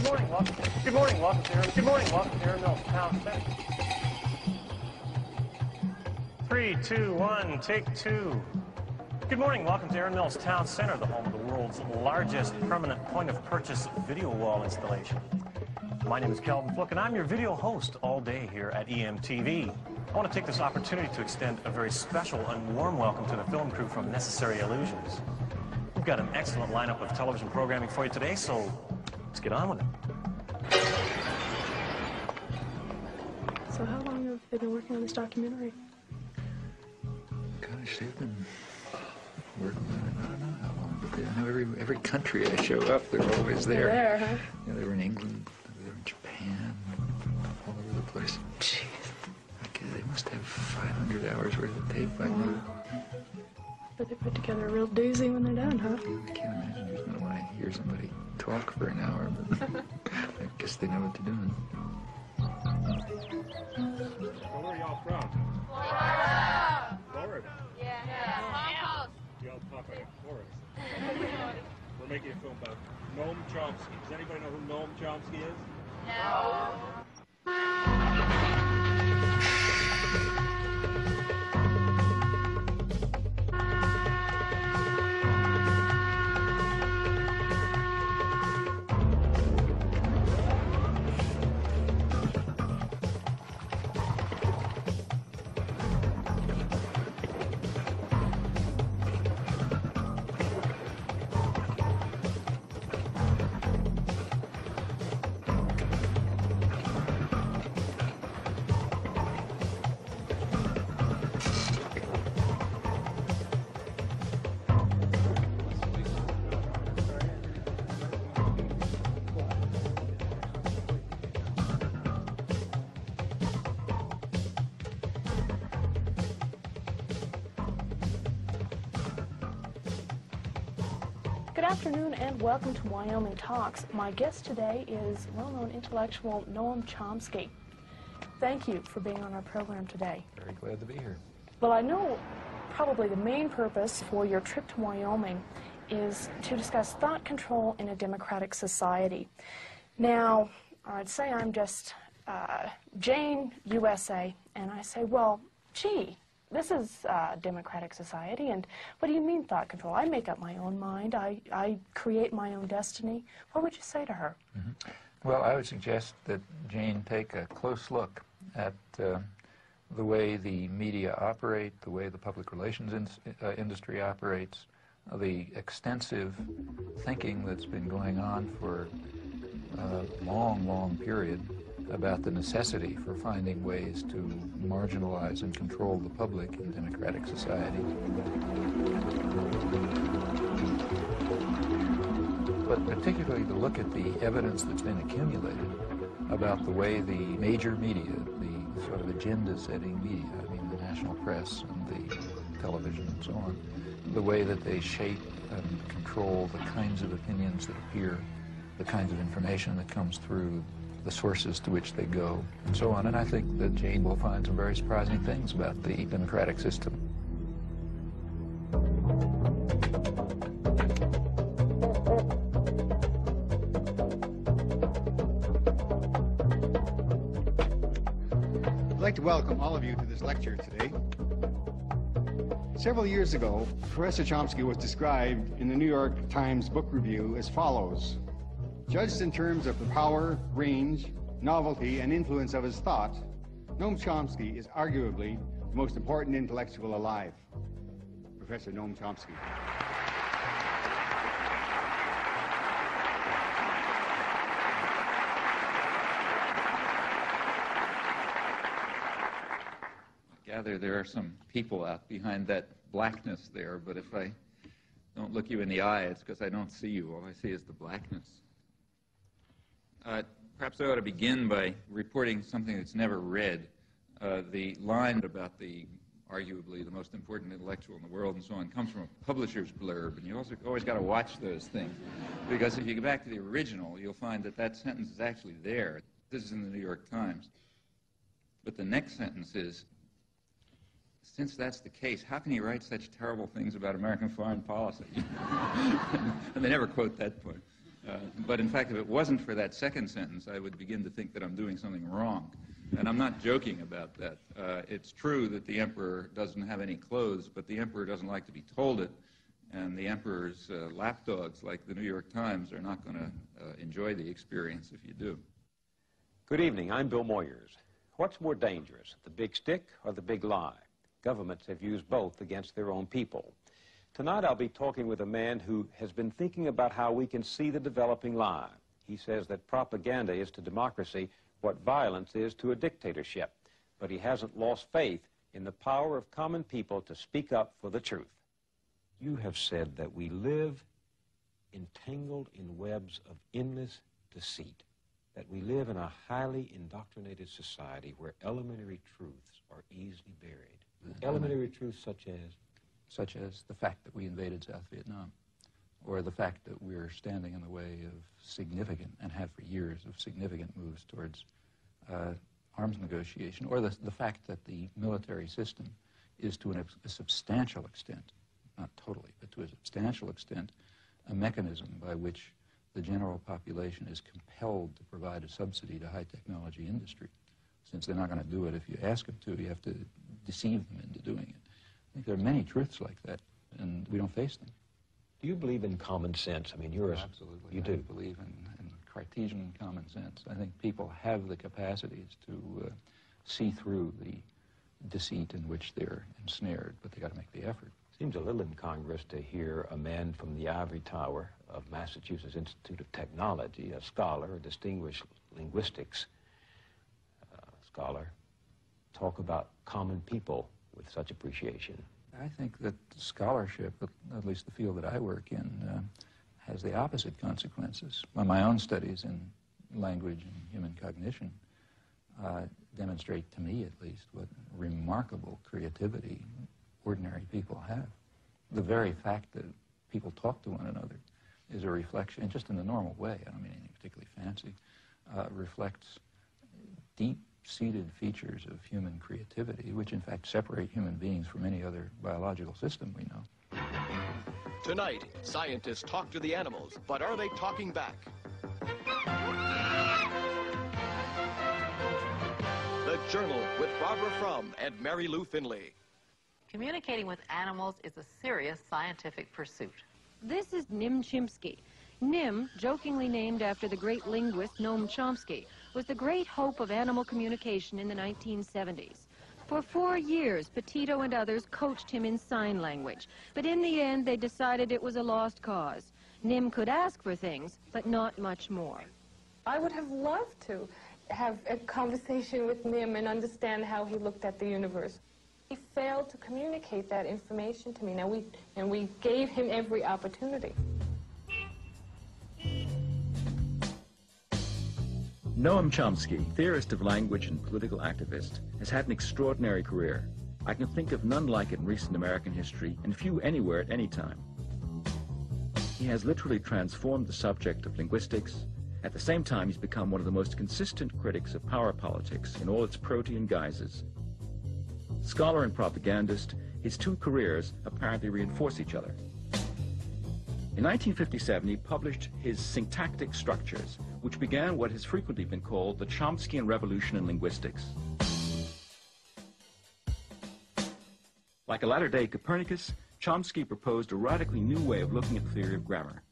morning, welcome to Good morning, welcome to Aaron Mills Town Center. 3, 2, 1, take 2. Good morning, welcome to Aaron Mills Town Center, the home of the world's largest permanent point-of-purchase video wall installation. My name is Calvin Fluke, and I'm your video host all day here at EMTV. I want to take this opportunity to extend a very special and warm welcome to the film crew from Necessary Illusions. We've got an excellent lineup of television programming for you today, so let's get on with it. So how long have they been working on this documentary? Gosh, they've been working on it, I don't know how long, but I know every country I show up, they're always there. They're there, huh? Yeah, they were in England, they were in Japan, all over the place. Jeez. Okay, they must have 500 hours worth of tape by now. But they put together a real doozy when they're done, huh? I can't imagine just when I hear somebody talk for an hour, but I guess they know what they're doing. So where are y'all from? Florida! Florida? Yeah. Y'all talk like tourists. We're making a film about Noam Chomsky. Does anybody know who Noam Chomsky is? No. Good afternoon and welcome to Wyoming Talks. My guest today is well-known intellectual Noam Chomsky. Thank you for being on our program today. Very glad to be here. Well, I know probably the main purpose for your trip to Wyoming is to discuss thought control in a democratic society. Now, I'd say I'm just Jane, USA, and I say, well, gee, this is a democratic society, and what do you mean thought control? I make up my own mind. I create my own destiny. What would you say to her? Mm-hmm. Well, I would suggest that Jane take a close look at the way the media operate, the way the public relations industry operates, the extensive thinking that's been going on for a long, long period about the necessity for finding ways to marginalize and control the public in democratic society. But particularly to look at the evidence that's been accumulated about the way the major media, the sort of agenda-setting media, I mean the national press and the television and so on, the way that they shape and control the kinds of opinions that appear, the kinds of information that comes through, the sources to which they go, and so on. And I think that Jane will find some very surprising things about the democratic system. I'd like to welcome all of you to this lecture today. Several years ago, Professor Chomsky was described in the New York Times Book Review as follows: judged in terms of the power, range, novelty, and influence of his thought, Noam Chomsky is arguably the most important intellectual alive. Professor Noam Chomsky. I gather there are some people out behind that blackness there, but if I don't look you in the eye, it's because I don't see you. All I see is the blackness. Perhaps I ought to begin by reporting something that's never read. The line about the arguably the most important intellectual in the world and so on comes from a publisher's blurb, and you also always got to watch those things, because if you go back to the original, you'll find that that sentence is actually there. This is in the New York Times. But the next sentence is, since that's the case, how can he write such terrible things about American foreign policy? And they never quote that point. But in fact, if it wasn't for that second sentence, I would begin to think that I'm doing something wrong. And I'm not joking about that. It's true that the emperor doesn't have any clothes, but the emperor doesn't like to be told it. And the emperor's lapdogs, like the New York Times, are not going to enjoy the experience if you do. Good evening. I'm Bill Moyers. What's more dangerous, the big stick or the big lie? Governments have used both against their own people. Tonight I'll be talking with a man who has been thinking about how we can see the developing lie. He says that propaganda is to democracy what violence is to a dictatorship, but he hasn't lost faith in the power of common people to speak up for the truth. You have said that we live entangled in webs of endless deceit, that we live in a highly indoctrinated society where elementary truths are easily buried. Elementary truths such as? Such as the fact that we invaded South Vietnam, or the fact that we're standing in the way of significant, and have for years, of significant moves towards arms negotiation, or the fact that the military system is to a substantial extent, not totally, but to a substantial extent, a mechanism by which the general population is compelled to provide a subsidy to high-technology industry. Since they're not going to do it if you ask them to, you have to deceive them into doing it. I think there are many truths like that, and we don't face them. Do you believe in common sense? I mean, you're Absolutely. You do. I believe in Cartesian common sense. I think people have the capacities to see through the deceit in which they're ensnared, but they got to make the effort. Seems a little incongruous to hear a man from the ivory tower of Massachusetts Institute of Technology, a scholar, a distinguished linguistics scholar, talk about common people with such appreciation. I think that scholarship, at least the field that I work in, has the opposite consequences. Well, my own studies in language and human cognition demonstrate, to me at least, what remarkable creativity ordinary people have. The very fact that people talk to one another is a reflection, just in the normal way, I don't mean anything particularly fancy, reflects deep-seated features of human creativity, which in fact separate human beings from any other biological system we know. Tonight, scientists talk to the animals, but are they talking back? The Journal with Barbara Frum and Mary Lou Finley. Communicating with animals is a serious scientific pursuit. This is Chomsky. Nim, jokingly named after the great linguist Noam Chomsky, was the great hope of animal communication in the 1970s. For 4 years, Petito and others coached him in sign language, but in the end they decided it was a lost cause. Nim could ask for things, but not much more. I would have loved to have a conversation with Nim and understand how he looked at the universe. He failed to communicate that information to me. Now we gave him every opportunity. Noam Chomsky, theorist of language and political activist, has had an extraordinary career. I can think of none like it in recent American history, and few anywhere at any time. He has literally transformed the subject of linguistics. At the same time, he's become one of the most consistent critics of power politics in all its protean guises. Scholar and propagandist, his two careers apparently reinforce each other. In 1957, he published his Syntactic Structures, which began what has frequently been called the Chomskyan Revolution in Linguistics. Like a latter-day Copernicus, Chomsky proposed a radically new way of looking at the theory of grammar.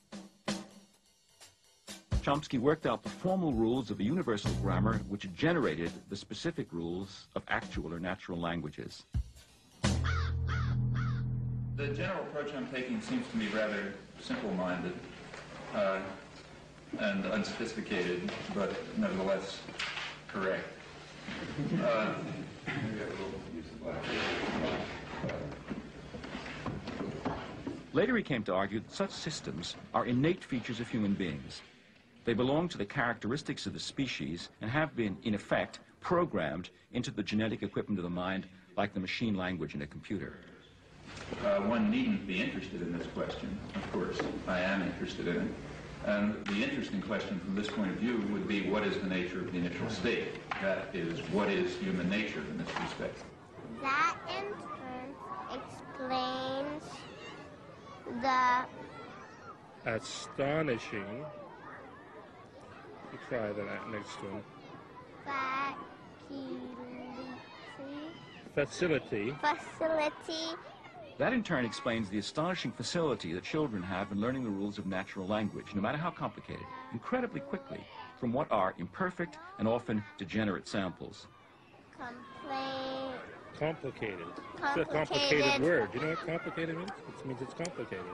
Chomsky worked out the formal rules of a universal grammar which generated the specific rules of actual or natural languages. The general approach I'm taking seems to me rather simple-minded and unsophisticated, but nevertheless correct. Maybe I have a little use of black. Later he came to argue that such systems are innate features of human beings. They belong to the characteristics of the species and have been, in effect, programmed into the genetic equipment of the mind like the machine language in a computer. One needn't be interested in this question. Of course, I am interested in it. And the interesting question from this point of view would be, what is the nature of the initial state? That is, what is human nature in this respect? That in turn explains the astonishing You try that next one. Facility. Facility. That in turn explains the astonishing facility that children have in learning the rules of natural language, no matter how complicated, incredibly quickly, from what are imperfect and often degenerate samples. Complicated. It's a complicated word. You know what complicated means? It means it's complicated.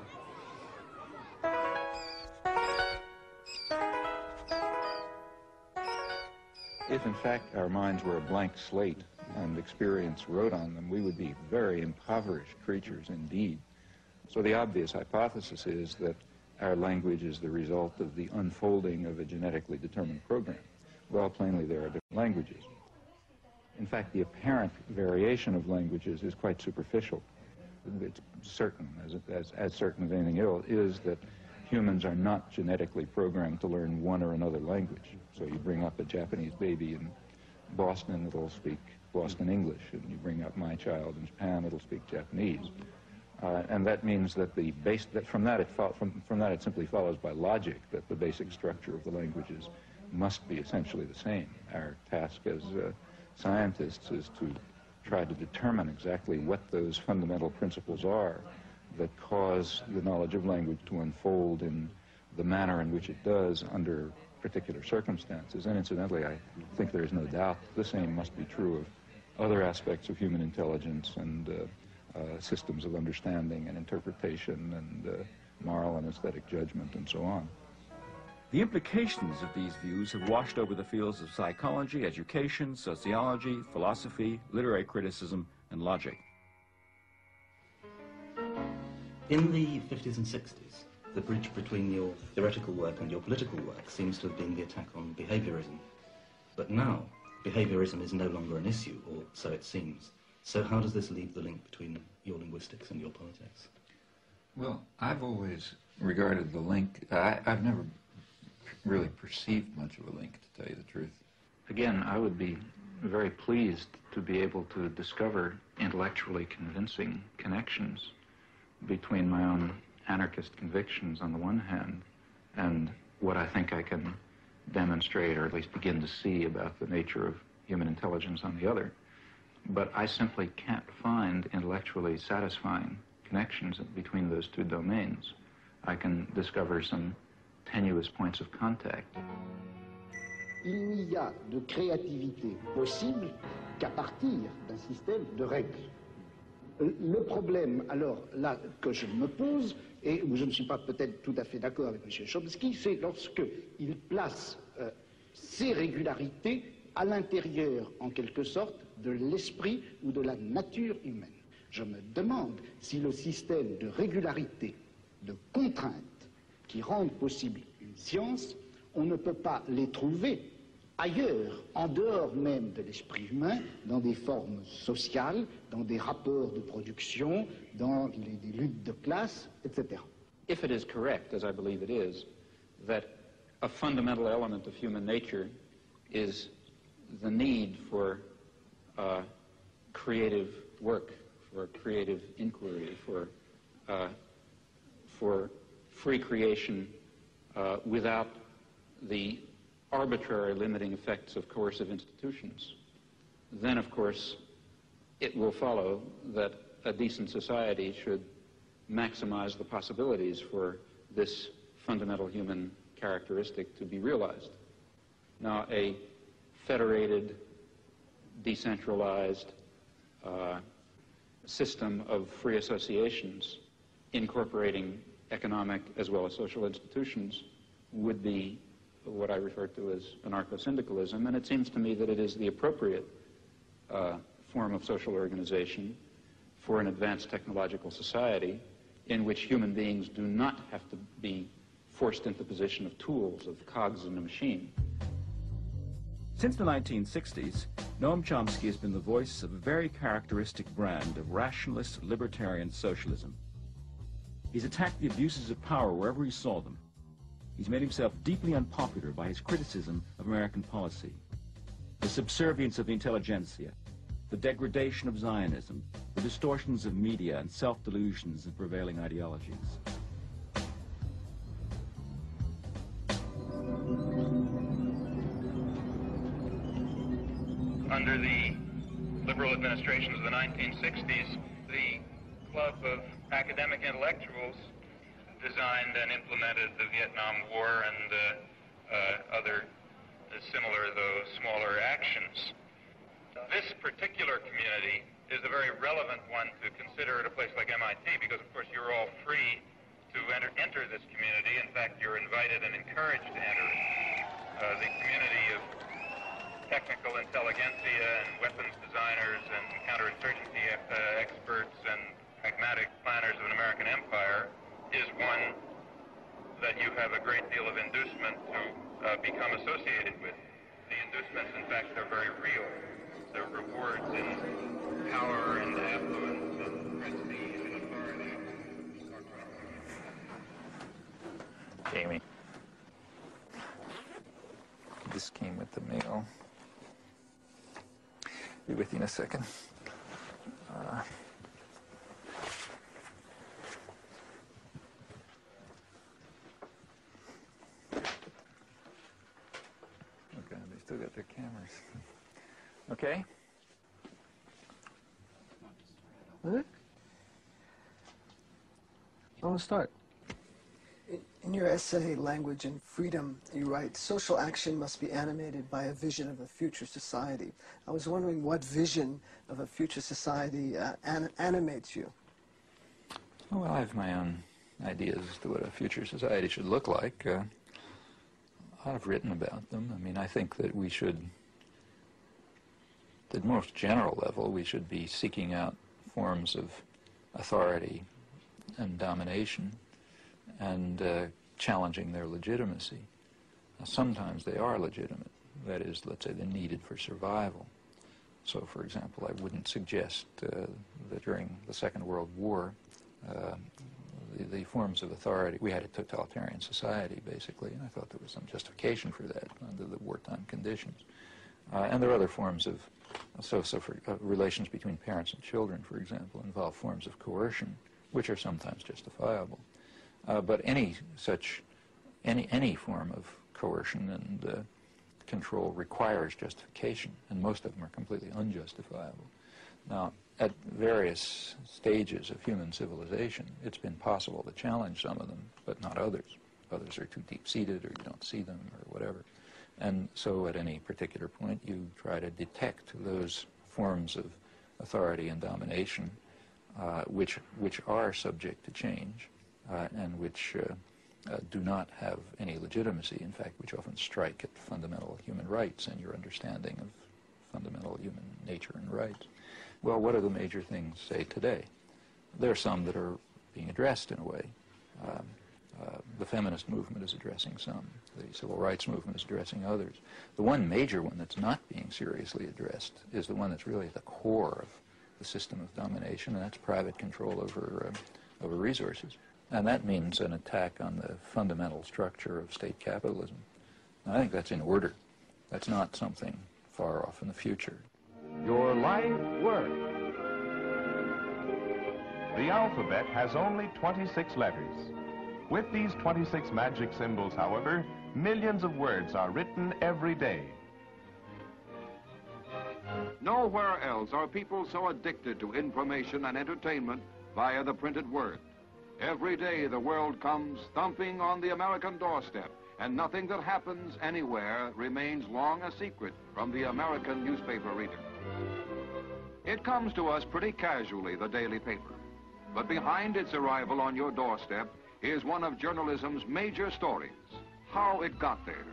If in fact our minds were a blank slate and experience wrote on them, we would be very impoverished creatures indeed. So the obvious hypothesis is that our language is the result of the unfolding of a genetically determined program. Well, plainly there are different languages. In fact, the apparent variation of languages is quite superficial. It's certain, as certain as anything else, is that humans are not genetically programmed to learn one or another language. So you bring up a Japanese baby in Boston, it'll speak Boston English, and you bring up my child in Japan, it'll speak Japanese. And that means that from that it simply follows by logic that the basic structure of the languages must be essentially the same. Our task as scientists is to try to determine exactly what those fundamental principles are that cause the knowledge of language to unfold in the manner in which it does under particular circumstances. And incidentally, I think there is no doubt the same must be true of other aspects of human intelligence and systems of understanding and interpretation and moral and aesthetic judgment and so on. The implications of these views have washed over the fields of psychology, education, sociology, philosophy, literary criticism, and logic. In the 50s and 60s, the bridge between your theoretical work and your political work seems to have been the attack on behaviorism. But now, behaviorism is no longer an issue, or so it seems. So how does this leave the link between your linguistics and your politics? Well, I've always regarded the link, I've never really perceived much of a link, to tell you the truth. Again, I would be very pleased to be able to discover intellectually convincing connections between my own anarchist convictions on the one hand and what I think I can demonstrate or at least begin to see about the nature of human intelligence on the other. But I simply can't find intellectually satisfying connections between those two domains. I can discover some tenuous points of contact. Il n'y a de créativité possible qu'à partir d'un système de règles. Le problème, alors, là, que je me pose, et où je ne suis pas peut-être tout à fait d'accord avec M. Chomsky, c'est lorsqu'il place ces régularités à l'intérieur, en quelque sorte, de l'esprit ou de la nature humaine. Je me demande si le système de régularité, de contraintes, qui rendent possible une science, on ne peut pas les trouver ailleurs, en dehors même de l'esprit humain, dans des formes sociales, dans des rapports de production, dans des luttes de classe, etc. If it is correct, as I believe it is, that a fundamental element of human nature is the need for creative work, for creative inquiry, for free creation without the arbitrary limiting effects of coercive institutions, then of course it will follow that a decent society should maximize the possibilities for this fundamental human characteristic to be realized. Now, a federated, decentralized system of free associations incorporating economic as well as social institutions would be what I refer to as anarcho-syndicalism, and it seems to me that it is the appropriate form of social organization for an advanced technological society in which human beings do not have to be forced into the position of tools, of cogs in a machine. Since the 1960s, Noam Chomsky has been the voice of a very characteristic brand of rationalist libertarian socialism. He's attacked the abuses of power wherever he saw them. He's made himself deeply unpopular by his criticism of American policy, the subservience of the intelligentsia, the degradation of Zionism, the distortions of media and self-delusions of prevailing ideologies. liberal administrations of the 1960s, the club of academic intellectuals designed and implemented the Vietnam War and other similar, though smaller, actions. This particular community is a very relevant one to consider at a place like MIT because, of course, you're all free to enter this community. In fact, you're invited and encouraged to enter it. The community of technical intelligentsia and weapons designers and counterinsurgency experts and pragmatic planners of an American empire is one that you have a great deal of inducement to become associated with. The inducements, in fact, are very real. The rewards in power and affluence and prestige and authority are great. Jamie. This came with the mail. Be with you in a second. Okay, they still got their cameras. Okay? What? I want to start. In your essay, Language and Freedom, you write, social action must be animated by a vision of a future society. I was wondering what vision of a future society animates you. Well, I have my own ideas as to what a future society should look like. I've written about them. I mean, I think that we should, at the most general level, we should be seeking out forms of authority and domination and challenging their legitimacy. Now, sometimes they are legitimate. That is, let's say, they're needed for survival. So, for example, I wouldn't suggest that during the Second World War, the forms of authority, we had a totalitarian society, basically, and I thought there was some justification for that under the wartime conditions. And there are other forms of, relations between parents and children, for example, involve forms of coercion, which are sometimes justifiable. But any form of coercion and control requires justification, and most of them are completely unjustifiable. Now, at various stages of human civilization, it's been possible to challenge some of them, but not others. Others are too deep-seated, or you don't see them, or whatever. And so at any particular point, you try to detect those forms of authority and domination which are subject to change and which do not have any legitimacy, in fact, which often strike at fundamental human rights and your understanding of fundamental human nature and rights. Well, what are the major things, say, today? There are some that are being addressed in a way. The feminist movement is addressing some. The civil rights movement is addressing others. The one major one that's not being seriously addressed is the one that's really at the core of the system of domination, and that's private control over resources. And that means an attack on the fundamental structure of state capitalism. And I think that's in order. That's not something far off in the future. Your life work. The alphabet has only 26 letters. With these 26 magic symbols, however, millions of words are written every day. Nowhere else are people so addicted to information and entertainment via the printed word. Every day the world comes thumping on the American doorstep, and nothing that happens anywhere remains long a secret from the American newspaper reader. It comes to us pretty casually, the daily paper. But behind its arrival on your doorstep is one of journalism's major stories, how it got there.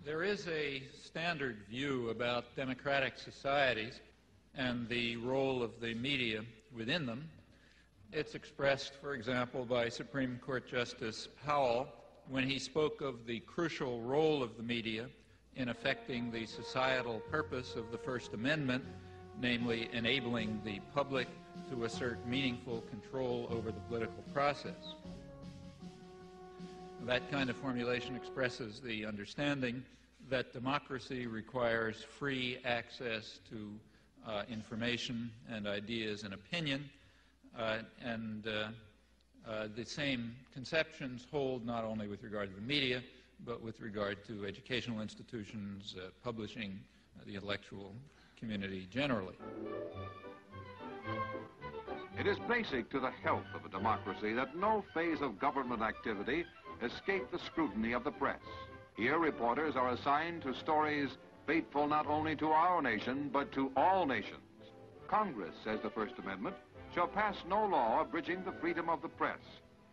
There is a standard view about democratic societies and the role of the media within them. It's expressed, for example, by Supreme Court Justice Powell when he spoke of the crucial role of the media in affecting the societal purpose of the First Amendment, namely enabling the public to assert meaningful control over the political process. That kind of formulation expresses the understanding that democracy requires free access to information and ideas and opinion, and the same conceptions hold not only with regard to the media, but with regard to educational institutions, publishing, the intellectual community generally. It is basic to the health of a democracy that no phase of government activity escape the scrutiny of the press. Here, reporters are assigned to stories fateful not only to our nation, but to all nations. Congress, says the First Amendment, shall pass no law abridging the freedom of the press.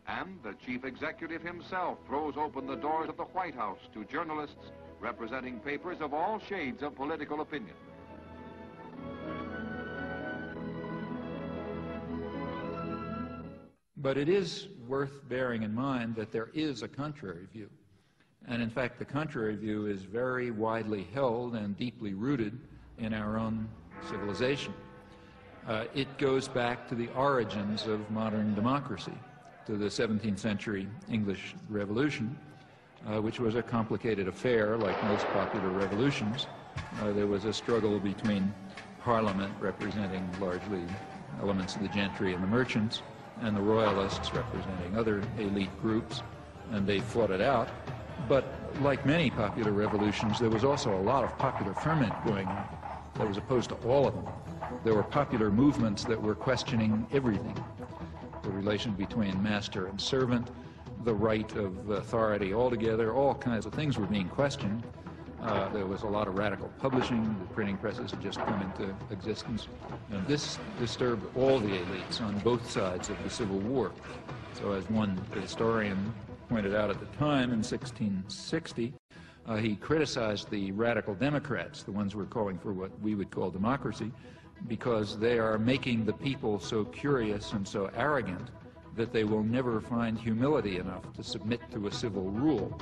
And the chief executive himself throws open the doors of the White House to journalists representing papers of all shades of political opinion. But it is worth bearing in mind that there is a contrary view. And in fact, the contrary view is very widely held and deeply rooted in our own civilization. It goes back to the origins of modern democracy, to the 17th century English Revolution, which was a complicated affair, like most popular revolutions. There was a struggle between Parliament, representing largely elements of the gentry and the merchants, and the royalists, representing other elite groups, and they fought it out. But like many popular revolutions, there was also a lot of popular ferment going on that was opposed to all of them. There were popular movements that were questioning everything: the relation between master and servant, the right of authority altogether, all kinds of things were being questioned. There was a lot of radical publishing. The printing presses had just come into existence. And this disturbed all the elites on both sides of the Civil War. So as one historian pointed out at the time, in 1660, he criticized the radical Democrats, the ones who were calling for what we would call democracy, because they are making the people so curious and so arrogant that they will never find humility enough to submit to a civil rule.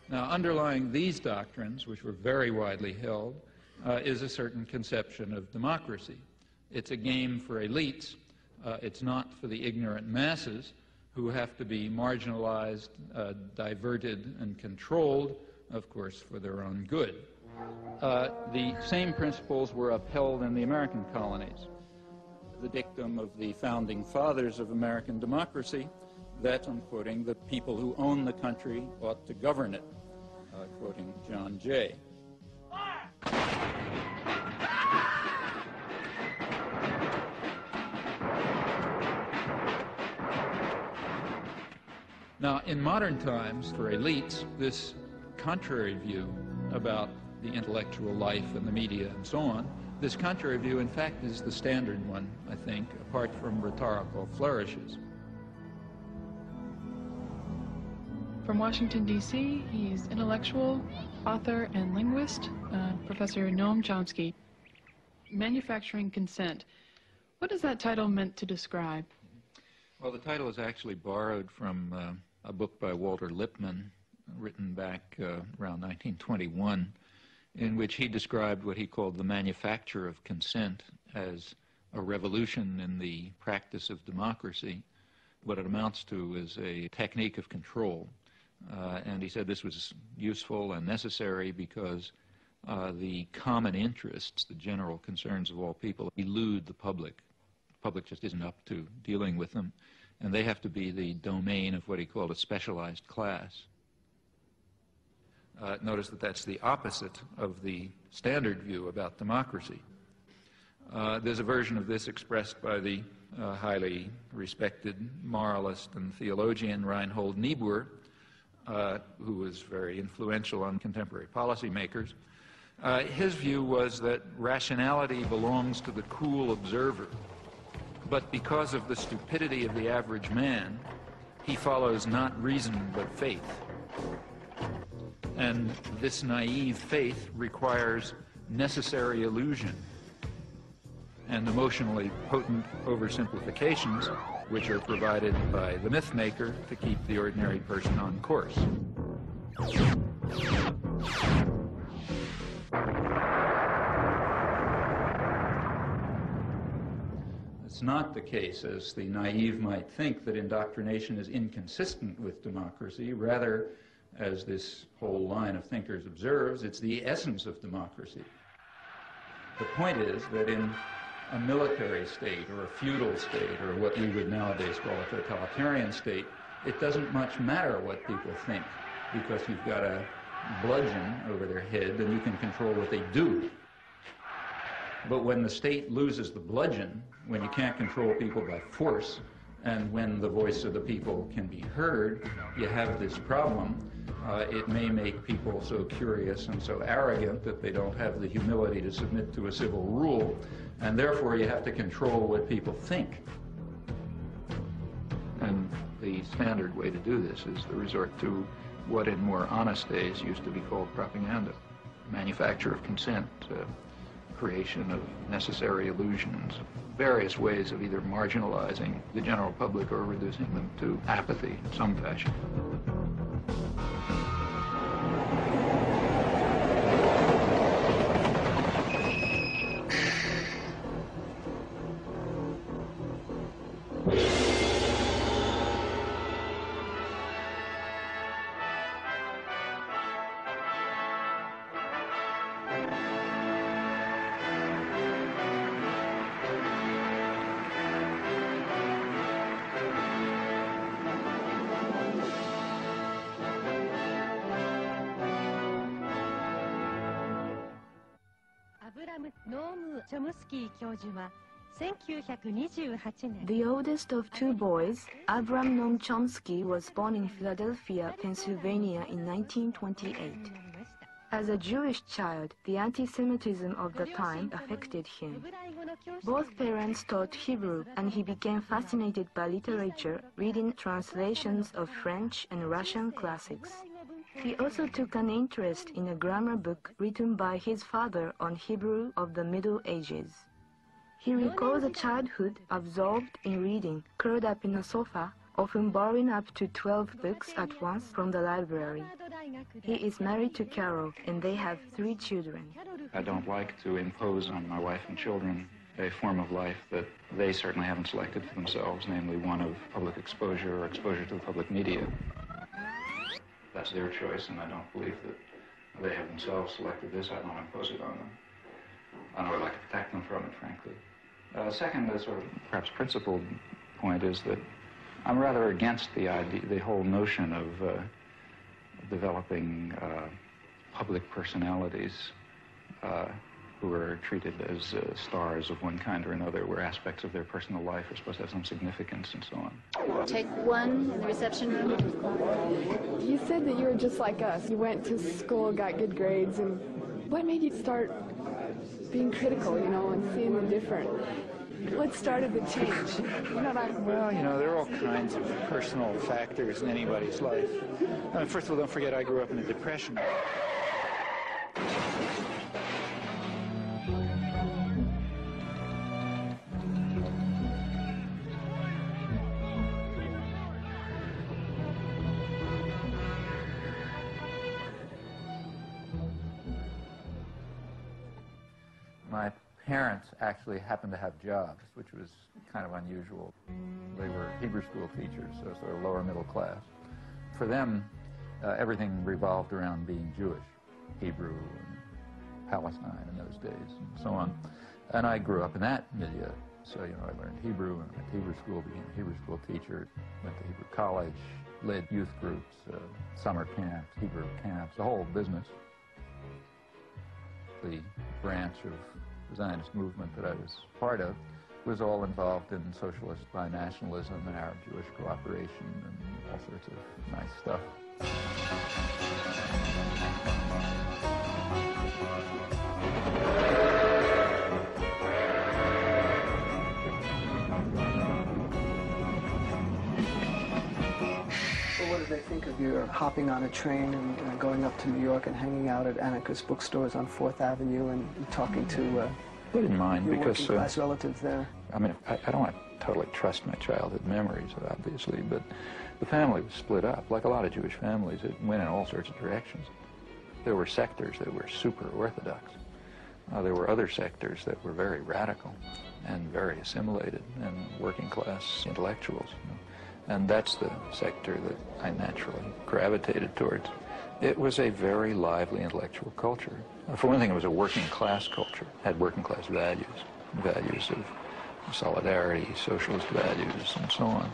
Now, underlying these doctrines, which were very widely held, is a certain conception of democracy. It's a game for elites. It's not for the ignorant masses who have to be marginalized, diverted, and controlled, of course, for their own good. The same principles were upheld in the American colonies. The dictum of the founding fathers of American democracy, that, I'm quoting, the people who own the country ought to govern it, quoting John Jay. Now, in modern times, for elites, this contrary view about the intellectual life and the media and so on, this contrary view, in fact, is the standard one, I think, apart from rhetorical flourishes. From Washington, D.C., he's intellectual, author, and linguist, Professor Noam Chomsky. Manufacturing Consent. What is that title meant to describe? Well, the title is actually borrowed from a book by Walter Lippmann, written back around 1921, in which he described what he called the manufacture of consent as a revolution in the practice of democracy. What it amounts to is a technique of control. And he said this was useful and necessary because the common interests, the general concerns of all people, elude the public. The public just isn't up to dealing with them, and they have to be the domain of what he called a specialized class. Notice that that's the opposite of the standard view about democracy. There's a version of this expressed by the highly respected moralist and theologian Reinhold Niebuhr, who was very influential on contemporary policymakers. His view was that rationality belongs to the cool observer, but because of the stupidity of the average man, he follows not reason but faith. And this naive faith requires necessary illusion and emotionally potent oversimplifications, which are provided by the myth maker to keep the ordinary person on course. It's not the case, as the naive might think, that indoctrination is inconsistent with democracy. Rather, as this whole line of thinkers observes, it's the essence of democracy. The point is that in a military state or a feudal state or what we would nowadays call a totalitarian state, it doesn't much matter what people think, because you've got a bludgeon over their head, then you can control what they do. But when the state loses the bludgeon, when you can't control people by force, and when the voice of the people can be heard, you have this problem. It may make people so curious and so arrogant that they don't have the humility to submit to a civil rule, and therefore you have to control what people think. And the standard way to do this is the resort to what in more honest days used to be called propaganda. Manufacture of consent, creation of necessary illusions, various ways of either marginalizing the general public or reducing them to apathy in some fashion. Noam Chomsky 教授は1928年 The oldest of two boys, Noam Chomsky, was born in Philadelphia, Pennsylvania in 1928. As a Jewish child, the anti-Semitism of the time affected him. Both parents taught Hebrew, and he became fascinated by literature, reading translations of French and Russian classics. He also took an interest in a grammar book written by his father on Hebrew of the Middle Ages. He recalls a childhood absorbed in reading, curled up in a sofa, often borrowing up to 12 books at once from the library. He is married to Carol, and they have 3 children. I don't like to impose on my wife and children a form of life that they certainly haven't selected for themselves, namely one of public exposure or exposure to the public media. That's their choice, and I don't believe that they have themselves selected this. I don't impose it on them. I would like to protect them from it, frankly. Second, the sort of perhaps principled point is that I'm rather against the idea, the whole notion of developing public personalities who are treated as stars of one kind or another, where aspects of their personal life are supposed to have some significance and so on. Take 1 in the reception room. You said that you were just like us. You went to school, got good grades, and what made you start being critical, you know, and seeing the different? What started the change? You know what I mean? Well, you know, there are all kinds of personal factors in anybody's life. First of all, don't forget I grew up in a depression. My parents actually happened to have jobs, which was kind of unusual. They were Hebrew school teachers, so sort of lower middle class. For them, everything revolved around being Jewish, Hebrew and Palestine in those days, and so on. And I grew up in that milieu. So, you know, I learned Hebrew and went to Hebrew school, became a Hebrew school teacher, went to Hebrew college, led youth groups, summer camps, Hebrew camps, the whole business. The branch of the Zionist movement that I was part of was all involved in socialist binationalism and Arab-Jewish cooperation and all sorts of nice stuff. What did they think of your hopping on a train and going up to New York and hanging out at anarchist bookstores on 4th Avenue and talking to I didn't mind your because working class relatives there? I mean, I don't want to totally trust my childhood memories, obviously, but the family was split up. Like a lot of Jewish families, it went in all sorts of directions. There were sectors that were super Orthodox. There were other sectors that were very radical and very assimilated and working class intellectuals. You know? And that's the sector that I naturally gravitated towards. It was a very lively intellectual culture. For one thing, it was a working class culture, had working class values, values of solidarity, socialist values, and so on.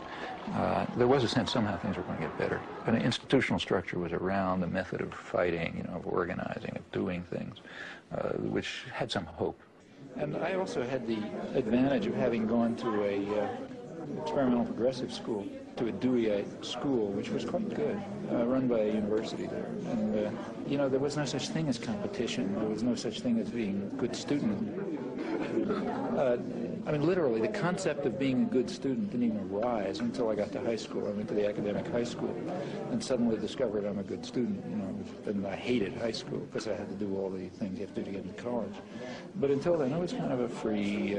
There was a sense somehow things were going to get better. But an institutional structure was around, the method of fighting, you know, of organizing, of doing things, which had some hope. And I also had the advantage of having gone to a experimental progressive school, to a Deweyite school, which was quite good, run by a university there. And, you know, there was no such thing as competition. There was no such thing as being a good student. I mean, literally, the concept of being a good student didn't even arise until I got to high school. I went to the academic high school and suddenly discovered I'm a good student, you know, and I hated high school because I had to do all the things you have to do to get into college. But until then, it was kind of a free,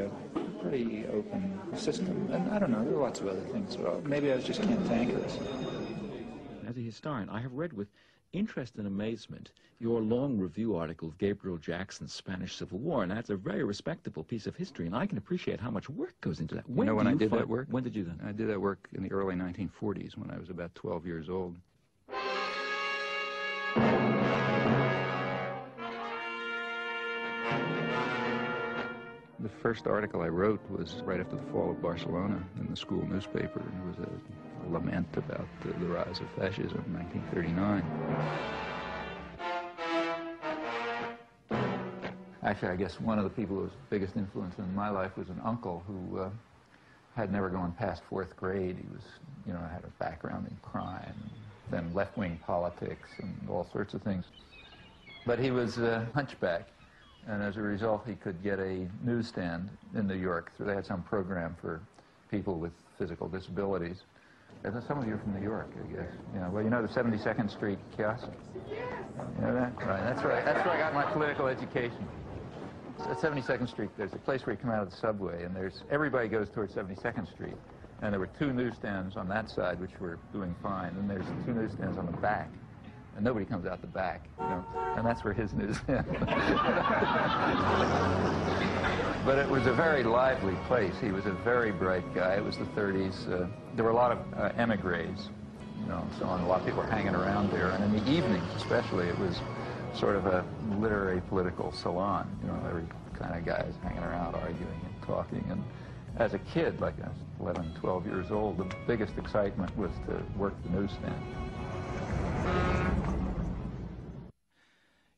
pretty open system. And I don't know, there were lots of other things. Well, maybe I was just cantankerous. As a historian, I have read with interest and amazement your long review article of Gabriel Jackson's Spanish Civil War, and that's a very respectable piece of history, and I can appreciate how much work goes into that. When I did that work? When did you do that? I did that work in the early 1940s when I was about 12 years old. The first article I wrote was right after the fall of Barcelona in the school newspaper, and it was a lament about the rise of fascism in 1939. Actually, I guess one of the people who was the biggest influence in my life was an uncle who had never gone past 4th grade. He was, you know, had a background in crime, then left-wing politics and all sorts of things. But he was a hunchback, and as a result, he could get a newsstand in New York. So they had some program for people with physical disabilities. Some of you are from New York, I guess. You know, well, you know the 72nd Street kiosk? You know that? Right, that's right. That's where I got my political education. At 72nd Street, there's a place where you come out of the subway, and everybody goes towards 72nd Street. And there were 2 newsstands on that side, which were doing fine, and there's 2 newsstands on the back. And nobody comes out the back, you know, and that's where his newsstand. But it was a very lively place. He was a very bright guy. It was the 30s. There were a lot of emigres, you know, and so on. A lot of people were hanging around there. And in the evenings, especially, it was sort of a literary political salon. You know, every kind of guys hanging around, arguing and talking. And as a kid, like I was 11, 12 years old, the biggest excitement was to work the newsstand.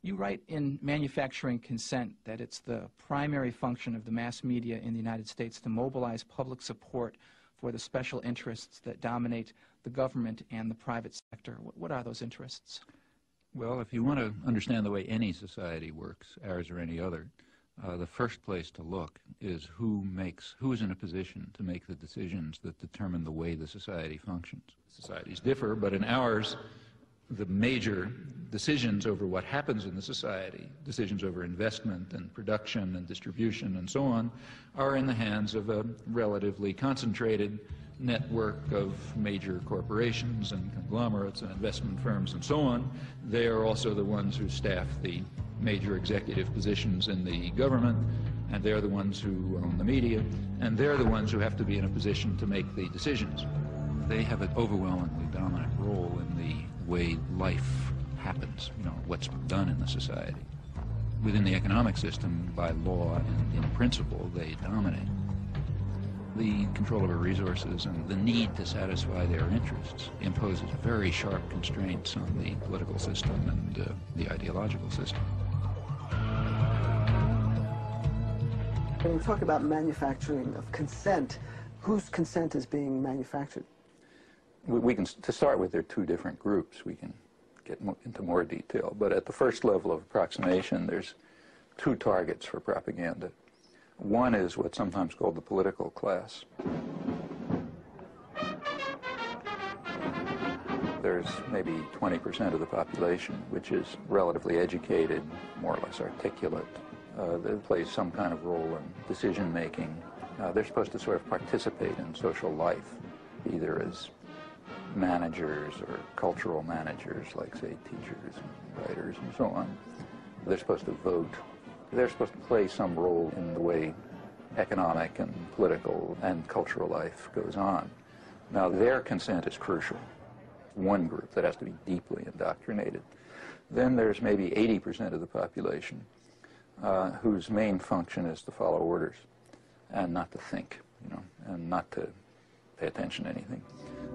You write in Manufacturing Consent that it's the primary function of the mass media in the United States to mobilize public support for the special interests that dominate the government and the private sector. What are those interests? Well, if you want to understand the way any society works, ours or any other, the first place to look is who is in a position to make the decisions that determine the way the society functions. Societies differ, but in ours, the major decisions over what happens in the society, decisions over investment and production and distribution and so on, are in the hands of a relatively concentrated network of major corporations and conglomerates and investment firms and so on. They are also the ones who staff the major executive positions in the government, and they're the ones who own the media, and they're the ones who have to be in a position to make the decisions. They have an overwhelmingly dominant role in the way life happens, you know, what's done in the society. Within the economic system, by law and in principle, they dominate. The control of our resources and the need to satisfy their interests imposes very sharp constraints on the political system and the ideological system. When you talk about manufacturing of consent, whose consent is being manufactured? We can, to start with, there are 2 different groups. We can get into more detail. But at the first level of approximation, there's 2 targets for propaganda. One is what's sometimes called the political class. There's maybe 20% of the population which is relatively educated, more or less articulate. They play some kind of role in decision-making. They're supposed to sort of participate in social life, either as managers or cultural managers, like, say, teachers and writers and so on. They're supposed to vote. They're supposed to play some role in the way economic and political and cultural life goes on. Now, their consent is crucial. One group that has to be deeply indoctrinated. Then there's maybe 80% of the population whose main function is to follow orders and not to think. you know, and not to pay attention to anything.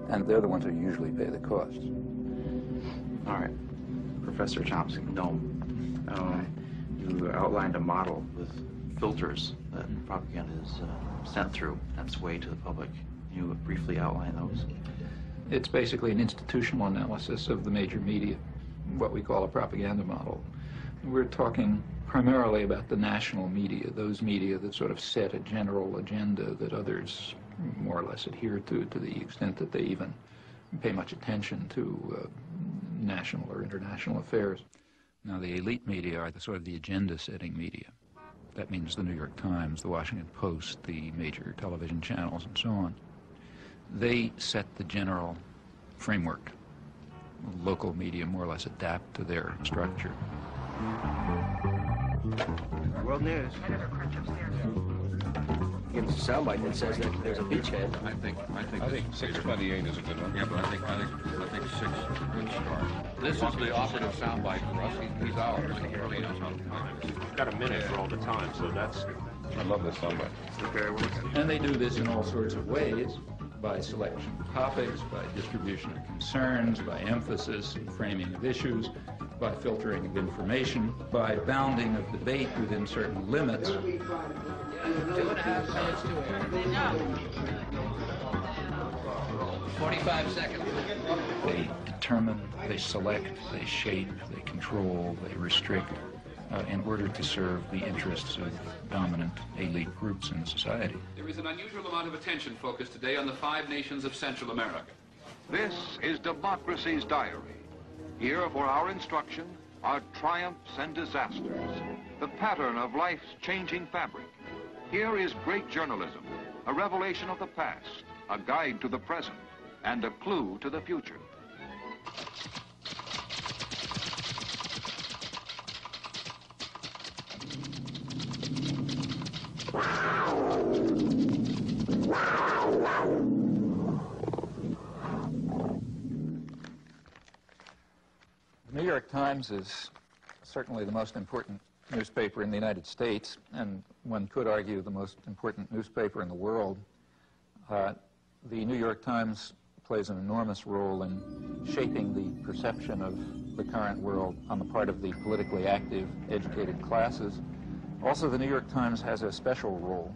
And they're the ones who usually pay the costs. All right. Professor Chomsky, Noam, you outlined a model with filters that propaganda is sent through, and its way to the public. Can you briefly outline those? It's basically an institutional analysis of the major media, what we call a propaganda model. We're talking primarily about the national media, those media that sort of set a general agenda that others more or less adhere to the extent that they even pay much attention to national or international affairs. Now, the elite media are the sort of the agenda-setting media. That means the New York Times, the Washington Post, the major television channels, and so on. They set the general framework. Local media more or less adapt to their structure. World News. Gives a soundbite that says that there's a beachhead. I think 628 is a good one. Yeah, but I think 6 is a good start. This is the operative soundbite for us. He's ours. We've got a minute for all the time, so that's. I love this soundbite. Okay, and they do this in all sorts of ways, by selection of topics, by distribution of concerns, by emphasis and framing of issues, by filtering of information, by bounding of debate within certain limits. 2.5 minutes to air. 45 seconds. They determine, they select, they shape, they control, they restrict in order to serve the interests of dominant elite groups in society. There is an unusual amount of attention focused today on the 5 nations of Central America. This is Democracy's Diary. Here for our instruction are triumphs and disasters, the pattern of life's changing fabric. Here is great journalism, a revelation of the past, a guide to the present, and a clue to the future. The New York Times is certainly the most important newspaper in the United States, and one could argue the most important newspaper in the world. The New York Times plays an enormous role in shaping the perception of the current world on the part of the politically active, educated classes. Also, the New York Times has a special role,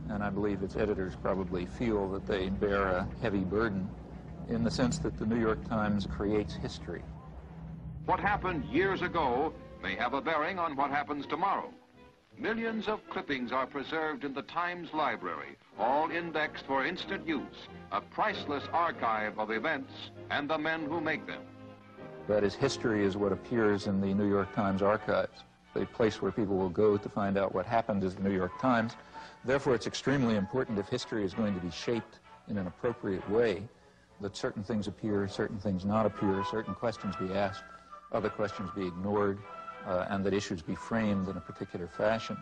and I believe its editors probably feel that they bear a heavy burden in the sense that the New York Times creates history. What happened years ago may have a bearing on what happens tomorrow. Millions of clippings are preserved in the Times library, all indexed for instant use, a priceless archive of events and the men who make them. That is, history is what appears in the New York Times archives, a place where people will go to find out what happened is the New York Times. Therefore, it's extremely important, if history is going to be shaped in an appropriate way, that certain things appear, certain things not appear, certain questions be asked, other questions be ignored, and that issues be framed in a particular fashion.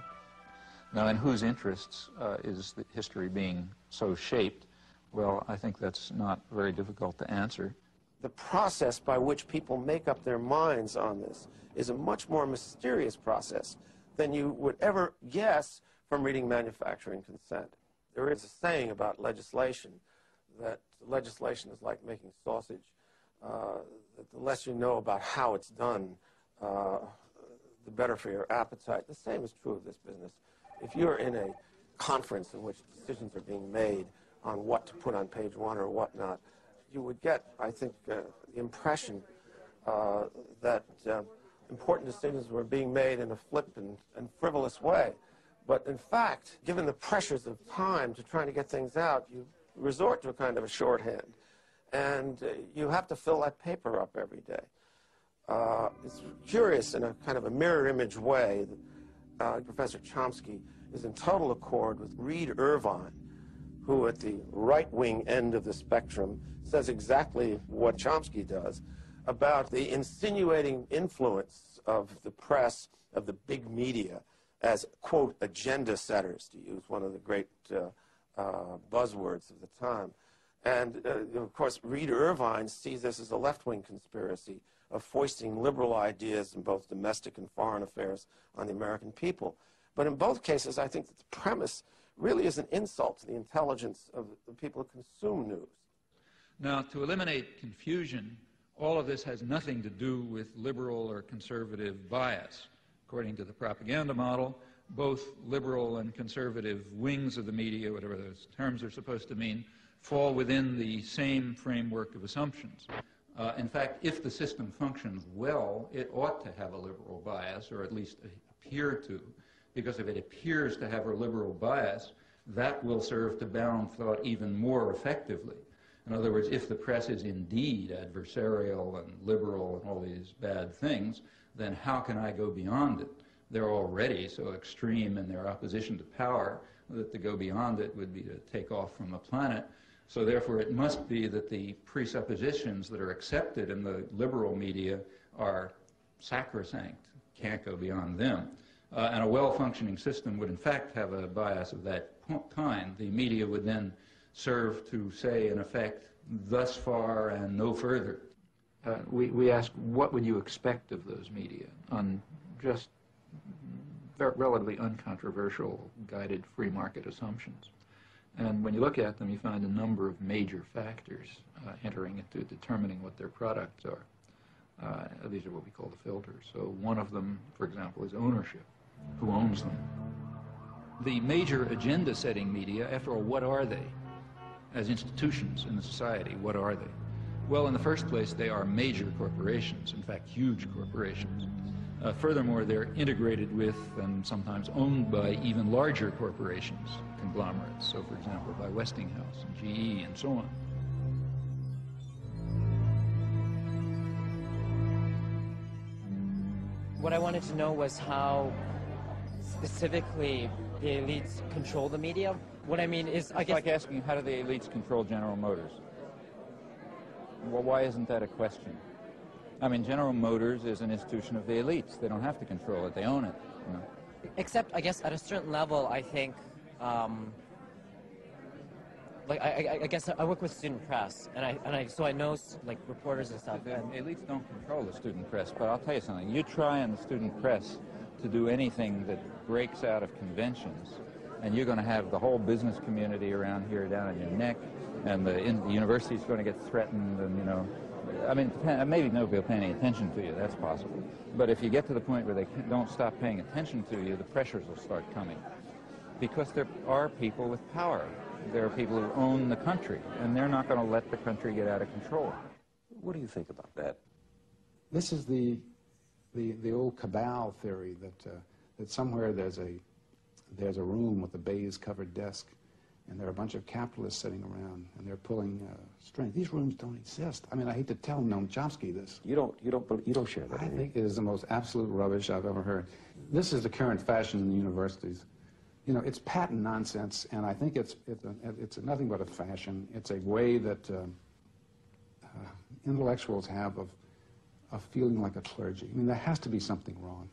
Now, in whose interests is the history being so shaped? Well, I think that's not very difficult to answer. The process by which people make up their minds on this is a much more mysterious process than you would ever guess from reading Manufacturing Consent. There is a saying about legislation that legislation is like making sausage. That the less you know about how it's done, the better for your appetite. The same is true of this business. If you're in a conference in which decisions are being made on what to put on page 1 or whatnot, you would get, I think, the impression that important decisions were being made in a flippant and frivolous way. But in fact, given the pressures of time to trying to get things out, you resort to a kind of a shorthand. And you have to fill that paper up every day. It's curious in a kind of a mirror image way that Professor Chomsky is in total accord with Reed Irvine, who at the right-wing end of the spectrum says exactly what Chomsky does about the insinuating influence of the press, of the big media, as, quote, agenda setters, to use one of the great buzzwords of the time. And, of course, Reed Irvine sees this as a left-wing conspiracy of foisting liberal ideas in both domestic and foreign affairs on the American people. But in both cases, I think that the premise really is an insult to the intelligence of the people who consume news. Now, to eliminate confusion, all of this has nothing to do with liberal or conservative bias. According to the propaganda model, both liberal and conservative wings of the media, whatever those terms are supposed to mean, fall within the same framework of assumptions. In fact, if the system functions well, it ought to have a liberal bias, or at least appear to, because if it appears to have a liberal bias, that will serve to bound thought even more effectively. In other words, if the press is indeed adversarial and liberal and all these bad things, then how can I go beyond it? They're already so extreme in their opposition to power that to go beyond it would be to take off from the planet. So therefore, it must be that the presuppositions that are accepted in the liberal media are sacrosanct, can't go beyond them. And a well-functioning system would in fact have a bias of that kind. The media would then serve to say, in effect, thus far and no further. We ask, what would you expect of those media on just relatively uncontroversial, guided free market assumptions? And when you look at them, you find a number of major factors entering into determining what their products are. These are what we call the filters. So one of them, for example, is ownership. Who owns them? The major agenda-setting media, after all, what are they? As institutions in the society, what are they? Well, in the first place, they are major corporations, in fact, huge corporations. Furthermore, they're integrated with and sometimes owned by even larger corporations, conglomerates. So, for example, by Westinghouse and GE and so on. What I wanted to know was how specifically the elites control the media. What I mean is, I guess... It's like asking, how do the elites control General Motors? Well, why isn't that a question? I mean, General Motors is an institution of the elites. They don't have to control it. They own it. You know? Except, I guess, at a certain level, I think, like, I guess I work with student press, so I know, like, reporters and stuff. The elites don't control the student press, but I'll tell you something. You try in the student press to do anything that breaks out of conventions, and you're going to have the whole business community around here down on your neck, and the university's going to get threatened, and, you know, I mean, maybe nobody will pay any attention to you, that's possible. But if you get to the point where they don't stop paying attention to you, the pressures will start coming. Because there are people with power. There are people who own the country, and they're not going to let the country get out of control. What do you think about that? This is the old cabal theory that somewhere there's a room with a baize-covered desk, and there are a bunch of capitalists sitting around, and they're pulling strings. These rooms don't exist. I mean, I hate to tell Noam Chomsky this. You don't share that. I think it is the most absolute rubbish I've ever heard. This is the current fashion in the universities. You know, it's patent nonsense, and I think it's nothing but a fashion. It's a way that intellectuals have of feeling like a clergy. I mean, there has to be something wrong.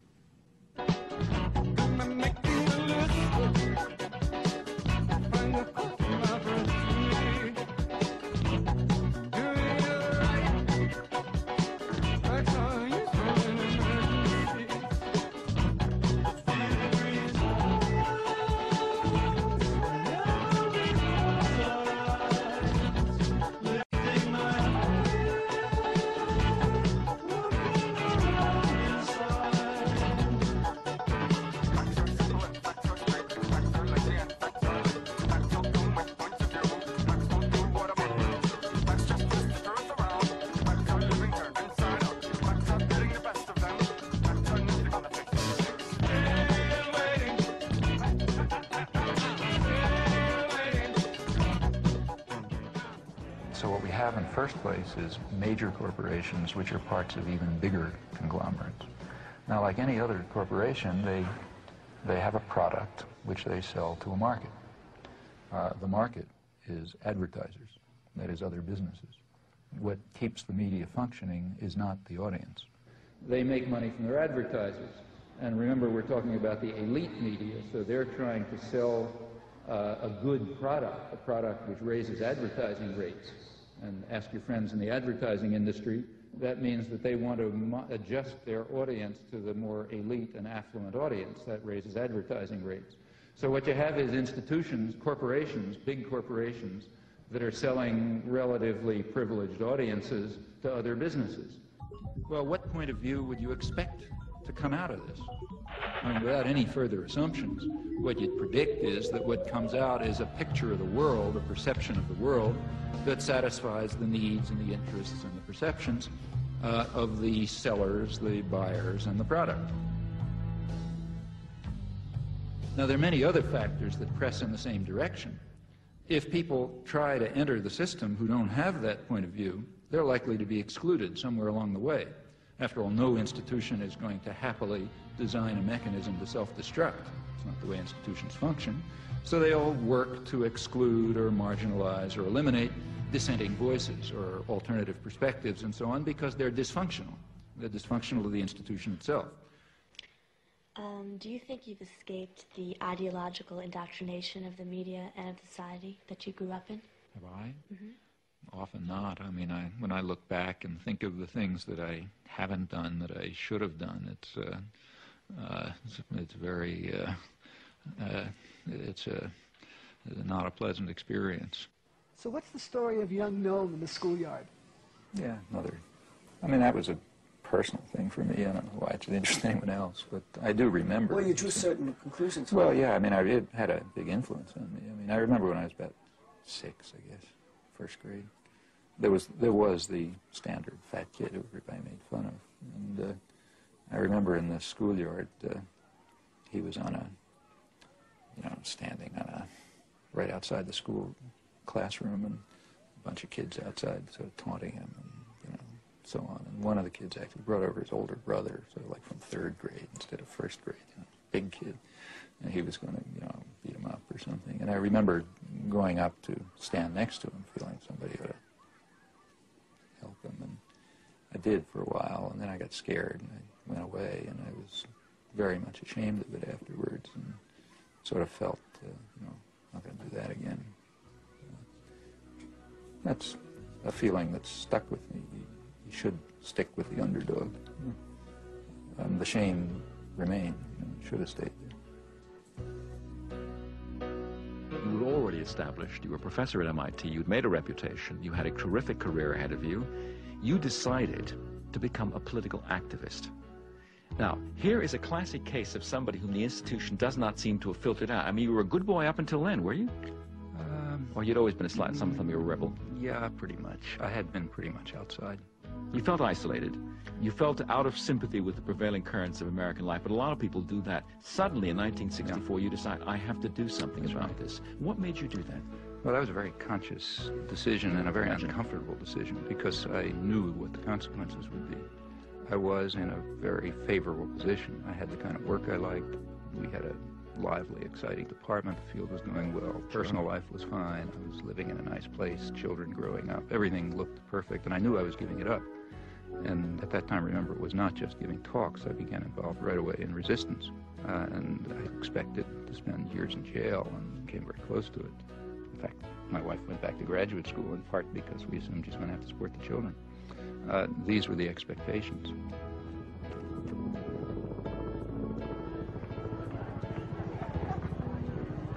So what we have in the first place is major corporations which are parts of even bigger conglomerates. Now, like any other corporation, they have a product which they sell to a market. The market is advertisers, that is other businesses. What keeps the media functioning is not the audience. They make money from their advertisers. And remember, we're talking about the elite media, so they're trying to sell a good product, a product which raises advertising rates. And ask your friends in the advertising industry, that means that they want to adjust their audience to the more elite and affluent audience. That raises advertising rates. So what you have is institutions, corporations, big corporations, that are selling relatively privileged audiences to other businesses. Well, what point of view would you expect to come out of this? I mean, without any further assumptions, what you'd predict is that what comes out is a picture of the world, a perception of the world, that satisfies the needs and the interests and the perceptions of the sellers, the buyers, and the product. Now, there are many other factors that press in the same direction. If people try to enter the system who don't have that point of view, they're likely to be excluded somewhere along the way. After all, no institution is going to happily design a mechanism to self-destruct. It's not the way institutions function. So they all work to exclude or marginalize or eliminate dissenting voices or alternative perspectives and so on because they're dysfunctional. They're dysfunctional to the institution itself. Do you think you've escaped the ideological indoctrination of the media and of society that you grew up in? Have I? Often not. I mean, when I look back and think of the things that I haven't done that I should have done, it's very, it's not a pleasant experience. So what's the story of young Noam in the schoolyard? Yeah, I mean, that was a personal thing for me. I don't know why it's interesting to anyone else, but I do remember. Well, you drew certain conclusions. Well, yeah, I mean, it had a big influence on me. I mean, I remember when I was about 6, I guess, first grade. There was the standard fat kid who everybody made fun of, and I remember in the schoolyard, he was on standing on right outside the school classroom, and a bunch of kids outside sort of taunting him, and so on. And one of the kids actually brought over his older brother, so like from 3rd grade instead of 1st grade, big kid, and he was going to beat him up or something. And I remember going up to stand next to him, feeling somebody ought to help him, and I did for a while, and then I got scared and I went away, and I was very much ashamed of it afterwards, and sort of felt, I'm not going to do that again. That's a feeling that's stuck with me. You should stick with the underdog. The shame remained. It should have stayed there. You were already established. You were a professor at MIT. You'd made a reputation. You had a terrific career ahead of you. You decided to become a political activist. Now, here is a classic case of somebody whom the institution does not seem to have filtered out. I mean, you were a good boy up until then, were you? Or you'd always been a slight, some of them you were a rebel? Yeah, pretty much. I had been pretty much outside. You felt isolated. You felt out of sympathy with the prevailing currents of American life, but a lot of people do that. Suddenly, in 1964, you decide, I have to do something about this. What made you do that? Well, that was a very conscious decision and a very uncomfortable decision because I knew what the consequences would be. I was in a very favorable position. I had the kind of work I liked. We had a lively, exciting department. The field was going well. Personal life was fine. I was living in a nice place, children growing up. Everything looked perfect, and I knew I was giving it up. And at that time, remember, it was not just giving talks. I began involved right away in resistance. And I expected to spend years in jail and came very close to it. In fact, my wife went back to graduate school in part because we assumed she's going to have to support the children. These were the expectations.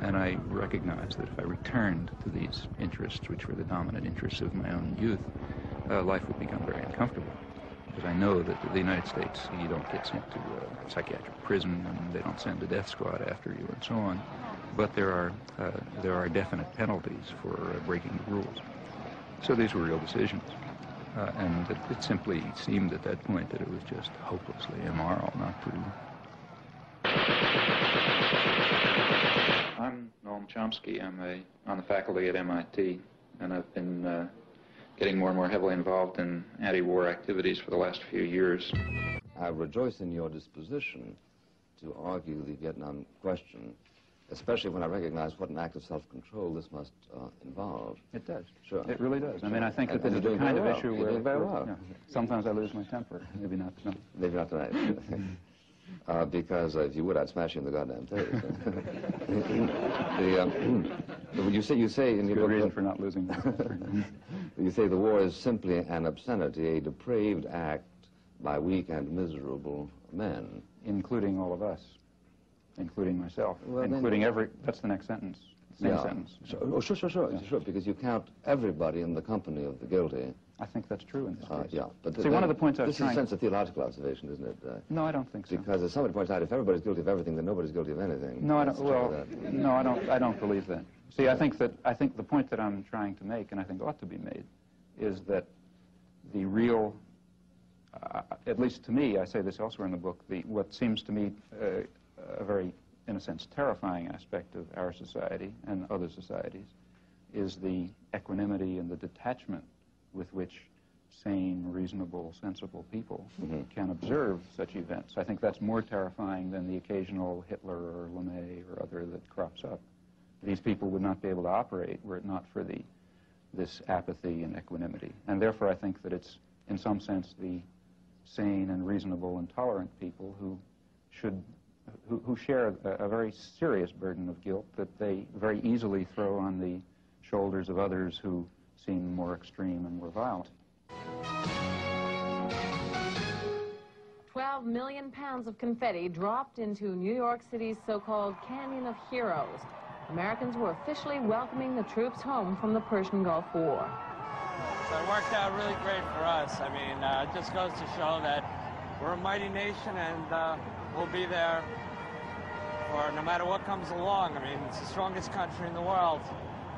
And I recognized that if I returned to these interests, which were the dominant interests of my own youth, life would become very uncomfortable. Because I know that in the United States, you don't get sent to a psychiatric prison, and they don't send a death squad after you, and so on. But there are definite penalties for breaking the rules. So these were real decisions. And it simply seemed at that point that it was just hopelessly immoral not to. I'm Noam Chomsky. I'm on the faculty at MIT, and I've been getting more and more heavily involved in anti-war activities for the last few years. I rejoice in your disposition to argue the Vietnam question, especially when I recognize what an act of self-control this must involve. It does. Sure. It really does. I mean, I think that this is the kind of issue where sometimes I lose my temper. Maybe not tonight. Maybe not tonight. Because if you would, I'd smash you in the goddamn face. You say in your book, reason for not losing. You say the war is simply an obscenity, a depraved act by weak and miserable men, including all of us. including myself, well, including every, that's the next sentence, same sentence. Oh, sure, because you count everybody in the company of the guilty. I think that's true in this case. Yeah, but see, one of the points I was trying... This is a sense of theological observation, isn't it? No, I don't think so. Because as somebody points out, if everybody's guilty of everything, then nobody's guilty of anything. No, I don't, well, no, I don't believe that. See, I think the point that I'm trying to make, and I think ought to be made, is that the real, at least to me, I say this elsewhere in the book, what seems to me a very, in a sense, terrifying aspect of our society and other societies is the equanimity and the detachment with which sane, reasonable, sensible people can observe such events. I think that's more terrifying than the occasional Hitler or LeMay or other that crops up. These people would not be able to operate were it not for this apathy and equanimity. And therefore I think that it's, in some sense, the sane and reasonable and tolerant people who share a very serious burden of guilt that they very easily throw on the shoulders of others who seem more extreme and more violent. 12 million pounds of confetti dropped into New York City's so-called Canyon of Heroes. Americans were officially welcoming the troops home from the Persian Gulf War. So it worked out really great for us. I mean, it just goes to show that we're a mighty nation and we'll be there for no matter what comes along. I mean, it's the strongest country in the world,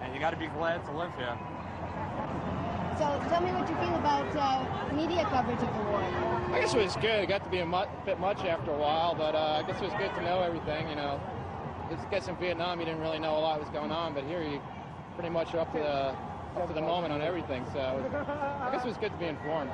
and you got to be glad to live here. So tell me what you feel about media coverage of the war. I guess it was good. It got to be a bit much after a while, but I guess it was good to know everything, you know. I guess in Vietnam you didn't really know a lot was going on, but here you pretty much are up to the moment on everything, so I guess it was good to be informed.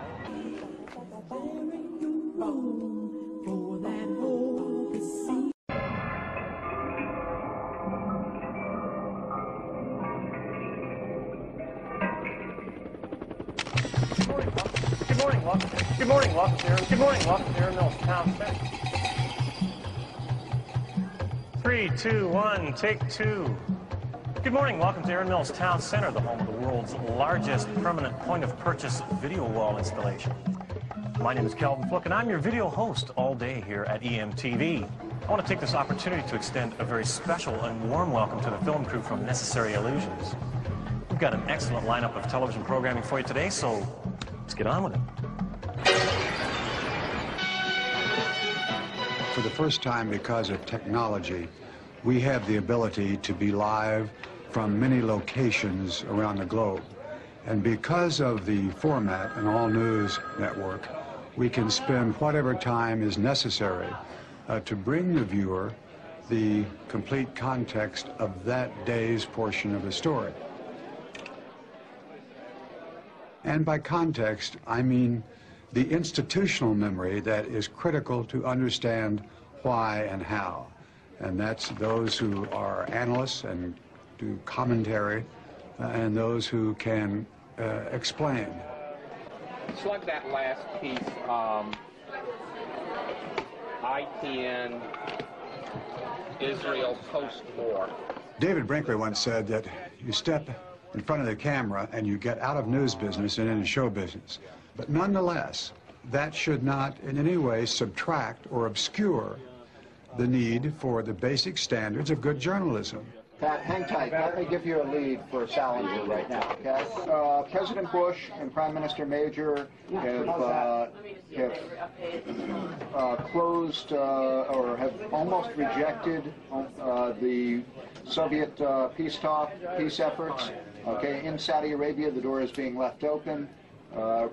Good morning, welcome to Aaron Mills Town Center. 3, 2, 1, take 2. Good morning, welcome to Aaron Mills Town Center, the home of the world's largest permanent point-of-purchase video wall installation. My name is Calvin Fluke, and I'm your video host all day here at EMTV. I want to take this opportunity to extend a very special and warm welcome to the film crew from Necessary Illusions. We've got an excellent lineup of television programming for you today, so let's get on with it. For the first time, because of technology, we have the ability to be live from many locations around the globe. And because of the format, an all-news network, we can spend whatever time is necessary to bring the viewer the complete context of that day's portion of the story. And by context, I mean the institutional memory that is critical to understand why and how. And that's those who are analysts and do commentary, and those who can explain. It's like that last piece, ITN, Israel post-war. David Brinkley once said that you step in front of the camera and you get out of news business and into show business. But nonetheless, that should not in any way subtract or obscure the need for the basic standards of good journalism. Pat, hang tight. Let me give you a lead for Salinger right now, okay? President Bush and Prime Minister Major have closed or have almost rejected the Soviet peace efforts. Okay, in Saudi Arabia, the door is being left open.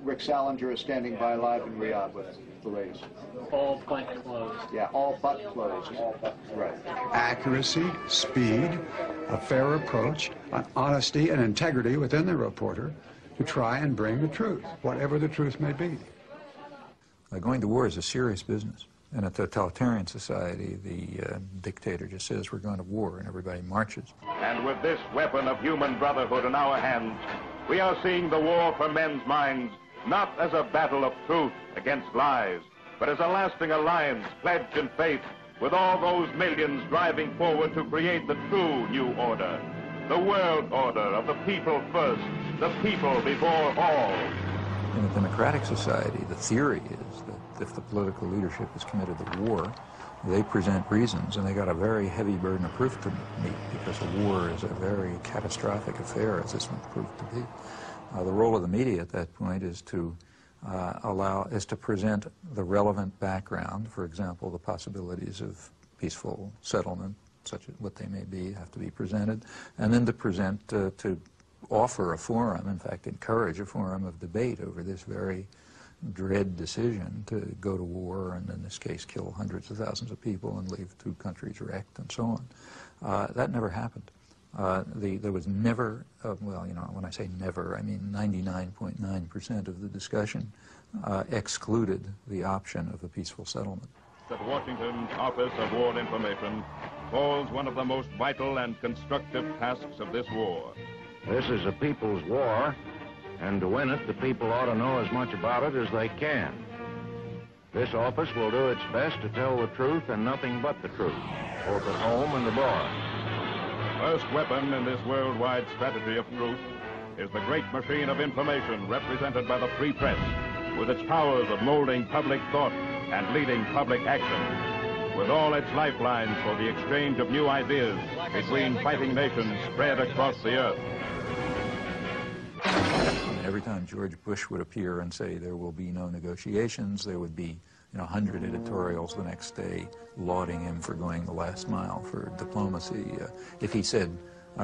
Rick Salinger is standing by live in Riyadh with the latest. All but closed. Yeah, all but closed. Right. Accuracy, speed, a fair approach, honesty and integrity within the reporter to try and bring the truth, whatever the truth may be. Going to war is a serious business. In a totalitarian society, the dictator just says we're going to war and everybody marches. And with this weapon of human brotherhood in our hands, we are seeing the war for men's minds not as a battle of truth against lies, but as a lasting alliance pledged in faith with all those millions driving forward to create the true new order, the world order of the people first, the people before all. In a democratic society, the theory is that if the political leadership is committed to war, they present reasons, and they got a very heavy burden of proof to meet because a war is a very catastrophic affair, as this one proved to be. The role of the media at that point is to present the relevant background, for example, the possibilities of peaceful settlement, such as what they may be, have to be presented, and then to present, to offer a forum, in fact, encourage a forum of debate over this very dread decision to go to war and, in this case, kill hundreds of thousands of people and leave two countries wrecked and so on. That never happened. There was never, well, you know, when I say never, I mean 99.9% of the discussion excluded the option of a peaceful settlement. At Washington's Office of War Information falls one of the most vital and constructive tasks of this war. This is a people's war, and to win it, the people ought to know as much about it as they can. This office will do its best to tell the truth and nothing but the truth, both at home and abroad. First weapon in this worldwide strategy of truth is the great machine of information represented by the free press, with its powers of molding public thought and leading public action, with all its lifelines for the exchange of new ideas between fighting nations spread across the earth. Every time George Bush would appear and say there will be no negotiations, there would be 100 editorials the next day lauding him for going the last mile for diplomacy. If he said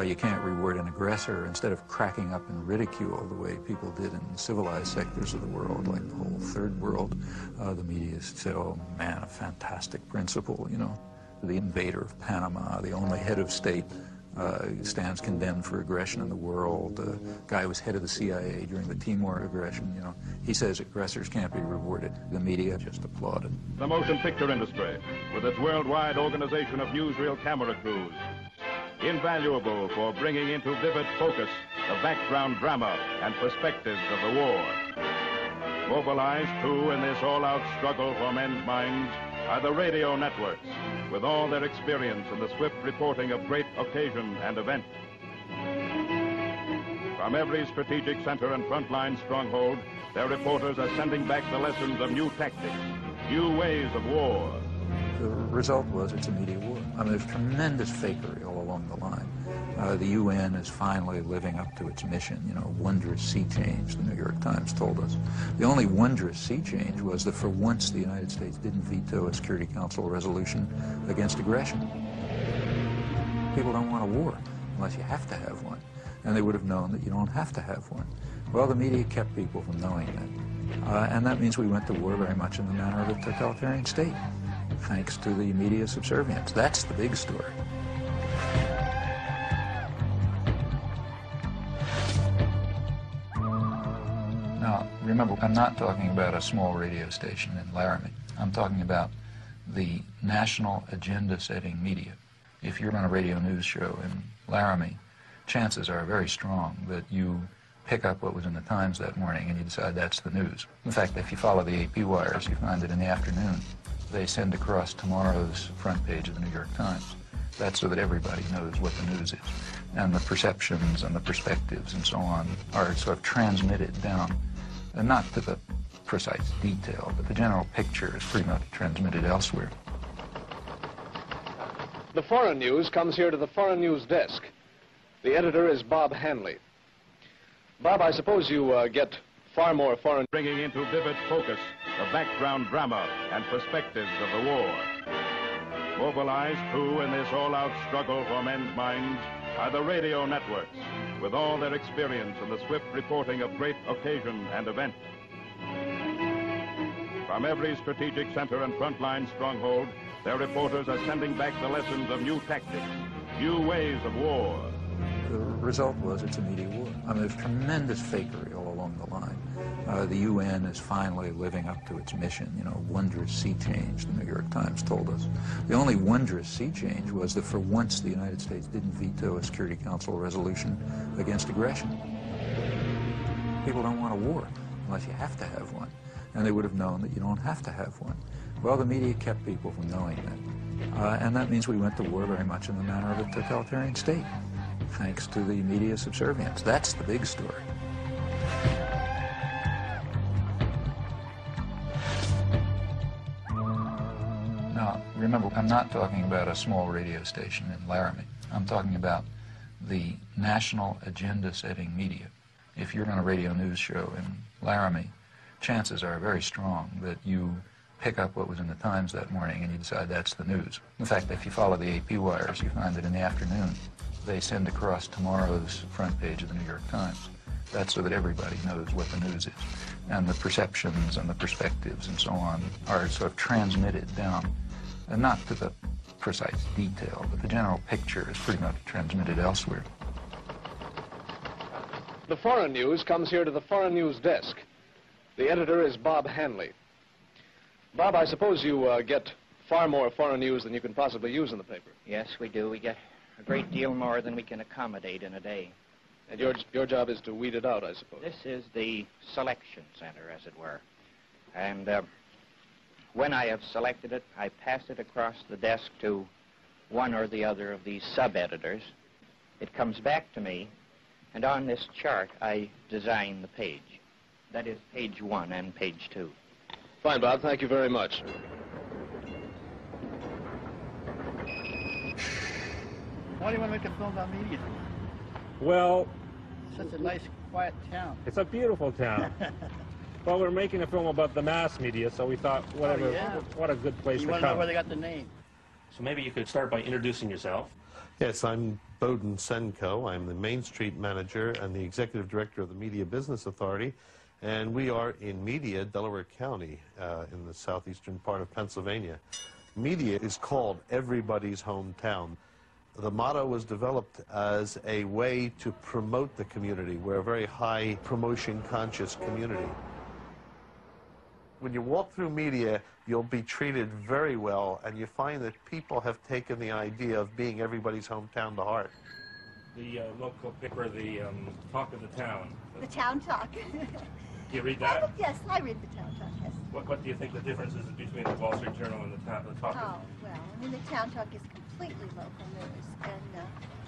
you can't reward an aggressor, instead of cracking up in ridicule the way people did in civilized sectors of the world, like the whole third world, the media said, oh man, a fantastic principle, you know. The invader of Panama, the only head of state, stands condemned for aggression in the world. The guy who was head of the CIA during the Timor aggression, you know, he says aggressors can't be rewarded. The media just applauded. The motion picture industry, with its worldwide organization of newsreel camera crews, invaluable for bringing into vivid focus the background drama and perspectives of the war. Mobilized, too, in this all-out struggle for men's minds are the radio networks, with all their experience in the swift reporting of great occasion and event. From every strategic center and frontline stronghold, their reporters are sending back the lessons of new tactics, new ways of war. The result was it's a media war. I mean, there's tremendous fakery all along the line. The UN is finally living up to its mission, you know, wondrous sea change, the New York Times told us. The only wondrous sea change was that for once the United States didn't veto a Security Council resolution against aggression. People don't want a war unless you have to have one, and they would have known that you don't have to have one. Well, the media kept people from knowing that, and that means we went to war very much in the manner of a totalitarian state, thanks to the media subservience. That's the big story. Now, remember, I'm not talking about a small radio station in Laramie. I'm talking about the national agenda-setting media. If you're on a radio news show in Laramie, chances are very strong that you pick up what was in the Times that morning and you decide that's the news. In fact, if you follow the AP wires, you find that in the afternoon, they send across tomorrow's front page of the New York Times. That's so that everybody knows what the news is. And the perceptions and the perspectives and so on are sort of transmitted down, and not to the precise detail, but the general picture is pretty much transmitted elsewhere. The foreign news comes here to the foreign news desk. The editor is Bob Hanley. Bob, I suppose you get far more foreign... Bringing into vivid focus the background drama and perspectives of the war. Mobilized, too, in this all-out struggle for men's minds are the radio networks, with all their experience in the swift reporting of great occasion and event. From every strategic center and frontline stronghold, their reporters are sending back the lessons of new tactics, new ways of war. The result was it's a media war. I mean, there's tremendous fakery all along the line. The UN is finally living up to its mission, you know, wondrous sea change, the New York Times told us. The only wondrous sea change was that for once the United States didn't veto a Security Council resolution against aggression. People don't want a war unless you have to have one, and they would have known that you don't have to have one. Well, the media kept people from knowing that, and that means we went to war very much in the manner of a totalitarian state, thanks to the media subservience. That's the big story. Now, remember, Remember, I'm not talking about a small radio station in Laramie. I'm talking about the national agenda-setting media. If you're on a radio news show in Laramie, chances are very strong that you pick up what was in the Times that morning and you decide that's the news. In fact, if you follow the AP wires, you find that in the afternoon they send across tomorrow's front page of the New York Times. That's so that everybody knows what the news is. And the perceptions and the perspectives and so on are sort of transmitted down, and not to the precise detail, but the general picture is pretty much transmitted elsewhere. The foreign news comes here to the foreign news desk. The editor is Bob Hanley. Bob, I suppose you get far more foreign news than you can possibly use in the paper. Yes, we do. We get a great deal more than we can accommodate in a day. And your job is to weed it out, I suppose. This is the selection center, as it were. And when I have selected it, I pass it across the desk to one or the other of these sub-editors. It comes back to me, and on this chart, I design the page. That is page 1 and page 2. Fine, Bob. Thank you very much. Why do you want to make a film about media? Well, Such a nice, quiet town. it's a beautiful town. Well, we're making a film about the mass media, so we thought, whatever, what a good place You to want to know come. where they got the name? So maybe you could start by introducing yourself. Yes, I'm Bowden Senko. I'm the Main Street manager and the executive director of the Media Business Authority, and we are in Media, Delaware County, in the southeastern part of Pennsylvania. Media is called everybody's hometown. The motto was developed as a way to promote the community. We're a very high promotion-conscious community. When you walk through media, you'll be treated very well, and you find that people have taken the idea of being everybody's hometown to heart. The local paper, the Talk of the Town. The Town Talk. Do you read that? Yes, I read the Town Talk, yes. What do you think the difference is between the Wall Street Journal and the Talk of the Town? Oh, well, I mean, the Town Talk is completely local news,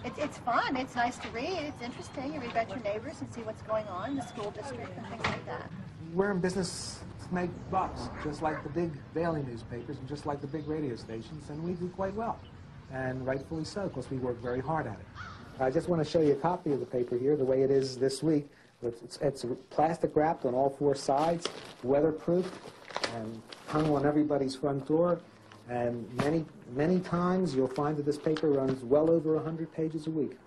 and it's fun, it's nice to read, it's interesting. You read about your neighbors and see what's going on in the school district and things like that. We're in business to make bucks, just like the big daily newspapers and just like the big radio stations, and we do quite well, and rightfully so, because we work very hard at it. I just want to show you a copy of the paper here, the way it is this week. It's plastic wrapped on all 4 sides, weatherproof, and hung on everybody's front door. And many times you'll find that this paper runs well over 100 pages a week.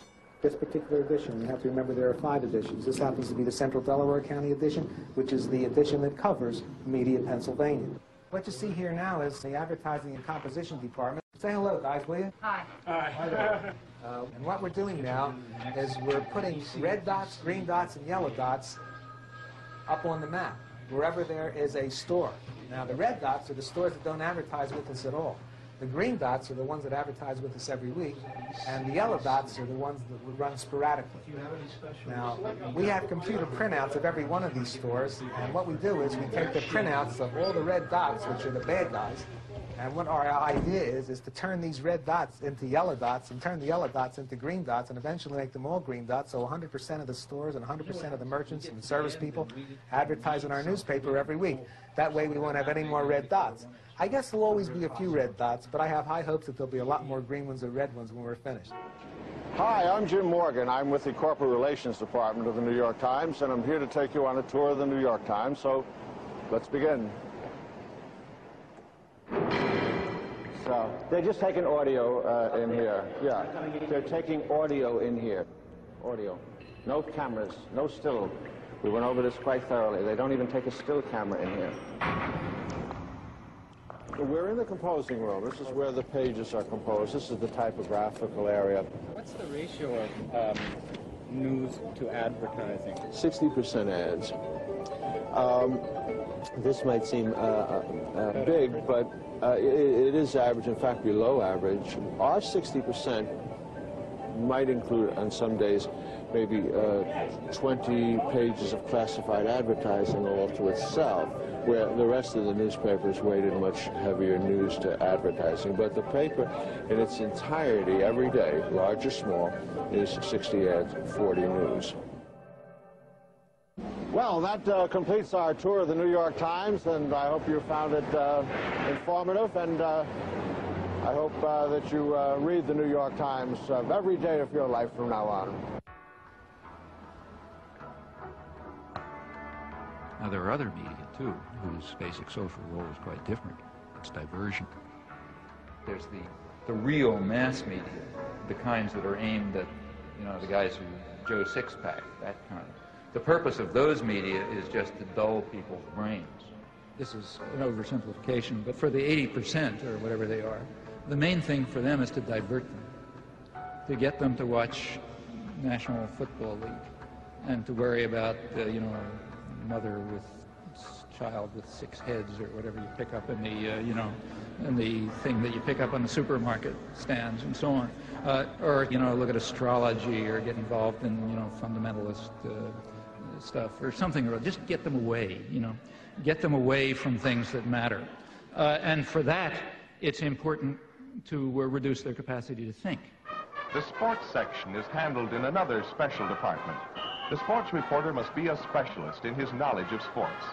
This particular edition, you have to remember there are 5 editions. This happens to be the Central Delaware County edition, which is the edition that covers Media, Pennsylvania. What you see here now is the advertising and composition department. Say hello, guys, will you? Hi. Hi. And what we're doing now is we're putting red dots, green dots, and yellow dots up on the map, wherever there is a store. Now, the red dots are the stores that don't advertise with us at all. The green dots are the ones that advertise with us every week, and the yellow dots are the ones that would run sporadically. Now, we have computer printouts of every one of these stores, and what we do is we take the printouts of all the red dots, which are the bad guys, and what our idea is to turn these red dots into yellow dots and turn the yellow dots into green dots and eventually make them all green dots, so 100% of the stores and 100% of the merchants and service people advertise in our newspaper every week. That way we won't have any more red dots. I guess there'll always be a few red dots, but I have high hopes that there'll be a lot more green ones or red ones when we're finished. Hi, I'm Jim Morgan. I'm with the Corporate Relations Department of the New York Times, and I'm here to take you on a tour of the New York Times, so let's begin. So, they're just taking audio in here. Yeah, they're taking audio in here. Audio. No cameras, no still. We went over this quite thoroughly. They don't even take a still camera in here. We're in the composing room. This is where the pages are composed. This is the typographical area. What's the ratio of news to advertising? 60% ads. This might seem big, but it is average, in fact, below average. Our 60% might include, on some days, maybe 20 pages of classified advertising all to itself, where the rest of the newspapers weighted much heavier news to advertising. But the paper in its entirety, every day, large or small, is 60 ads, 40 news. Well, that completes our tour of the New York Times, and I hope you found it informative. And I hope that you read the New York Times every day of your life from now on. Now, there are other media, too, whose basic social role is quite different. It's diversion. There's the real mass media, the kinds that are aimed at, you know, the guys who Joe Sixpack, that kind. The purpose of those media is just to dull people's brains. This is an oversimplification, but for the 80% or whatever they are, the main thing for them is to divert them, to get them to watch National Football League and to worry about, you know, mother with child with 6 heads or whatever you pick up in the, you know, in the thing that you pick up on the supermarket stands and so on. Or, you know, look at astrology or get involved in, you know, fundamentalist stuff or something, or just get them away, you know, get them away from things that matter. And for that, it's important to reduce their capacity to think. The sports section is handled in another special department. The sports reporter must be a specialist in his knowledge of sports.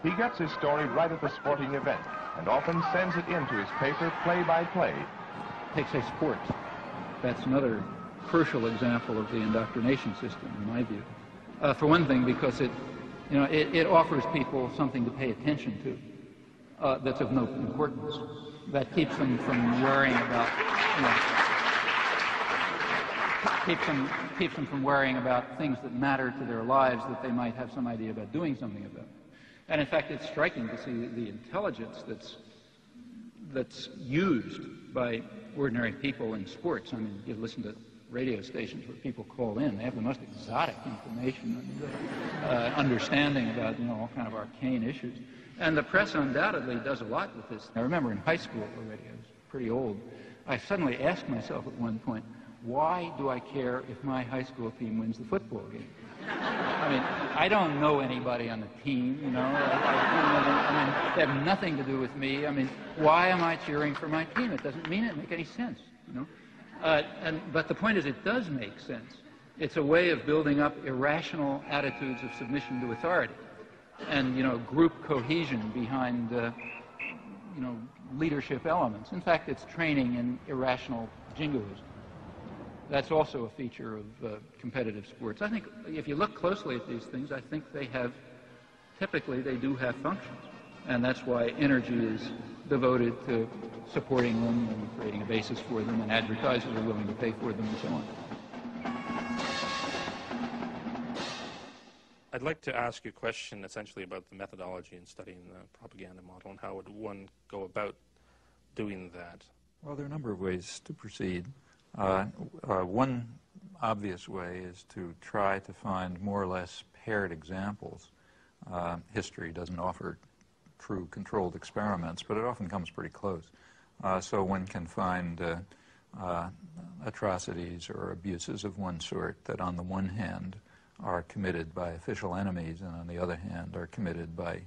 He gets his story right at the sporting event and often sends it into his paper play by play. Take, say, sports. That's another crucial example of the indoctrination system, in my view. For one thing, because it, you know, it offers people something to pay attention to that's of no importance. That keeps them from worrying about, you know, keeps them from worrying about things that matter to their lives that they might have some idea about doing something about. And in fact, it's striking to see the intelligence that's used by ordinary people in sports. I mean, you listen to radio stations where people call in. They have the most exotic information and understanding about, you know, all kind of arcane issues. And the press undoubtedly does a lot with this. I remember in high school already, I was pretty old, I suddenly asked myself at one point, why do I care if my high school team wins the football game? I mean, I don't know anybody on the team, you know. I mean, they have nothing to do with me. I mean, why am I cheering for my team? It doesn't make any sense, you know. But the point is, it does make sense. It's a way of building up irrational attitudes of submission to authority and, you know, group cohesion behind, you know, leadership elements. In fact, it's training in irrational jingoism. That's also a feature of competitive sports. I think if you look closely at these things, I think they have, typically they do have functions. And that's why energy is devoted to supporting them and creating a basis for them, and advertisers are willing to pay for them and so on. I'd like to ask you a question essentially about the methodology in studying the propaganda model and how would one go about doing that? Well, there are a number of ways to proceed. One obvious way is to try to find more or less paired examples. History doesn't offer true controlled experiments, but it often comes pretty close. So one can find atrocities or abuses of one sort that on the one hand are committed by official enemies and on the other hand are committed by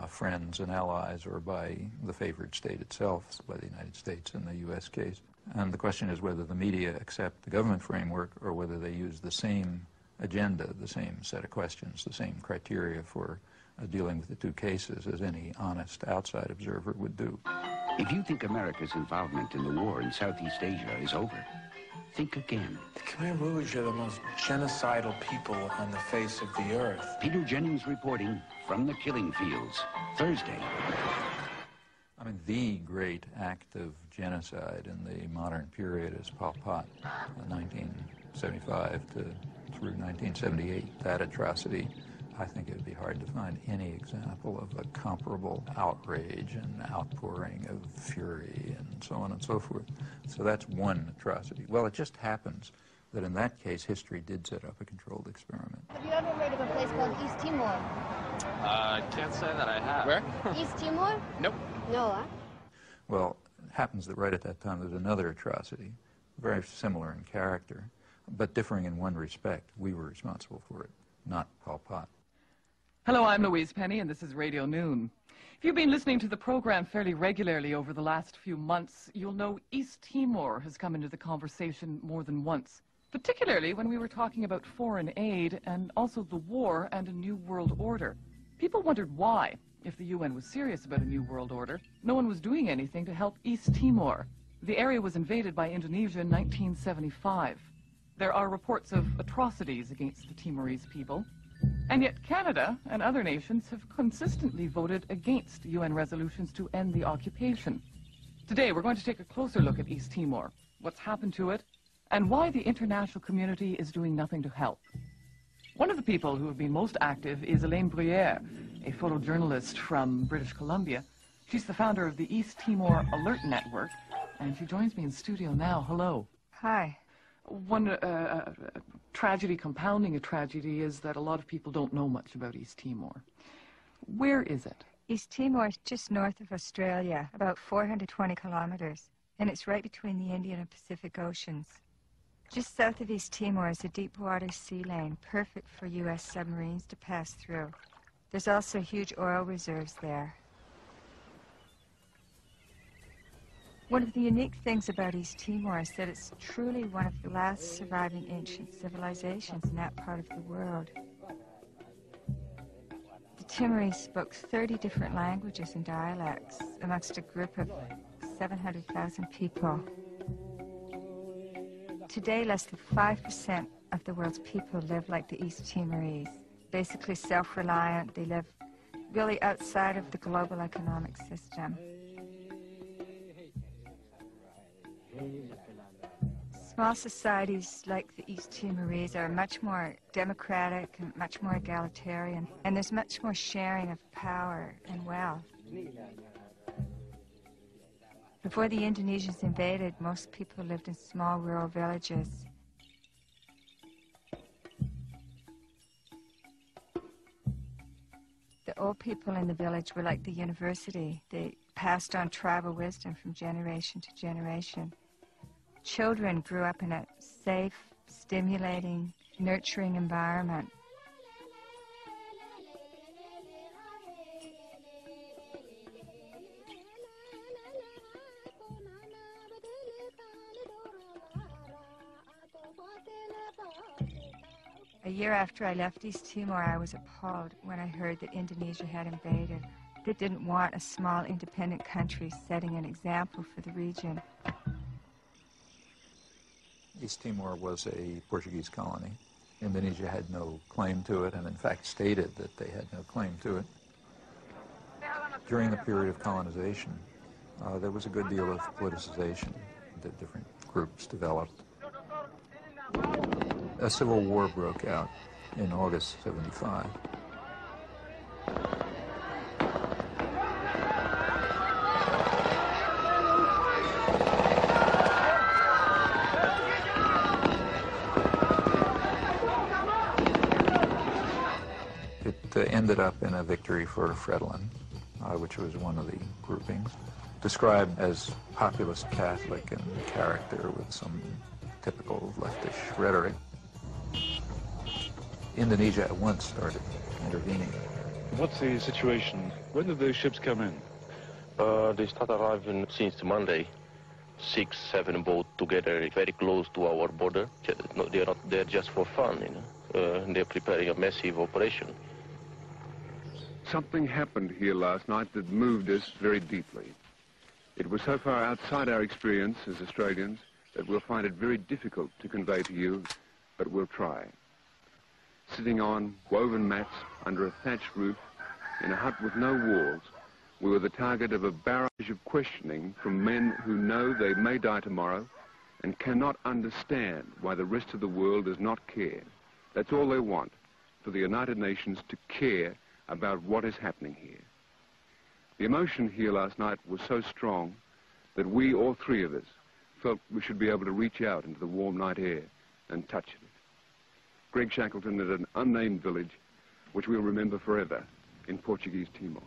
friends and allies or by the favored state itself, by the United States in the U.S. case. And the question is whether the media accept the government framework or whether they use the same agenda, the same set of questions, the same criteria for dealing with the two cases as any honest outside observer would do. If you think America's involvement in the war in Southeast Asia is over, think again. The Khmer Rouge are the most genocidal people on the face of the earth. Peter Jennings reporting from the killing fields, Thursday. I mean, the great act of genocide in the modern period is Pol Pot, 1975 through 1978. That atrocity, I think it would be hard to find any example of a comparable outrage and outpouring of fury and so on and so forth. So that's one atrocity. Well, it just happens that in that case, history did set up a controlled experiment. Have you ever heard of a place called East Timor? I can't say that I have. Where? East Timor? Nope. No, huh? Well, it happens that right at that time there's another atrocity, very similar in character, but differing in one respect. We were responsible for it, not Pol Pot. Hello, I'm Louise Penny, and this is Radio Noon. If you've been listening to the program fairly regularly over the last few months, you'll know East Timor has come into the conversation more than once, particularly when we were talking about foreign aid and also the war and a new world order. People wondered why, if the UN was serious about a new world order, no one was doing anything to help East Timor. The area was invaded by Indonesia in 1975. There are reports of atrocities against the Timorese people, and yet Canada and other nations have consistently voted against UN resolutions to end the occupation. Today, we're going to take a closer look at East Timor, what's happened to it, and why the international community is doing nothing to help. One of the people who have been most active is Elaine Bruyere, a photojournalist from British Columbia. She's the founder of the East Timor Alert Network, and she joins me in studio now. Hello. Hi. One tragedy compounding a tragedy is that a lot of people don't know much about East Timor. Where is it? East Timor is just north of Australia, about 420 kilometers, and it's right between the Indian and Pacific Oceans. Just south of East Timor is a deep-water sea lane, perfect for U.S. submarines to pass through. There's also huge oil reserves there. One of the unique things about East Timor is that it's truly one of the last surviving ancient civilizations in that part of the world. The Timorese spoke 30 different languages and dialects amongst a group of 700,000 people. Today, less than 5% of the world's people live like the East Timorese, basically self-reliant. They live really outside of the global economic system. Small societies like the East Timorese are much more democratic and much more egalitarian, and there's much more sharing of power and wealth. Before the Indonesians invaded, most people lived in small rural villages. The old people in the village were like the university. They passed on tribal wisdom from generation to generation. Children grew up in a safe, stimulating, nurturing environment. A year after I left East Timor, I was appalled when I heard that Indonesia had invaded. They didn't want a small, independent country setting an example for the region. East Timor was a Portuguese colony. Indonesia had no claim to it, and in fact stated that they had no claim to it. During the period of colonization, there was a good deal of politicization. The different groups developed. A civil war broke out in August '75. It ended up in a victory for Fretilin, which was one of the groupings, described as populist Catholic in character with some typical leftish rhetoric. Indonesia at once started intervening. What's the situation? When did those ships come in? They start arriving since Monday. 6, 7 boats together, very close to our border. No, they're not there just for fun, you know. They're preparing a massive operation. Something happened here last night that moved us very deeply. It was so far outside our experience as Australians that we'll find it very difficult to convey to you, but we'll try. Sitting on woven mats under a thatched roof in a hut with no walls, we were the target of a barrage of questioning from men who know they may die tomorrow and cannot understand why the rest of the world does not care. That's all they want, for the United Nations to care about what is happening here. The emotion here last night was so strong that we, all three of us, felt we should be able to reach out into the warm night air and touch it. Greg Shackleton at an unnamed village, which we'll remember forever in Portuguese Timor.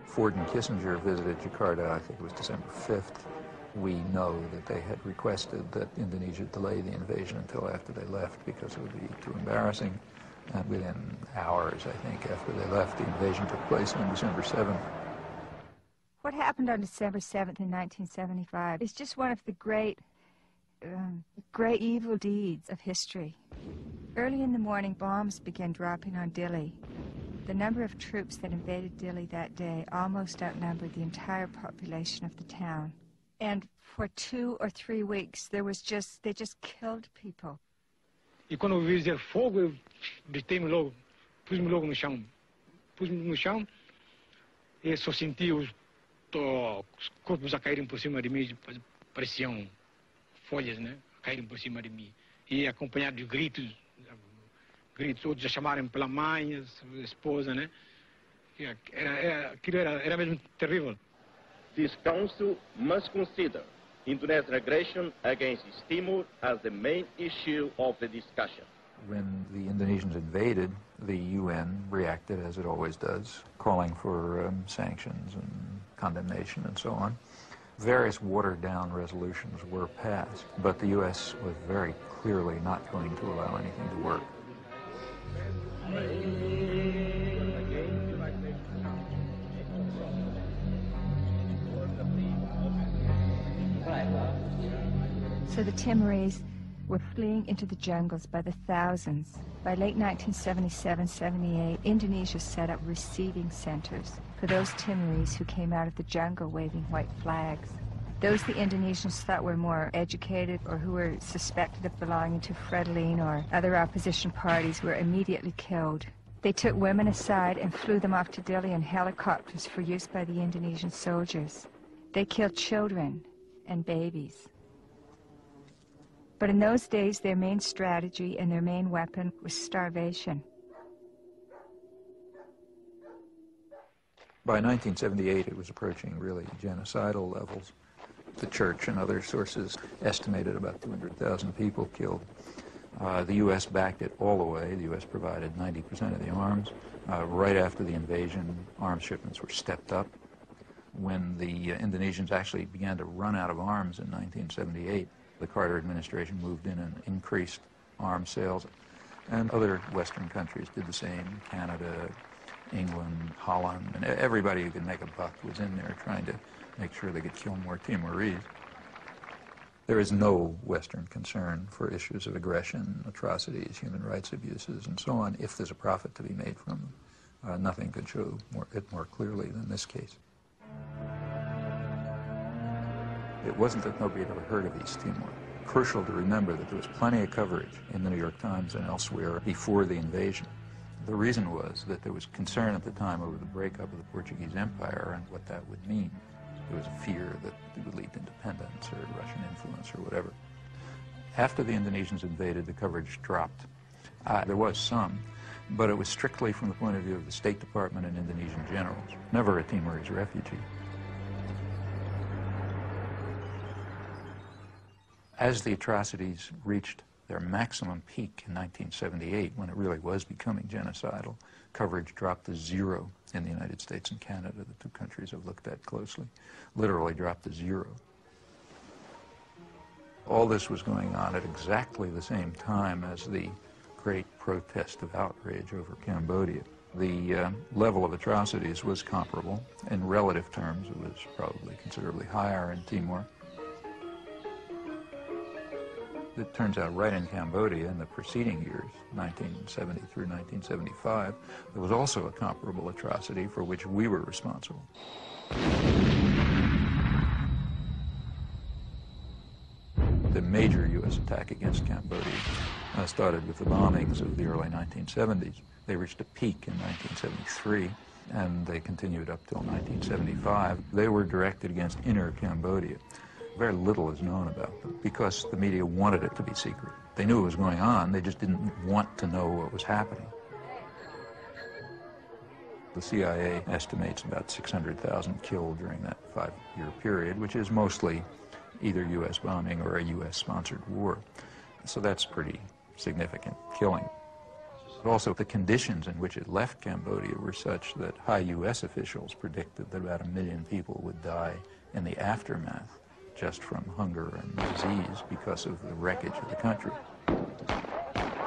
Ford and Kissinger visited Jakarta, I think it was December 5th. We know that they had requested that Indonesia delay the invasion until after they left because it would be too embarrassing. And within hours, I think, after they left, the invasion took place on December 7th. What happened on December 7th in 1975 is just one of the great evil deeds of history. Early in the morning, bombs began dropping on Dili. The number of troops that invaded Dili that day almost outnumbered the entire population of the town. And for 2 or 3 weeks, they just killed people. E quando eu vi dizer fogo, eu deitei-me logo, pus-me logo no chão. Pus-me no chão e só senti os corpos a caírem por cima de mim, pareciam folhas, né? A caírem por cima de mim. E acompanhado de gritos, outros a chamarem pela mãe, a esposa, né? Aquilo era mesmo terrível. This council must consider Indonesian aggression against Timor as the main issue of the discussion. When the Indonesians invaded, the UN reacted as it always does, calling for sanctions and condemnation and so on. Various watered-down resolutions were passed, but the U.S. was very clearly not going to allow anything to work. So the Timorese were fleeing into the jungles by the thousands. By late 1977-78, Indonesia set up receiving centers for those Timorese who came out of the jungle waving white flags. Those the Indonesians thought were more educated or who were suspected of belonging to Frelimo or other opposition parties were immediately killed. They took women aside and flew them off to Dili in helicopters for use by the Indonesian soldiers. They killed children and babies. But in those days, their main strategy and their main weapon was starvation. By 1978, it was approaching really genocidal levels. The church and other sources estimated about 200,000 people killed. The U.S. backed it all the way. The U.S. provided 90% of the arms. Right after the invasion, arms shipments were stepped up. When the Indonesians actually began to run out of arms in 1978, the Carter administration moved in and increased arms sales. And other Western countries did the same. Canada, England, Holland, and everybody who could make a buck was in there trying to make sure they could kill more Timorese. There is no Western concern for issues of aggression, atrocities, human rights abuses, and so on, if there's a profit to be made from them. Nothing could show it more clearly than this case. It wasn't that nobody had ever heard of East Timor. Crucial to remember that there was plenty of coverage in the New York Times and elsewhere before the invasion. The reason was that there was concern at the time over the breakup of the Portuguese Empire and what that would mean. There was a fear that it would lead to independence or Russian influence or whatever. After the Indonesians invaded, the coverage dropped. There was some, but it was strictly from the point of view of the State Department and Indonesian generals, never a Timorese refugee. As the atrocities reached their maximum peak in 1978, when it really was becoming genocidal, coverage dropped to zero in the United States and Canada, the two countries I've looked at closely, literally dropped to zero. All this was going on at exactly the same time as the great protest of outrage over Cambodia. The level of atrocities was comparable. In relative terms, it was probably considerably higher in Timor. It turns out right in Cambodia in the preceding years, 1970 through 1975, there was also a comparable atrocity for which we were responsible. The major U.S. attack against Cambodia started with the bombings of the early 1970s. They reached a peak in 1973, and they continued up till 1975. They were directed against inner Cambodia. Very little is known about them because the media wanted it to be secret. They knew it was going on, they just didn't want to know what was happening. The CIA estimates about 600,000 killed during that 5-year period, which is mostly either U.S. bombing or a U.S.-sponsored war. So that's pretty significant killing. But also, the conditions in which it left Cambodia were such that high U.S. officials predicted that about 1 million people would die in the aftermath just from hunger and disease because of the wreckage of the country.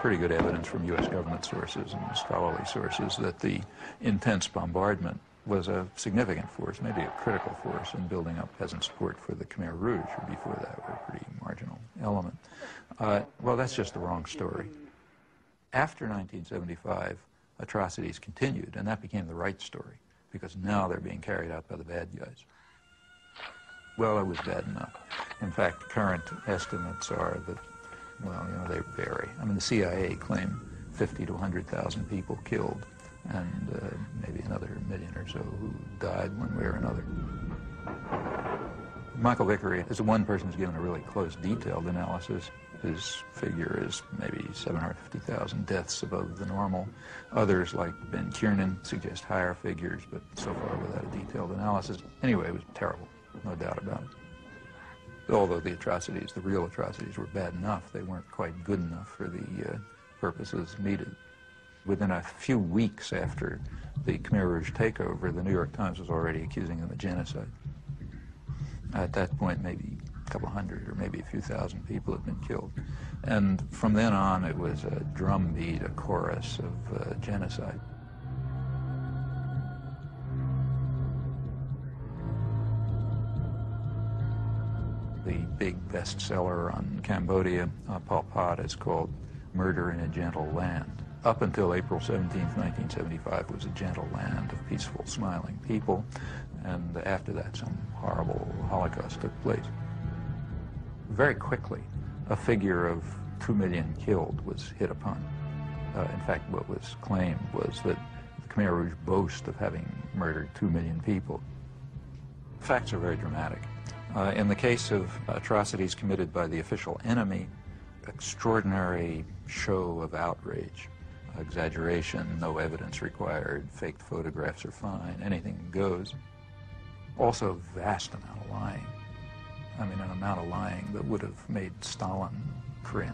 Pretty good evidence from U.S. government sources and scholarly sources that the intense bombardment was a significant force, maybe a critical force in building up peasant support for the Khmer Rouge, who before that were a pretty marginal element. Well, that's just the wrong story. After 1975, atrocities continued, and that became the right story, because now they're being carried out by the bad guys. Well, it was bad enough. In fact, current estimates are that, well, you know, they vary. I mean, the CIA claimed 50 to 100,000 people killed, and maybe another 1 million or so who died one way or another. Michael Vickery is the one person who's given a really close, detailed analysis. His figure is maybe 750,000 deaths above the normal. Others, like Ben Kiernan, suggest higher figures, but so far without a detailed analysis. Anyway, it was terrible, no doubt about it. Although the atrocities, the real atrocities, were bad enough, they weren't quite good enough for the purposes needed. Within a few weeks after the Khmer Rouge takeover, the New York Times was already accusing them of genocide. At that point, maybe a couple hundred or maybe a few thousand people had been killed. And from then on, it was a drumbeat, a chorus of genocide. The big bestseller on Cambodia, Pol Pot, is called Murder in a Gentle Land. Up until April 17, 1975, it was a gentle land of peaceful, smiling people, and after that, some horrible Holocaust took place. Very quickly, a figure of 2 million killed was hit upon. In fact, what was claimed was that the Khmer Rouge boast of having murdered 2 million people. Facts are very dramatic. In the case of atrocities committed by the official enemy, extraordinary show of outrage, exaggeration, no evidence required, faked photographs are fine, anything goes. Also, vast amount of lying. I mean, an amount of lying that would have made Stalin cringe.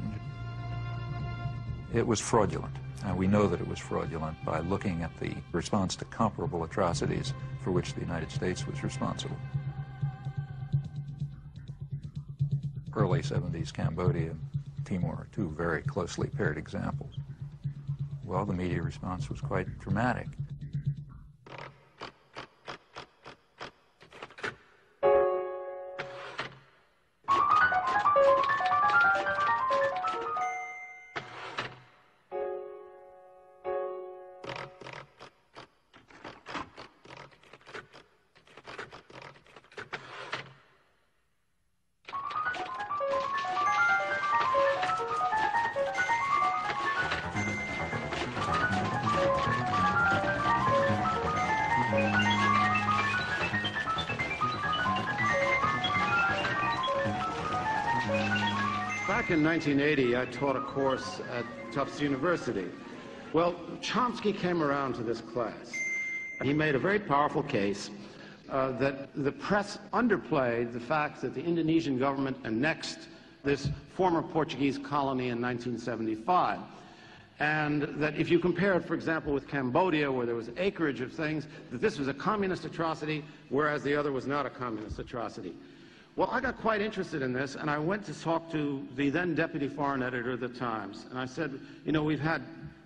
It was fraudulent, and we know that it was fraudulent by looking at the response to comparable atrocities for which the United States was responsible. Early 70s Cambodia, Timor, two very closely paired examples. Well, the media response was quite dramatic. Back in 1980, I taught a course at Tufts University. Well, Chomsky came around to this class. He made a very powerful case that the press underplayed the fact that the Indonesian government annexed this former Portuguese colony in 1975. And that if you compare it, for example, with Cambodia, where there was acreage of things, that this was a communist atrocity, whereas the other was not a communist atrocity. Well, I got quite interested in this, and I went to talk to the then deputy foreign editor of the Times. And I said, you know, we've had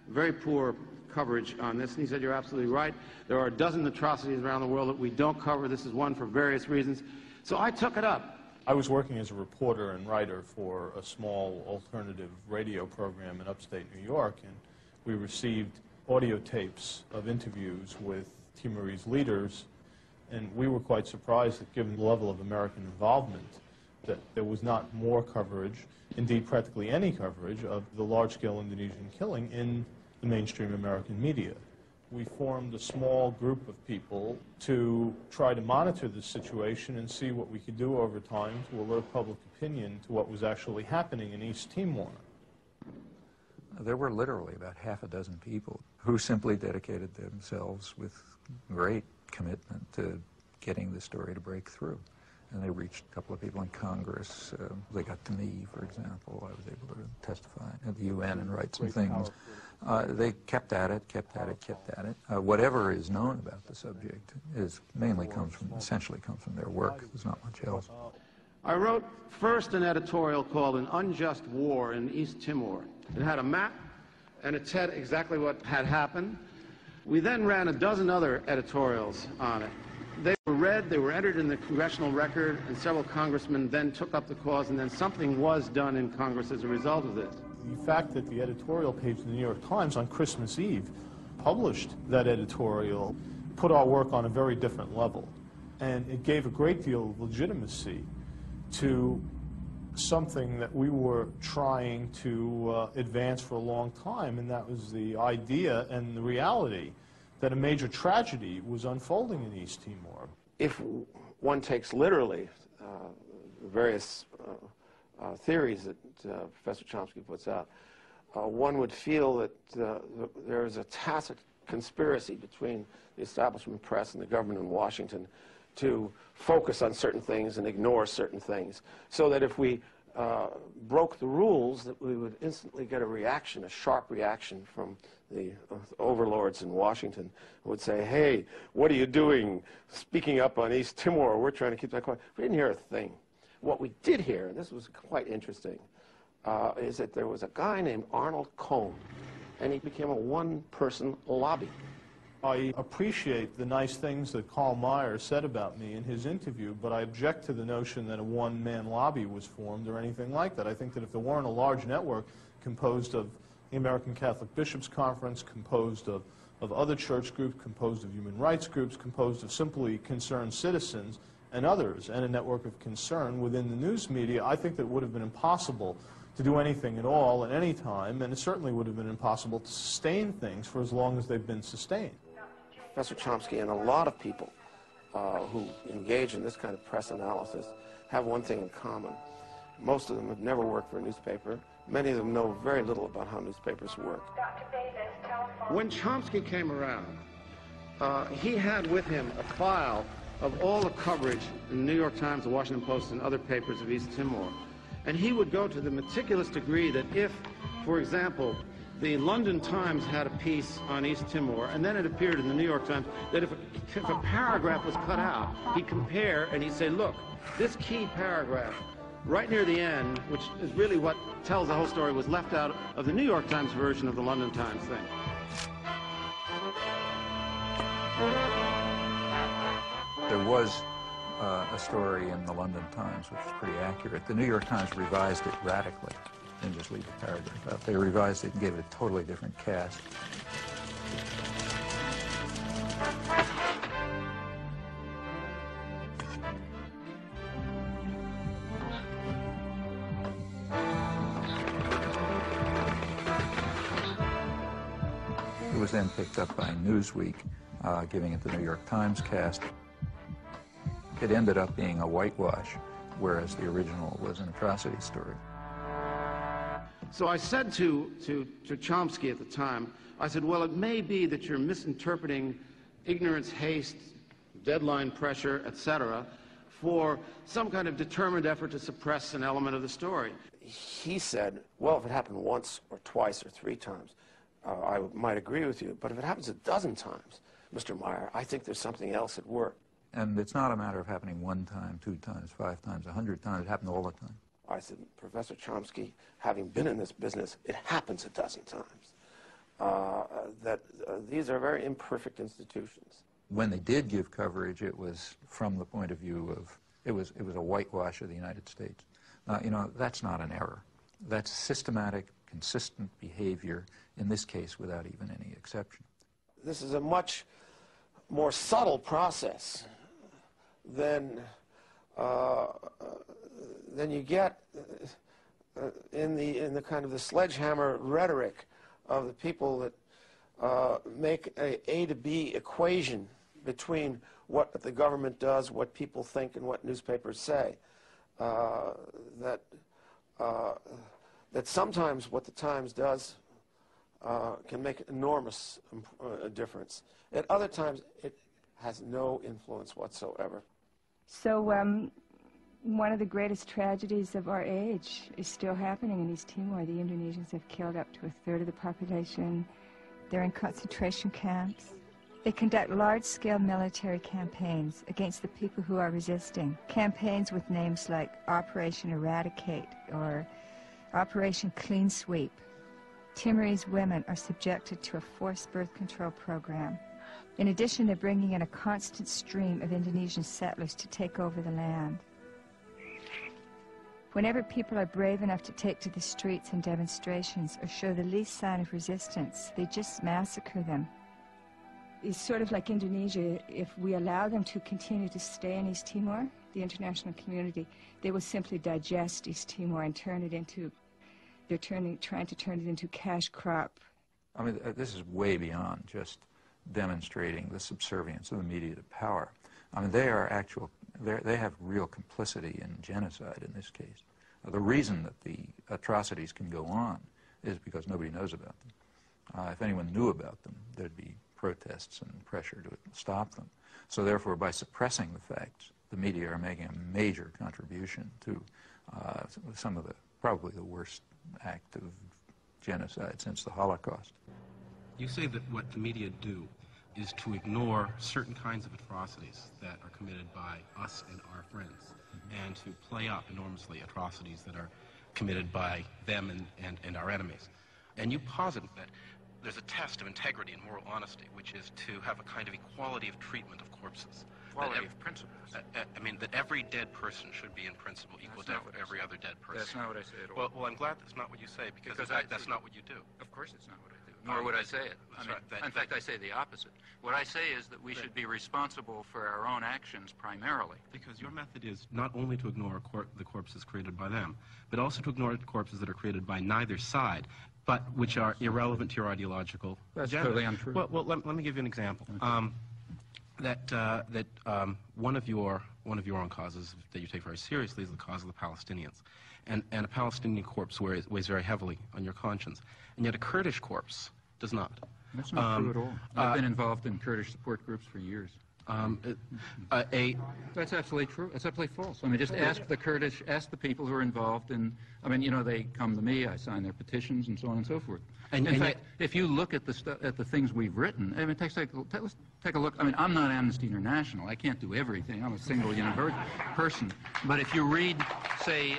very poor coverage on this. And he said, you're absolutely right. There are a dozen atrocities around the world that we don't cover. This is one for various reasons. So I took it up. I was working as a reporter and writer for a small alternative radio program in upstate New York, and we received audio tapes of interviews with Timorese leaders. And we were quite surprised that, given the level of American involvement, that there was not more coverage, indeed practically any coverage, of the large-scale Indonesian killing in the mainstream American media. We formed a small group of people to try to monitor this situation and see what we could do over time to alert public opinion to what was actually happening in East Timor. There were literally about half a dozen people who simply dedicated themselves with great commitment to getting the story to break through. And they reached a couple of people in Congress. They got to me, for example. I was able to testify at the UN and write some things. They kept at it, kept at it, kept at it. Whatever is known about the subject essentially comes from their work. There's not much else. I wrote first an editorial called An Unjust War in East Timor. It had a map, and it said exactly what had happened. We then ran a dozen other editorials on it. They were read, they were entered in the congressional record, and several congressmen then took up the cause, and then something was done in Congress as a result of this. The fact that the editorial page of the New York Times on Christmas Eve published that editorial put our work on a very different level. And it gave a great deal of legitimacy to something that we were trying to advance for a long time, and that was the idea and the reality that a major tragedy was unfolding in East Timor. If one takes literally various theories that Professor Chomsky puts out, one would feel that there is a tacit conspiracy between the establishment press and the government in Washington to focus on certain things and ignore certain things, so that if we broke the rules, that we would instantly get a reaction, a sharp reaction from the overlords in Washington, who would say, hey, what are you doing speaking up on East Timor? We're trying to keep that quiet. We didn't hear a thing. What we did hear, and this was quite interesting, is that there was a guy named Arnold Cohn, and he became a one-person lobby. I appreciate the nice things that Karl Meyer said about me in his interview, but I object to the notion that a one-man lobby was formed or anything like that. I think that if there weren't a large network composed of the American Catholic Bishops' Conference, composed of other church groups, composed of human rights groups, composed of simply concerned citizens and others, and a network of concern within the news media, I think that it would have been impossible to do anything at all at any time, and it certainly would have been impossible to sustain things for as long as they've been sustained. Professor Chomsky and a lot of people who engage in this kind of press analysis have one thing in common. Most of them have never worked for a newspaper. Many of them know very little about how newspapers work. When Chomsky came around, he had with him a file of all the coverage in the New York Times, the Washington Post, and other papers of East Timor. And he would go to the meticulous degree that if, for example, the London Times had a piece on East Timor, and then it appeared in the New York Times, that if a paragraph was cut out, he'd compare and he'd say, look, this key paragraph right near the end, which is really what tells the whole story, was left out of the New York Times version of the London Times thing. There was a story in the London Times which was pretty accurate. The New York Times revised it radically. Didn't just leave the paragraph out. They revised it and gave it a totally different cast. It was then picked up by Newsweek, giving it the New York Times cast. It ended up being a whitewash, whereas the original was an atrocity story. So I said to Chomsky at the time, I said, well, it may be that you're misinterpreting ignorance, haste, deadline pressure, etc., for some kind of determined effort to suppress an element of the story. He said, well, if it happened once or twice or 3 times, I might agree with you, but if it happens a dozen times, Mr. Meyer, I think there's something else at work. And it's not a matter of happening 1 time, 2 times, 5 times, 100 times. It happened all the time. I said, Professor Chomsky, having been in this business, it happens a dozen times. These are very imperfect institutions. When they did give coverage, it was from the point of view of, it was a whitewash of the United States. You know, that's not an error. That's systematic, consistent behavior, in this case, without even any exception. This is a much more subtle process than you get in the kind of the sledgehammer rhetoric of the people that make a to B equation between what the government does, what people think, and what newspapers say. That sometimes what the Times does can make enormous difference. At other times, it has no influence whatsoever. So one of the greatest tragedies of our age is still happening in East Timor. The Indonesians have killed up to 1/3 of the population. They're in concentration camps. They conduct large-scale military campaigns against the people who are resisting. Campaigns with names like Operation Eradicate or Operation Clean Sweep. Timorese women are subjected to a forced birth control program. In addition, they're bringing in a constant stream of Indonesian settlers to take over the land. Whenever people are brave enough to take to the streets in demonstrations or show the least sign of resistance, they just massacre them. It's sort of like Indonesia. If we allow them to continue to stay in East Timor, the international community, they will simply digest East Timor and turn it into, trying to turn it into cash crop. I mean, this is way beyond just demonstrating the subservience of the media to power. I mean, they have real complicity in genocide in this case. The reason that the atrocities can go on is because nobody knows about them. If anyone knew about them, there'd be protests and pressure to stop them. So therefore, by suppressing the facts, the media are making a major contribution to some of probably the worst act of genocide since the Holocaust. You say that what the media do is to ignore certain kinds of atrocities that are committed by us and our friends, and to play up enormously atrocities that are committed by them and our enemies. And you posit that there's a test of integrity and moral honesty, which is to have a kind of equality of treatment of corpses. Equality of principles. I mean, that every dead person should be in principle equal to every other dead person. That's not what I say at all. Well, I'm glad that's not what you say, because that's not what you do. Of course it's not what I do. Nor would I say it. I mean, in fact, I say the opposite. What I say is that we should be responsible for our own actions primarily. Because your method is not only to ignore the corpses created by them, but also to ignore the corpses that are created by neither side, but which are irrelevant to your ideological That's agenda. totally untrue. Well, let me give you an example. Okay. One of your own causes that you take very seriously is the cause of the Palestinians, and a Palestinian corpse weighs very heavily on your conscience, and yet a Kurdish corpse does not. That's not true at all. I've been involved in Kurdish support groups for years. That's absolutely true. That's absolutely false. I mean, just ask the Kurdish, ask the people who are involved in, I mean, you know, they come to me, I sign their petitions and so on and so forth. In fact, if you look at the things we've written, I mean, let's take a look. I mean, I'm not Amnesty International. I can't do everything. I'm a single person. But if you read, say,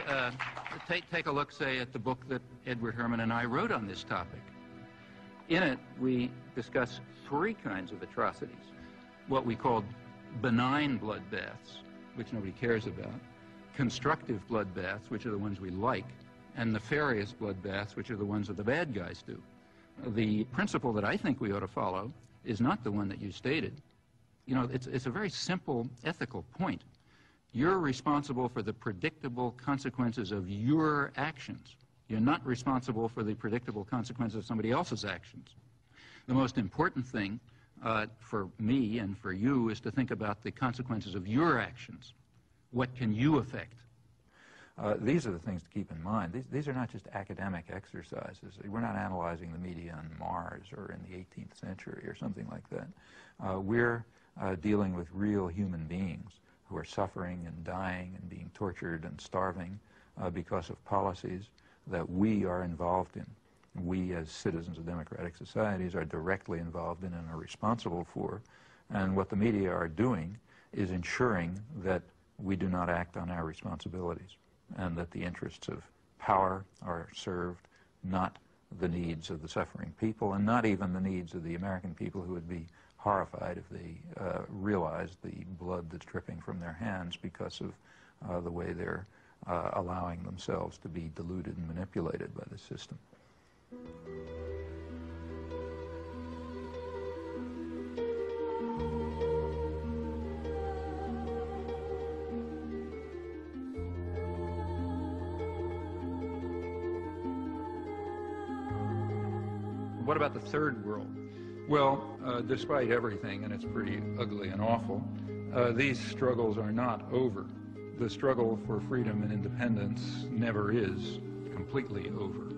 take a look, say, at the book that Edward Herman and I wrote on this topic. In it, we discuss 3 kinds of atrocities. What we called benign bloodbaths, which nobody cares about, constructive bloodbaths, which are the ones we like, and nefarious bloodbaths, which are the ones that the bad guys do. The principle that I think we ought to follow is not the one that you stated. You know, it's a very simple ethical point. You're responsible for the predictable consequences of your actions. You're not responsible for the predictable consequences of somebody else's actions. The most important thing for me and for you is to think about the consequences of your actions. What can you affect? These are the things to keep in mind. These are not just academic exercises. We're not analyzing the media on Mars or in the 18th century or something like that. We're dealing with real human beings who are suffering and dying and being tortured and starving because of policies that we are involved in. We, as citizens of democratic societies, are directly involved in and are responsible for. And what the media are doing is ensuring that we do not act on our responsibilities and that the interests of power are served, not the needs of the suffering people, and not even the needs of the American people, who would be horrified if they realized the blood that's dripping from their hands because of the way they're allowing themselves to be deluded and manipulated by the system. What about the third world? Well, despite everything, and it's pretty ugly and awful, these struggles are not over. The struggle for freedom and independence never is completely over.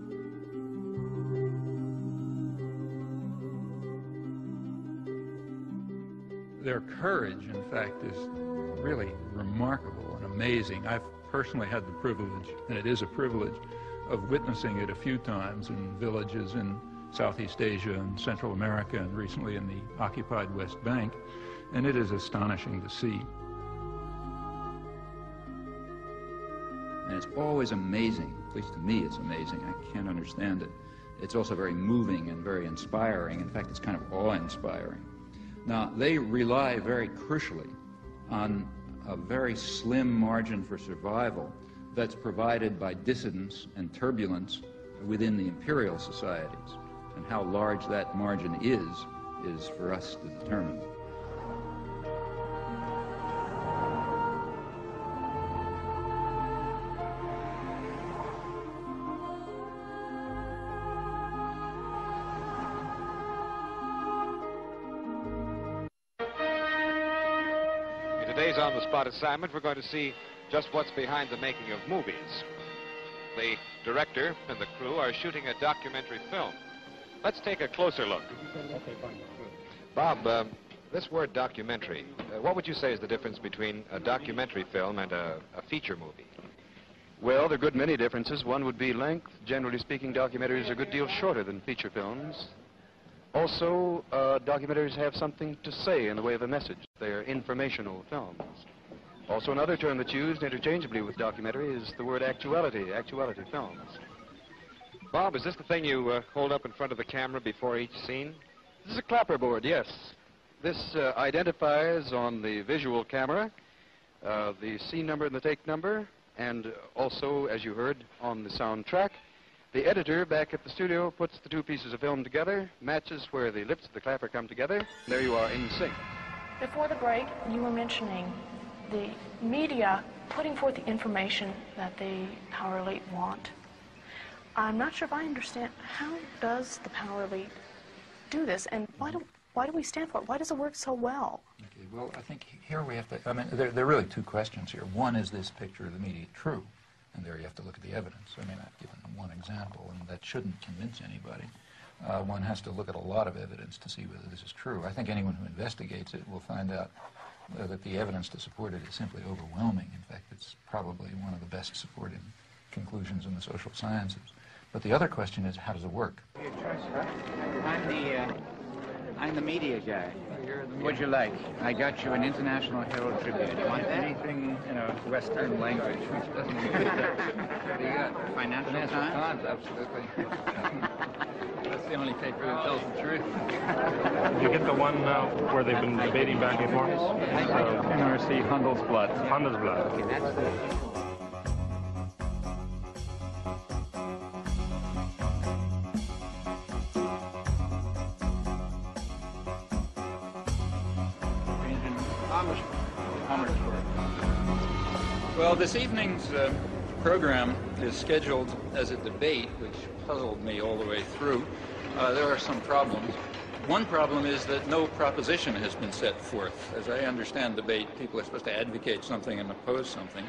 Their courage, in fact, is really remarkable and amazing. I've personally had the privilege, and it is a privilege, of witnessing it a few times in villages in Southeast Asia and Central America, and recently in the occupied West Bank, and it is astonishing to see. And it's always amazing, at least to me it's amazing, I can't understand it, It's also very moving and very inspiring. In fact, it's kind of awe-inspiring. Now, they rely very crucially on a very slim margin for survival that's provided by dissidence and turbulence within the imperial societies. And how large that margin is for us to determine. In today's on-the-spot assignment, we're going to see just what's behind the making of movies. The director and the crew are shooting a documentary film. Let's take a closer look. Bob, this word documentary, what would you say is the difference between a documentary film and a feature movie? Well, there are a good many differences. One would be length. Generally speaking, documentaries are a good deal shorter than feature films. Also, documentaries have something to say in the way of a message. They're informational films. Also, another term that's used interchangeably with documentary is the word actuality films. Bob, is this the thing you hold up in front of the camera before each scene? This is a clapperboard, yes. This identifies on the visual camera the scene number and the take number, and also, as you heard, on the soundtrack. The editor back at the studio puts the two pieces of film together, matches where the lips of the clapper come together. There you are in sync. Before the break, you were mentioning the media putting forth the information that the power elite want. I'm not sure if I understand, how does the power elite do this, and why do we stand for it? Why does it work so well? Okay, well, I think here we have to, I mean, there are really two questions here. One, is this picture of the media true? And there you have to look at the evidence. I mean, I've given one example, and that shouldn't convince anybody. One has to look at a lot of evidence to see whether this is true. I think anyone who investigates it will find out that the evidence to support it is simply overwhelming. In fact, it's probably one of the best supporting conclusions in the social sciences. But the other question is, how does it work? I'm the media guy. What'd you like? I got you an International Herald Tribune. You want that? Anything in a Western language which doesn't include that. What do you got? Financial Times, absolutely. That's the only paper that tells the truth. Did you get the one where they've been debating back and forth? NRC Handelsblatt. Handelsblatt. Okay, that's good. Well, this evening's program is scheduled as a debate, which puzzled me all the way through. There are some problems. One problem is that no proposition has been set forth. As I understand debate, people are supposed to advocate something and oppose something.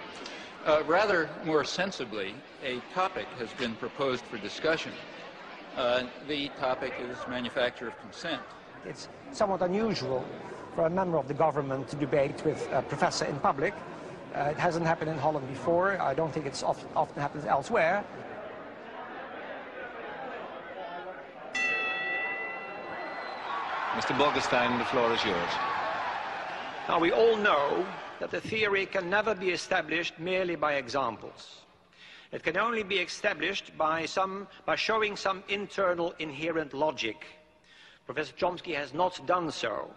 Rather more sensibly, a topic has been proposed for discussion. The topic is manufacture of consent. It's somewhat unusual for a member of the government to debate with a professor in public. It hasn't happened in Holland before. I don't think it's often happens elsewhere. Mr. Borgestein, the floor is yours. Now, we all know that the theory can never be established merely by examples. It can only be established by showing some internal inherent logic. Professor Chomsky has not done so.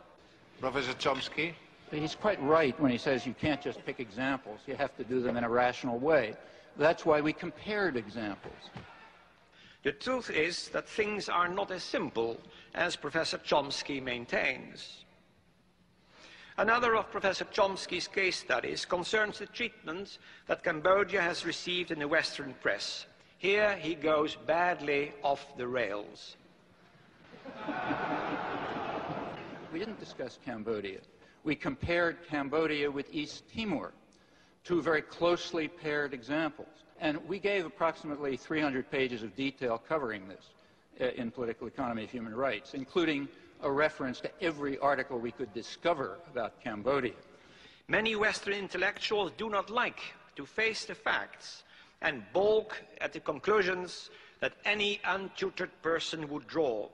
Professor Chomsky? He's quite right when he says you can't just pick examples. You have to do them in a rational way. That's why we compared examples. The truth is that things are not as simple as Professor Chomsky maintains. Another of Professor Chomsky's case studies concerns the treatment that Cambodia has received in the Western press. Here he goes badly off the rails. We didn't discuss Cambodia. We compared Cambodia with East Timor, two very closely paired examples. And we gave approximately 300 pages of detail covering this in Political Economy of Human Rights, including a reference to every article we could discover about Cambodia. Many Western intellectuals do not like to face the facts and balk at the conclusions that any untutored person would draw.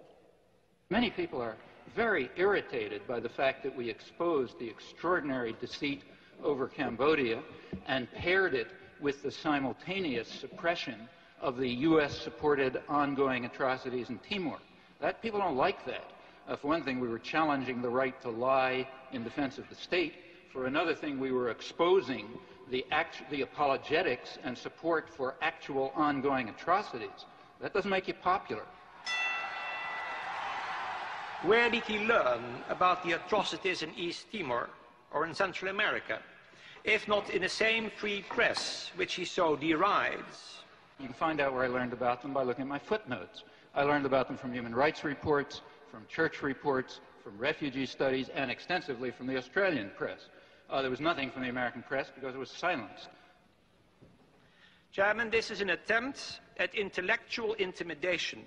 Many people are very irritated by the fact that we exposed the extraordinary deceit over Cambodia and paired it with the simultaneous suppression of the U.S.-supported ongoing atrocities in Timor. People don't like that. For one thing, we were challenging the right to lie in defense of the state. For another thing, we were exposing the apologetics and support for actual ongoing atrocities. That doesn't make you popular. Where did he learn about the atrocities in East Timor or in Central America, if not in the same free press which he so derides? You can find out where I learned about them by looking at my footnotes. I learned about them from human rights reports, from church reports, from refugee studies, and extensively from the Australian press. There was nothing from the American press because it was silenced. Chairman, this is an attempt at intellectual intimidation.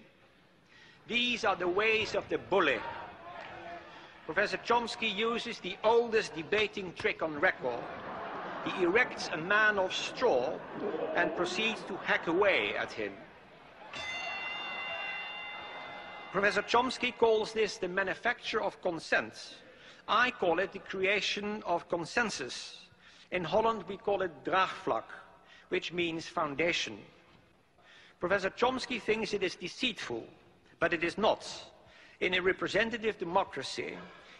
These are the ways of the bully. Professor Chomsky uses the oldest debating trick on record. He erects a man of straw and proceeds to hack away at him. Professor Chomsky calls this the manufacture of consent. I call it the creation of consensus. In Holland we call it draagvlak, which means foundation. Professor Chomsky thinks it is deceitful, but it is not. In a representative democracy,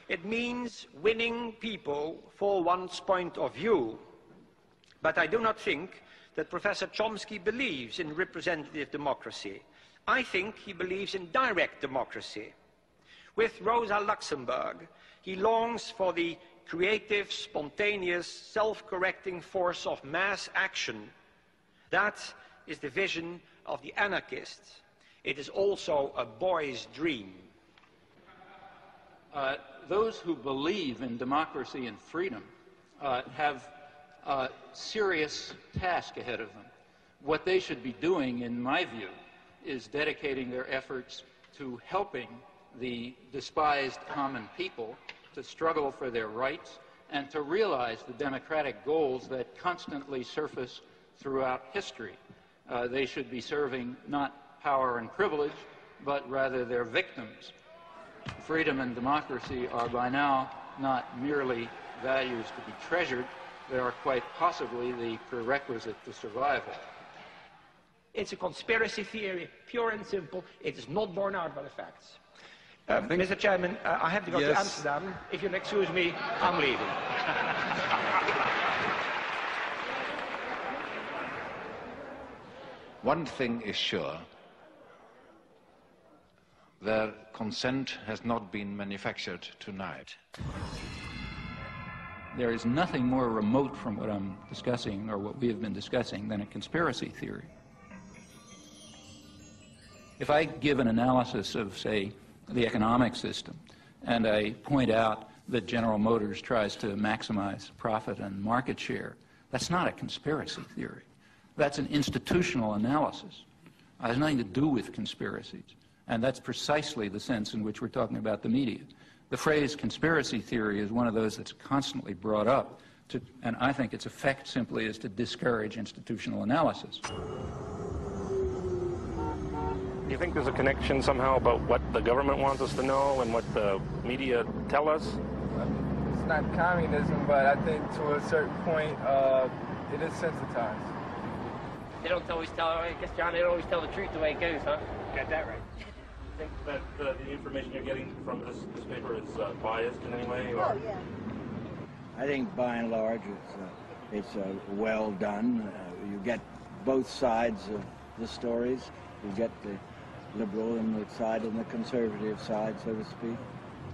it means winning people for one's point of view. But I do not think that Professor Chomsky believes in representative democracy. I think he believes in direct democracy. With Rosa Luxemburg, he longs for the creative, spontaneous, self-correcting force of mass action. That is the vision of the anarchist. It is also a boy's dream. Those who believe in democracy and freedom have a serious task ahead of them. What they should be doing, in my view, is dedicating their efforts to helping the despised common people to struggle for their rights and to realize the democratic goals that constantly surface throughout history. They should be serving not power and privilege, but rather their victims. Freedom and democracy are by now not merely values to be treasured, they are quite possibly the prerequisite to survival. It's a conspiracy theory, pure and simple. It is not borne out by the facts. Mr. Chairman, I have to go to Amsterdam. If you'll excuse me, I'm leaving. One thing is sure. Their consent has not been manufactured tonight. There is nothing more remote from what I'm discussing, or what we have been discussing, than a conspiracy theory. If I give an analysis of, say, the economic system, and I point out that General Motors tries to maximize profit and market share, that's not a conspiracy theory. That's an institutional analysis. It has nothing to do with conspiracies. And that's precisely the sense in which we're talking about the media. The phrase conspiracy theory is one of those that's constantly brought up, and I think its effect simply is to discourage institutional analysis. Do you think there's a connection somehow about what the government wants us to know and what the media tell us? It's not communism, but I think to a certain point, it is sensitized. They don't always tell, I guess, John, they don't always tell the truth the way it goes, huh? Got that right. Do you think that the information you're getting from this paper is biased in any way? Or? Oh, yeah. I think by and large it's well done. You get both sides of the stories. You get the liberal side and the conservative side, so to speak.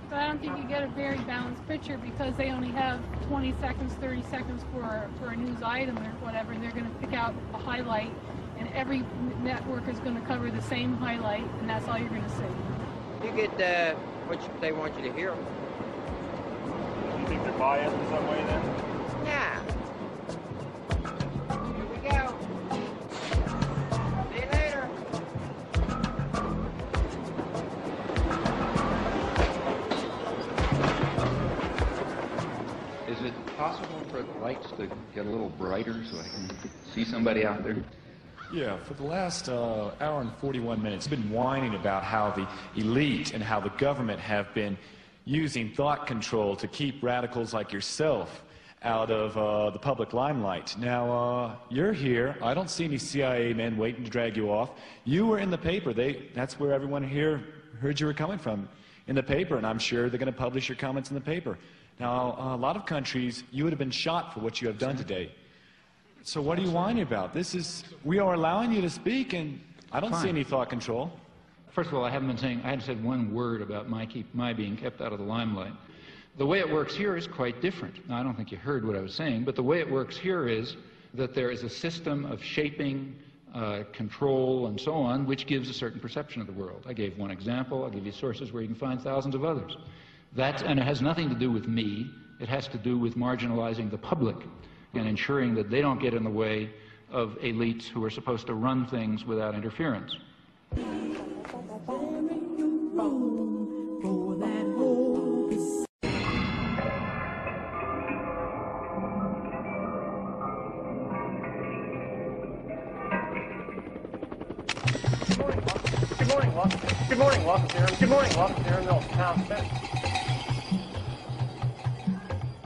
But I don't think you get a very balanced picture because they only have 20 seconds, 30 seconds for a news item or whatever, and they're going to pick out a highlight, and every network is going to cover the same highlight, and that's all you're going to see. You get what they want you to hear. Do you think they're biased in some way then? Yeah. Here we go. See you later. Is it possible for the lights to get a little brighter so I can see somebody out there? Yeah, for the last hour and 41 minutes, I've been whining about how the elite and how the government have been using thought control to keep radicals like yourself out of the public limelight. Now, you're here. I don't see any CIA men waiting to drag you off. You were in the paper. That's where everyone here heard you were coming from, in the paper, and I'm sure they're going to publish your comments in the paper. Now, a lot of countries, you would have been shot for what you have done today. So what are you whining about? We are allowing you to speak, and I don't see any thought control. First of all, I haven't said one word about my being kept out of the limelight. The way it works here is quite different. Now, I don't think you heard what I was saying, but the way it works here is that there is a system of shaping, control, and so on, which gives a certain perception of the world. I gave one example. I'll give you sources where you can find thousands of others. And it has nothing to do with me. It has to do with marginalizing the public and ensuring that they don't get in the way of elites who are supposed to run things without interference. Good morning, welcome to Good morning, welcome to Aaron Mills Town Center.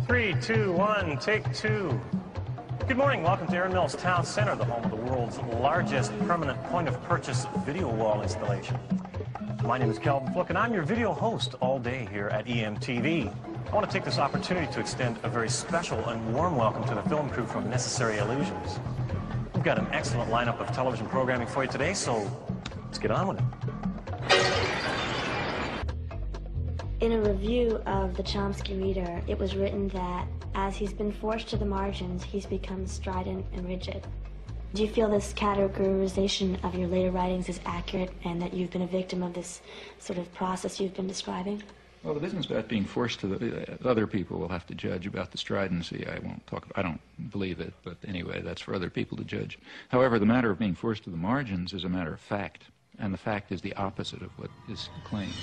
3, 2, 1, take 2. Good morning, welcome to Aaron Mills Town Center, the home of the world's largest permanent point-of-purchase video wall installation. My name is Calvin Fluke, and I'm your video host all day here at EMTV. I want to take this opportunity to extend a very special and warm welcome to the film crew from Necessary Illusions. We've got an excellent lineup of television programming for you today, so let's get on with it. In a review of the Chomsky Reader, it was written that as he's been forced to the margins, he's become strident and rigid. Do you feel this categorization of your later writings is accurate and that you've been a victim of this sort of process you've been describing? Well, the business about being forced to other people will have to judge about the stridency. I don't believe it, but anyway, that's for other people to judge. However, the matter of being forced to the margins is a matter of fact, and the fact is the opposite of what is claimed.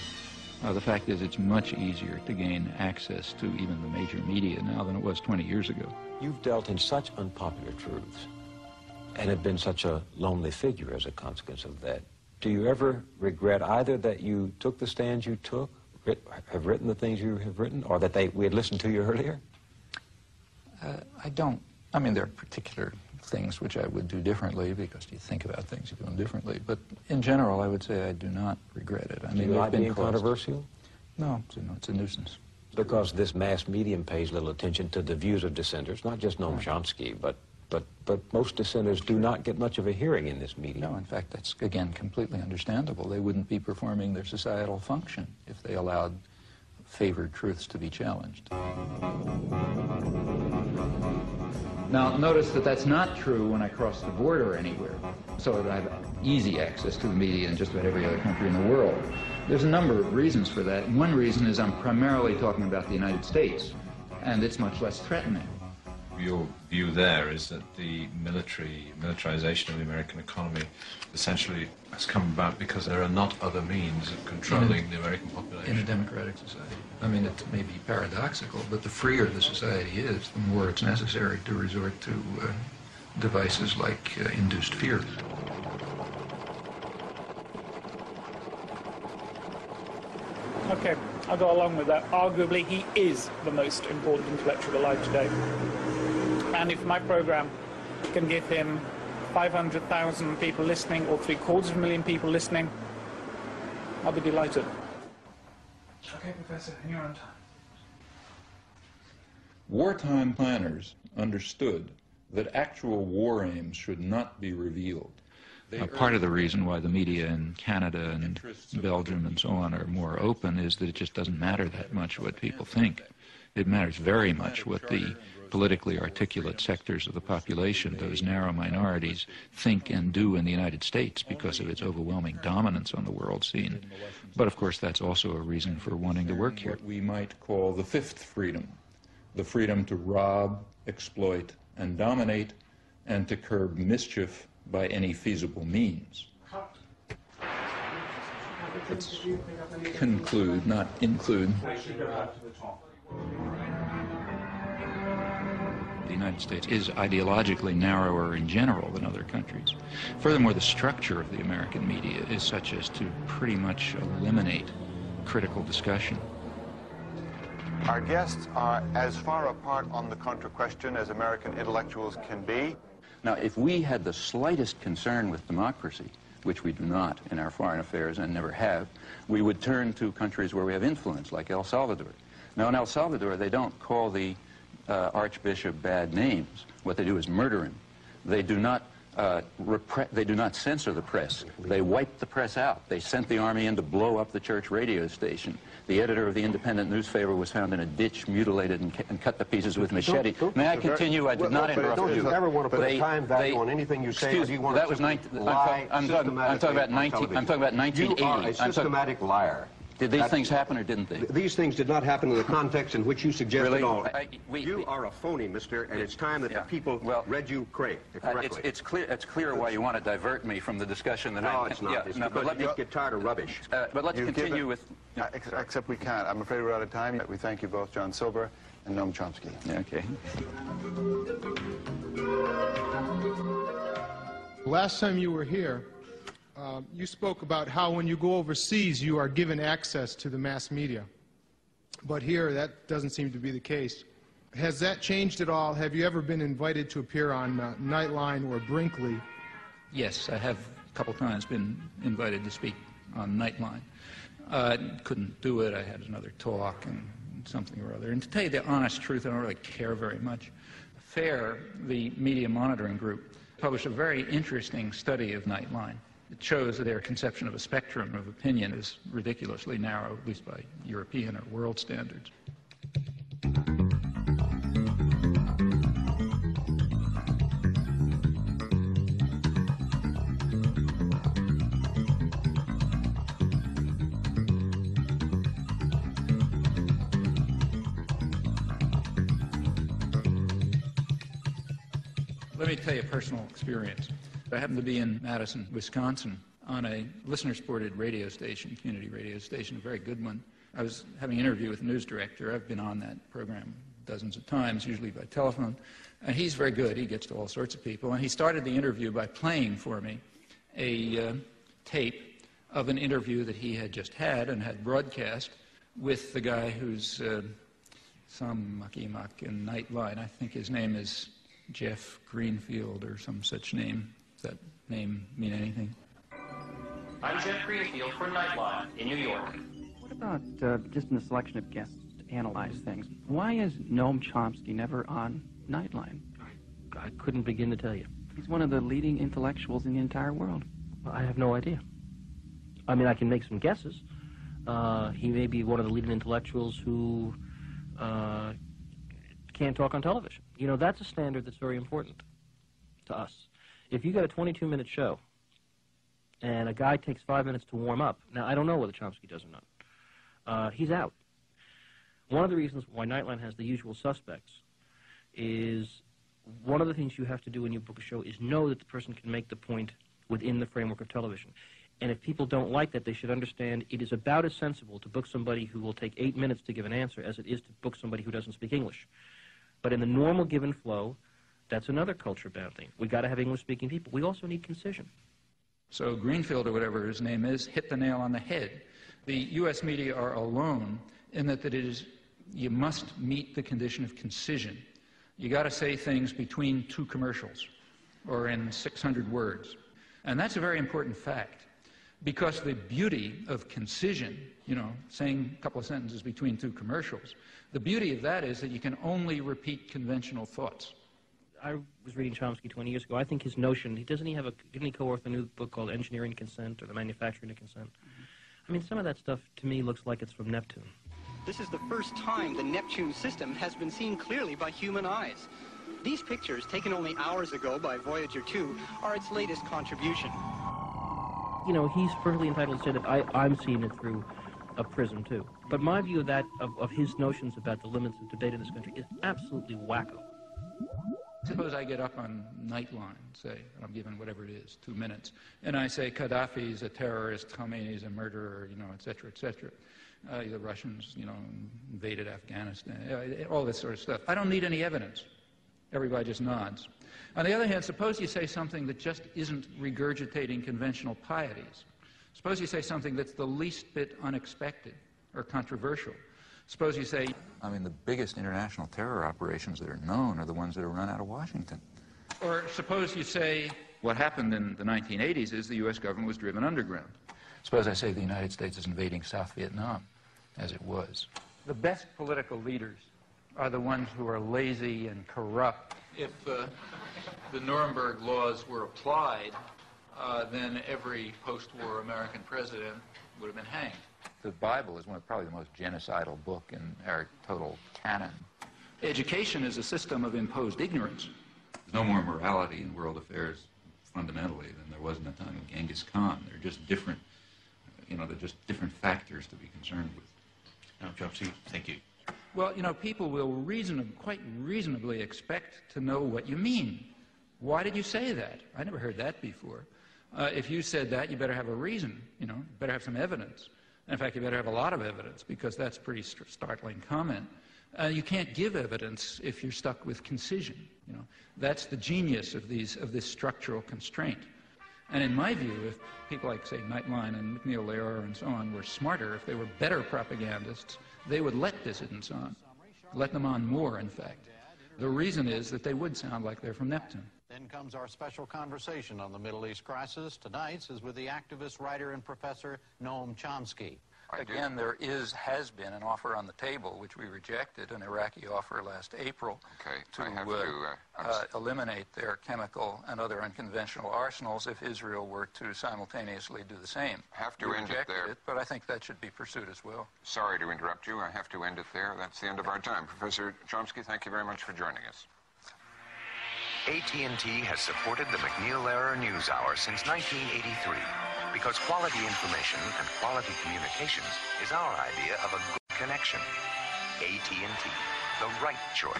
The fact is it's much easier to gain access to even the major media now than it was 20 years ago. You've dealt in such unpopular truths and have been such a lonely figure as a consequence of that. Do you ever regret either that you took the stands you took, have written the things you have written, or that we had listened to you earlier? I don't. I mean, there are particular things which I would do differently because you think about things you do them differently. But in general, I would say I do not regret it. I mean, do you like being controversial? No, it's a nuisance. Because this mass medium pays little attention to the views of dissenters, not just Noam Chomsky, but most dissenters do not get much of a hearing in this medium. No, in fact, that's, again, completely understandable. They wouldn't be performing their societal function if they allowed favored truths to be challenged. Now, notice that that's not true when I cross the border anywhere, so that I have easy access to the media in just about every other country in the world. There's a number of reasons for that. One reason is I'm primarily talking about the United States, and it's much less threatening. Your view there is that the militarization of the American economy essentially has come about because there are not other means of controlling the American population. In a democratic society. I mean, it may be paradoxical, but the freer the society is, the more it's necessary to resort to devices like induced fear. Okay, I'll go along with that. Arguably, he is the most important intellectual alive today. And if my program can give him 500,000 people listening or 750,000 people listening, I'll be delighted. Okay, Professor, you're on time. Wartime planners understood that actual war aims should not be revealed. Part of the reason why the media in Canada and Belgium and so on are more open is that it just doesn't matter that much what people think. It matters very much what the politically articulate sectors of the population, those narrow minorities, think and do in the United States because of its overwhelming dominance on the world scene. But of course that's also a reason for wanting to work here. What we might call the fifth freedom, the freedom to rob, exploit, and dominate, and to curb mischief by any feasible means. Let's conclude, not include. The United States is ideologically narrower in general than other countries. Furthermore, the structure of the American media is such as to pretty much eliminate critical discussion. Our guests are as far apart on the Contra question as American intellectuals can be. Now, if we had the slightest concern with democracy, which we do not in our foreign affairs and never have, we would turn to countries where we have influence, like El Salvador. Now, in El Salvador, they don't call the archbishop bad names. What they do is murder him. They do not censor the press. They wiped the press out. They sent the army in to blow up the church radio station. The editor of the independent newspaper was found in a ditch, mutilated and cut to pieces with machete. May I continue? I did not interrupt you. Don't you ever want to put a time value on anything you say? Or do you want that was I'm talking about 1980. You are a systematic liar. Did these things happen or didn't they? These things did not happen in the context in which you suggested really? all. You are a phony, mister, and it's time that the people read you correctly. It's clear why you want to divert me from the discussion that No, it's not. It's because you just get tired of rubbish. But let's continue with... Except we can't. I'm afraid we're out of time. We thank you both, John Silver and Noam Chomsky. Okay. Last time you were here, you spoke about how when you go overseas, you are given access to the mass media. But here, that doesn't seem to be the case. Has that changed at all? Have you ever been invited to appear on Nightline or Brinkley? Yes, I have a couple times been invited to speak on Nightline. Couldn't do it. I had another talk and something or other. And to tell you the honest truth, I don't really care very much. FAIR, the media monitoring group, published a very interesting study of Nightline. It shows that their conception of a spectrum of opinion is ridiculously narrow, at least by European or world standards. Let me tell you a personal experience. I happened to be in Madison, Wisconsin, on a listener-supported radio station, community radio station, a very good one. I was having an interview with the news director. I've been on that program dozens of times, usually by telephone. And he's very good. He gets to all sorts of people. And he started the interview by playing for me a tape of an interview that he had just had and had broadcast with the guy who's some mucky-muck in Nightline. I think his name is Jeff Greenfield or some such name. Does that name mean anything? I'm Jeff Greenfield for Nightline in New York. What about just in the selection of guests to analyze things? Why is Noam Chomsky never on Nightline? I couldn't begin to tell you. He's one of the leading intellectuals in the entire world. I have no idea. I mean, I can make some guesses. He may be one of the leading intellectuals who can't talk on television. You know, that's a standard that's very important to us. If you got a 22-minute show and a guy takes 5 minutes to warm up, now I don't know whether Chomsky does or not, he's out. One of the reasons why Nightline has the usual suspects is one of the things you have to do when you book a show is know that the person can make the point within the framework of television. And if people don't like that, they should understand it is about as sensible to book somebody who will take 8 minutes to give an answer as it is to book somebody who doesn't speak English. But in the normal given flow, that's another culture-bound thing. We've got to have English-speaking people. We also need concision. So Greenfield, or whatever his name is, hit the nail on the head. The U.S. media are alone in that it is, you must meet the condition of concision. You got to say things between two commercials or in 600 words. And that's a very important fact, because the beauty of concision, you know, saying a couple of sentences between two commercials, the beauty of that is that you can only repeat conventional thoughts. I was reading Chomsky 20 years ago. I think his notion, didn't he co-author a new book called Engineering Consent or The Manufacturing of Consent? I mean, some of that stuff to me looks like it's from Neptune. This is the first time the Neptune system has been seen clearly by human eyes. These pictures, taken only hours ago by Voyager 2, are its latest contribution. You know, he's perfectly entitled to say that I'm seeing it through a prism, too. But my view of that, of his notions about the limits of debate in this country, is absolutely wacko. Suppose I get up on Nightline, say, and I'm given whatever it is, 2 minutes, and I say Gaddafi's a terrorist, Khomeini's a murderer, you know, et cetera, et cetera. The Russians, you know, invaded Afghanistan, all this sort of stuff. I don't need any evidence. Everybody just nods. On the other hand, suppose you say something that just isn't regurgitating conventional pieties. Suppose you say something that's the least bit unexpected or controversial. Suppose you say... I mean, the biggest international terror operations that are known are the ones that are run out of Washington. Or suppose you say what happened in the 1980s is the U.S. government was driven underground. Suppose I say the United States is invading South Vietnam, as it was. The best political leaders are the ones who are lazy and corrupt. If the Nuremberg laws were applied, then every post-war American president would have been hanged. The Bible is probably the most genocidal book in our total canon. Education is a system of imposed ignorance. There's no more morality in world affairs fundamentally than there was in the time of Genghis Khan. They're just different, they're just different factors to be concerned with. Chomsky, thank you. Well, people will quite reasonably expect to know what you mean. Why did you say that? I never heard that before. If you said that, you better have a reason, better have some evidence. In fact, you better have a lot of evidence, because that's a pretty startling comment. You can't give evidence if you're stuck with concision. That's the genius of this structural constraint. And in my view, if people like, say, Nightline and McNeil Lehrer and so on were smarter, if they were better propagandists, they would let dissidents on, let them on more, in fact. The reason is that they would sound like they're from Neptune. Then comes our special conversation on the Middle East crisis. Tonight's is with the activist, writer, and professor Noam Chomsky. Again, there has been an offer on the table, which we rejected, an Iraqi offer last April, to eliminate their chemical and other unconventional arsenals if Israel were to simultaneously do the same. Have to end it there. But I think that should be pursued as well. Sorry to interrupt you. I have to end it there. That's the end of our time. Professor Chomsky, thank you very much for joining us. AT&T has supported the McNeil Lehrer NewsHour since 1983 because quality information and quality communications is our idea of a good connection. AT&T, the right choice.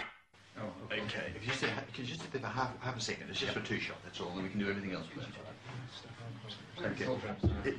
Oh, okay. If you just for half a second, it's just for two shot, that's all, and we can do everything else. Okay.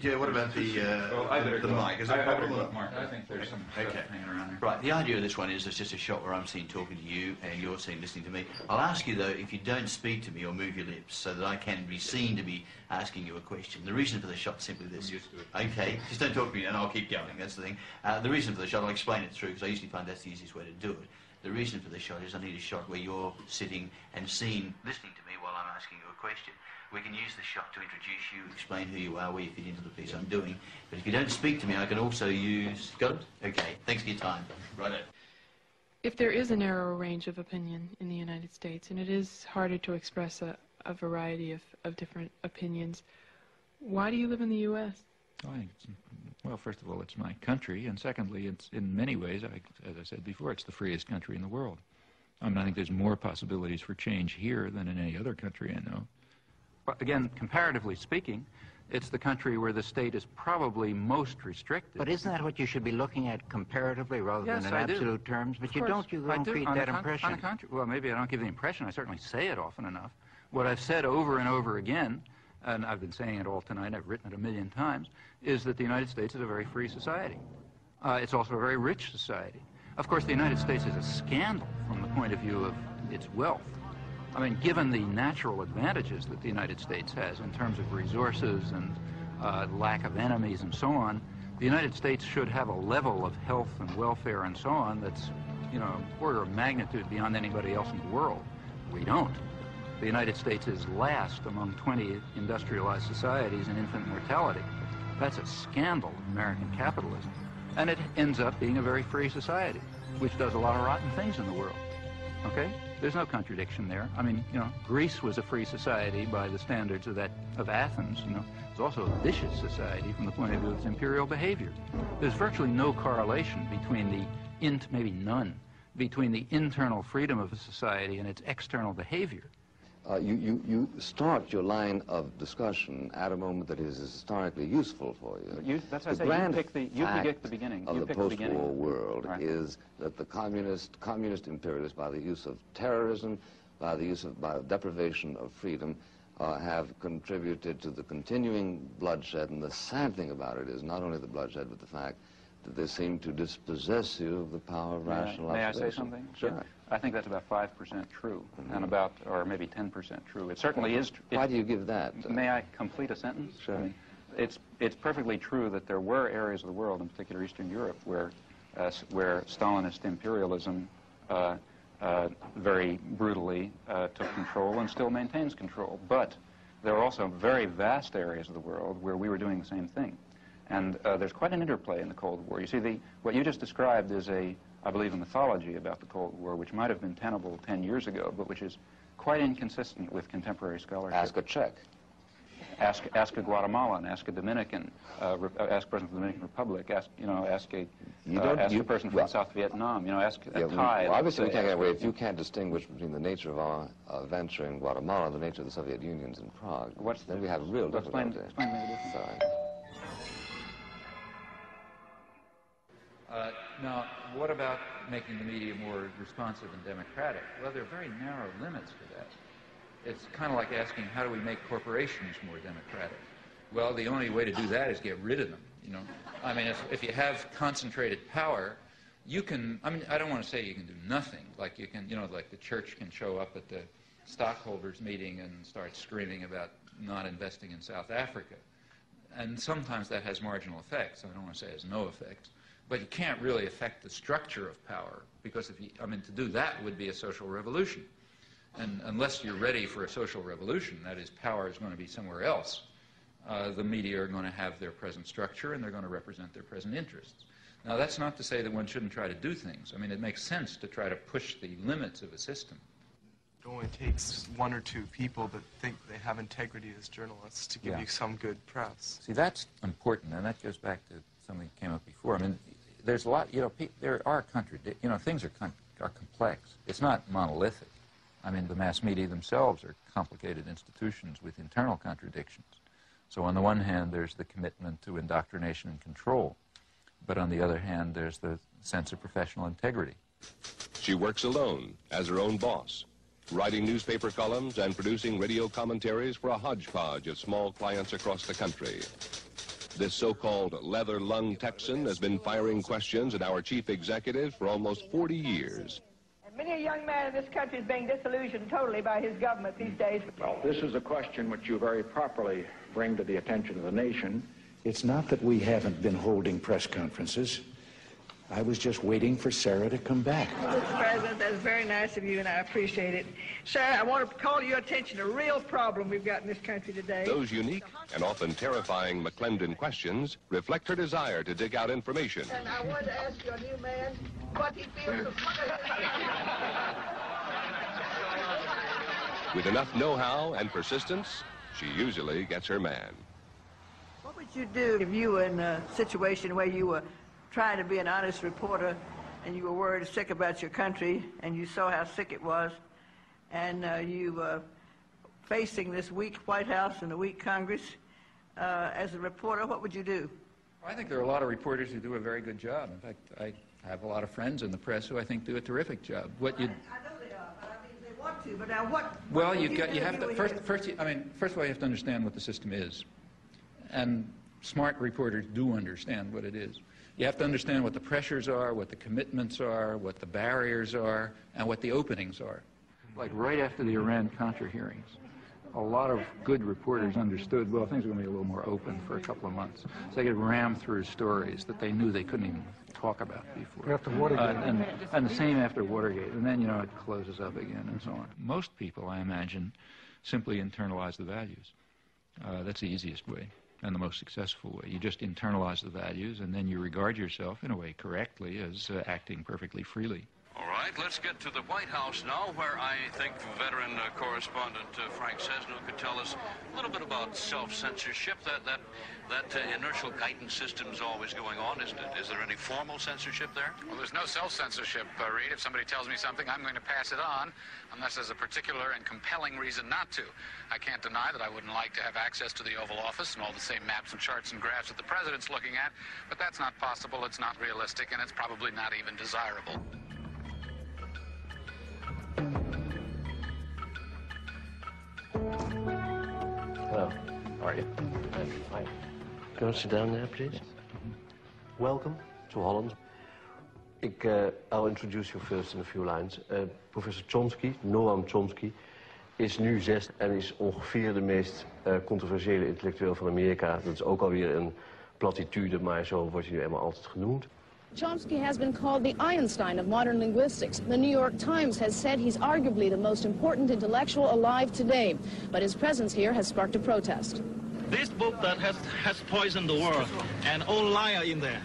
Yeah, what about the mic? Is that I think there's some okay. Hanging around there. Right, the idea of this one is it's just a shot where I'm seen talking to you and you're seen listening to me. I'll ask you, though, if you don't speak to me or move your lips so that I can be seen to be asking you a question. The reason for the shot is simply this. Okay, just don't talk to me and I'll keep going, that's the thing. The reason for the shot, I'll explain it through because I usually find that's the easiest way to do it. The reason for the shot is I need a shot where you're sitting and seen, listening to me while I'm asking you a question. We can use the shot to introduce you, explain who you are, where you fit into the piece I'm doing. But if you don't speak to me, I can also use... Got it? Okay. Thanks for your time. Righto. If there is a narrower range of opinion in the United States, and it is harder to express a variety of different opinions, why do you live in the U.S.? Well, first of all, it's my country, and secondly, it's in many ways, as I said before, it's the freest country in the world. I think there's more possibilities for change here than in any other country I know. But again, comparatively speaking, it's the country where the state is probably most restricted. But isn't that what you should be looking at comparatively rather than in absolute terms? But you don't create that impression. On the contrary, well, maybe I don't give the impression. I certainly say it often enough. What I've said over and over again, and I've been saying it all tonight, I've written it 1,000,000 times, is that the United States is a very free society. It's also a very rich society. Of course, the United States is a scandal from the point of view of its wealth. Given the natural advantages that the United States has in terms of resources and lack of enemies and so on, the United States should have a level of health and welfare and so on that's, order of magnitude beyond anybody else in the world. We don't. The United States is last among 20 industrialized societies in infant mortality. That's a scandal of American capitalism. And it ends up being a very free society, which does a lot of rotten things in the world. Okay? There's no contradiction there. Greece was a free society by the standards of Athens. It's also a vicious society from the point of view of its imperial behavior. There's virtually no correlation between maybe none, between the internal freedom of a society and its external behavior. You start your line of discussion at a moment that is historically useful for you. That's what I say. You pick the beginning. Of the post-war world is that the communist imperialists, by the use of terrorism, by deprivation of freedom, have contributed to the continuing bloodshed. And the sad thing about it is not only the bloodshed, but the fact that they seem to dispossess you of the power of rational observation. May I say something? Sure. Yeah. I think that's about 5% true, and or maybe 10% true. It certainly is. Why do you give that? May I complete a sentence? Sure. It's perfectly true that there were areas of the world, in particular Eastern Europe, where where Stalinist imperialism very brutally took control and still maintains control. But there are also very vast areas of the world where we were doing the same thing. And there's quite an interplay in the Cold War. You see, what you just described is I believe, a mythology about the Cold War, which might have been tenable 10 years ago, but which is quite inconsistent with contemporary scholarship. Ask a Czech. Ask a Guatemalan, ask a Dominican, ask President of the Dominican Republic, ask a person from South Vietnam, ask a Thai. Well, obviously, we can't get away. If you can't distinguish between the nature of our venture in Guatemala and the nature of the Soviet Union's in Prague, then we have real difficulty. Explain the difference. Sorry. Now, what about making the media more responsive and democratic? Well, there are very narrow limits to that. It's kind of like asking, how do we make corporations more democratic? Well, the only way to do that is get rid of them, I mean, if you have concentrated power, you can, I don't want to say you can do nothing. Like you can, like the church can show up at the stockholders meeting and start screaming about not investing in South Africa. And sometimes that has marginal effects. I don't want to say it has no effects. But you can't really affect the structure of power, because to do that would be a social revolution. And unless you're ready for a social revolution, that is, power is going to be somewhere else, the media are going to have their present structure and they're going to represent their present interests. Now, that's not to say that one shouldn't try to do things. It makes sense to try to push the limits of a system. It only takes one or two people that think they have integrity as journalists to give you some good press. See, that's important, and that goes back to something that came up before. There's a lot, there are things are complex. It's not monolithic. The mass media themselves are complicated institutions with internal contradictions. So on the one hand, there's the commitment to indoctrination and control. But on the other hand, there's the sense of professional integrity. She works alone, as her own boss, writing newspaper columns and producing radio commentaries for a hodgepodge of small clients across the country. This so-called leather-lung Texan has been firing questions at our chief executives for almost 40 years. And many a young man in this country is being disillusioned totally by his government these days. Well, this is a question which you very properly bring to the attention of the nation. It's not that we haven't been holding press conferences. I was just waiting for Sarah to come back. Mr. President, that's very nice of you, and I appreciate it. Sir, I want to call your attention to a real problem we've got in this country today. Those unique and often terrifying McClendon questions reflect her desire to dig out information. And I wanted to ask your new man what he feels of... With enough know-how and persistence, she usually gets her man. What would you do if you were in a situation where you were trying to be an honest reporter and you were worried sick about your country and you saw how sick it was, and you were facing this weak White House and a weak Congress as a reporter? What would you do? I think there are a lot of reporters who do a very good job. In fact, I have a lot of friends in the press who I think do a terrific job. I know they are, but they want to. But now what? Well, you have to first of all you have to understand what the system is, and smart reporters do understand what it is. You have to understand what the pressures are, what the commitments are, what the barriers are, and what the openings are. Like right after the Iran-Contra hearings, a lot of good reporters understood, well, things are going to be a little more open for a couple of months. So they could ram through stories that they knew they couldn't even talk about before. After Watergate. And the same after Watergate. And then, it closes up again and so on. Most people, I imagine, simply internalize the values. That's the easiest way and the most successful way. You just internalize the values, and then you regard yourself, in a way, correctly as acting perfectly freely. All right, let's get to the White House now, where I think veteran correspondent Frank Sesno could tell us a little bit about self-censorship. That inertial guidance system is always going on, isn't it? Is there any formal censorship there? Well, there's no self-censorship, Reed. If somebody tells me something, I'm going to pass it on, unless there's a particular and compelling reason not to. I can't deny that I wouldn't like to have access to the Oval Office and all the same maps and charts and graphs that the president's looking at, but that's not possible, it's not realistic, and it's probably not even desirable. Hello, how are you? I'm fine. Can I sit down there, please? Welcome to Holland. I'll introduce you first in a few lines. Professor Chomsky, Noam Tsomski, is nu 6 en is ongeveer de meest controversiële intellectueel van Amerika. Dat is ook alweer een platitude, maar zo wordt hij nu eenmaal altijd genoemd. Chomsky has been called the Einstein of modern linguistics. The New York Times has said he's arguably the most important intellectual alive today, but his presence here has sparked a protest. This book that has poisoned the world, and all liar in there.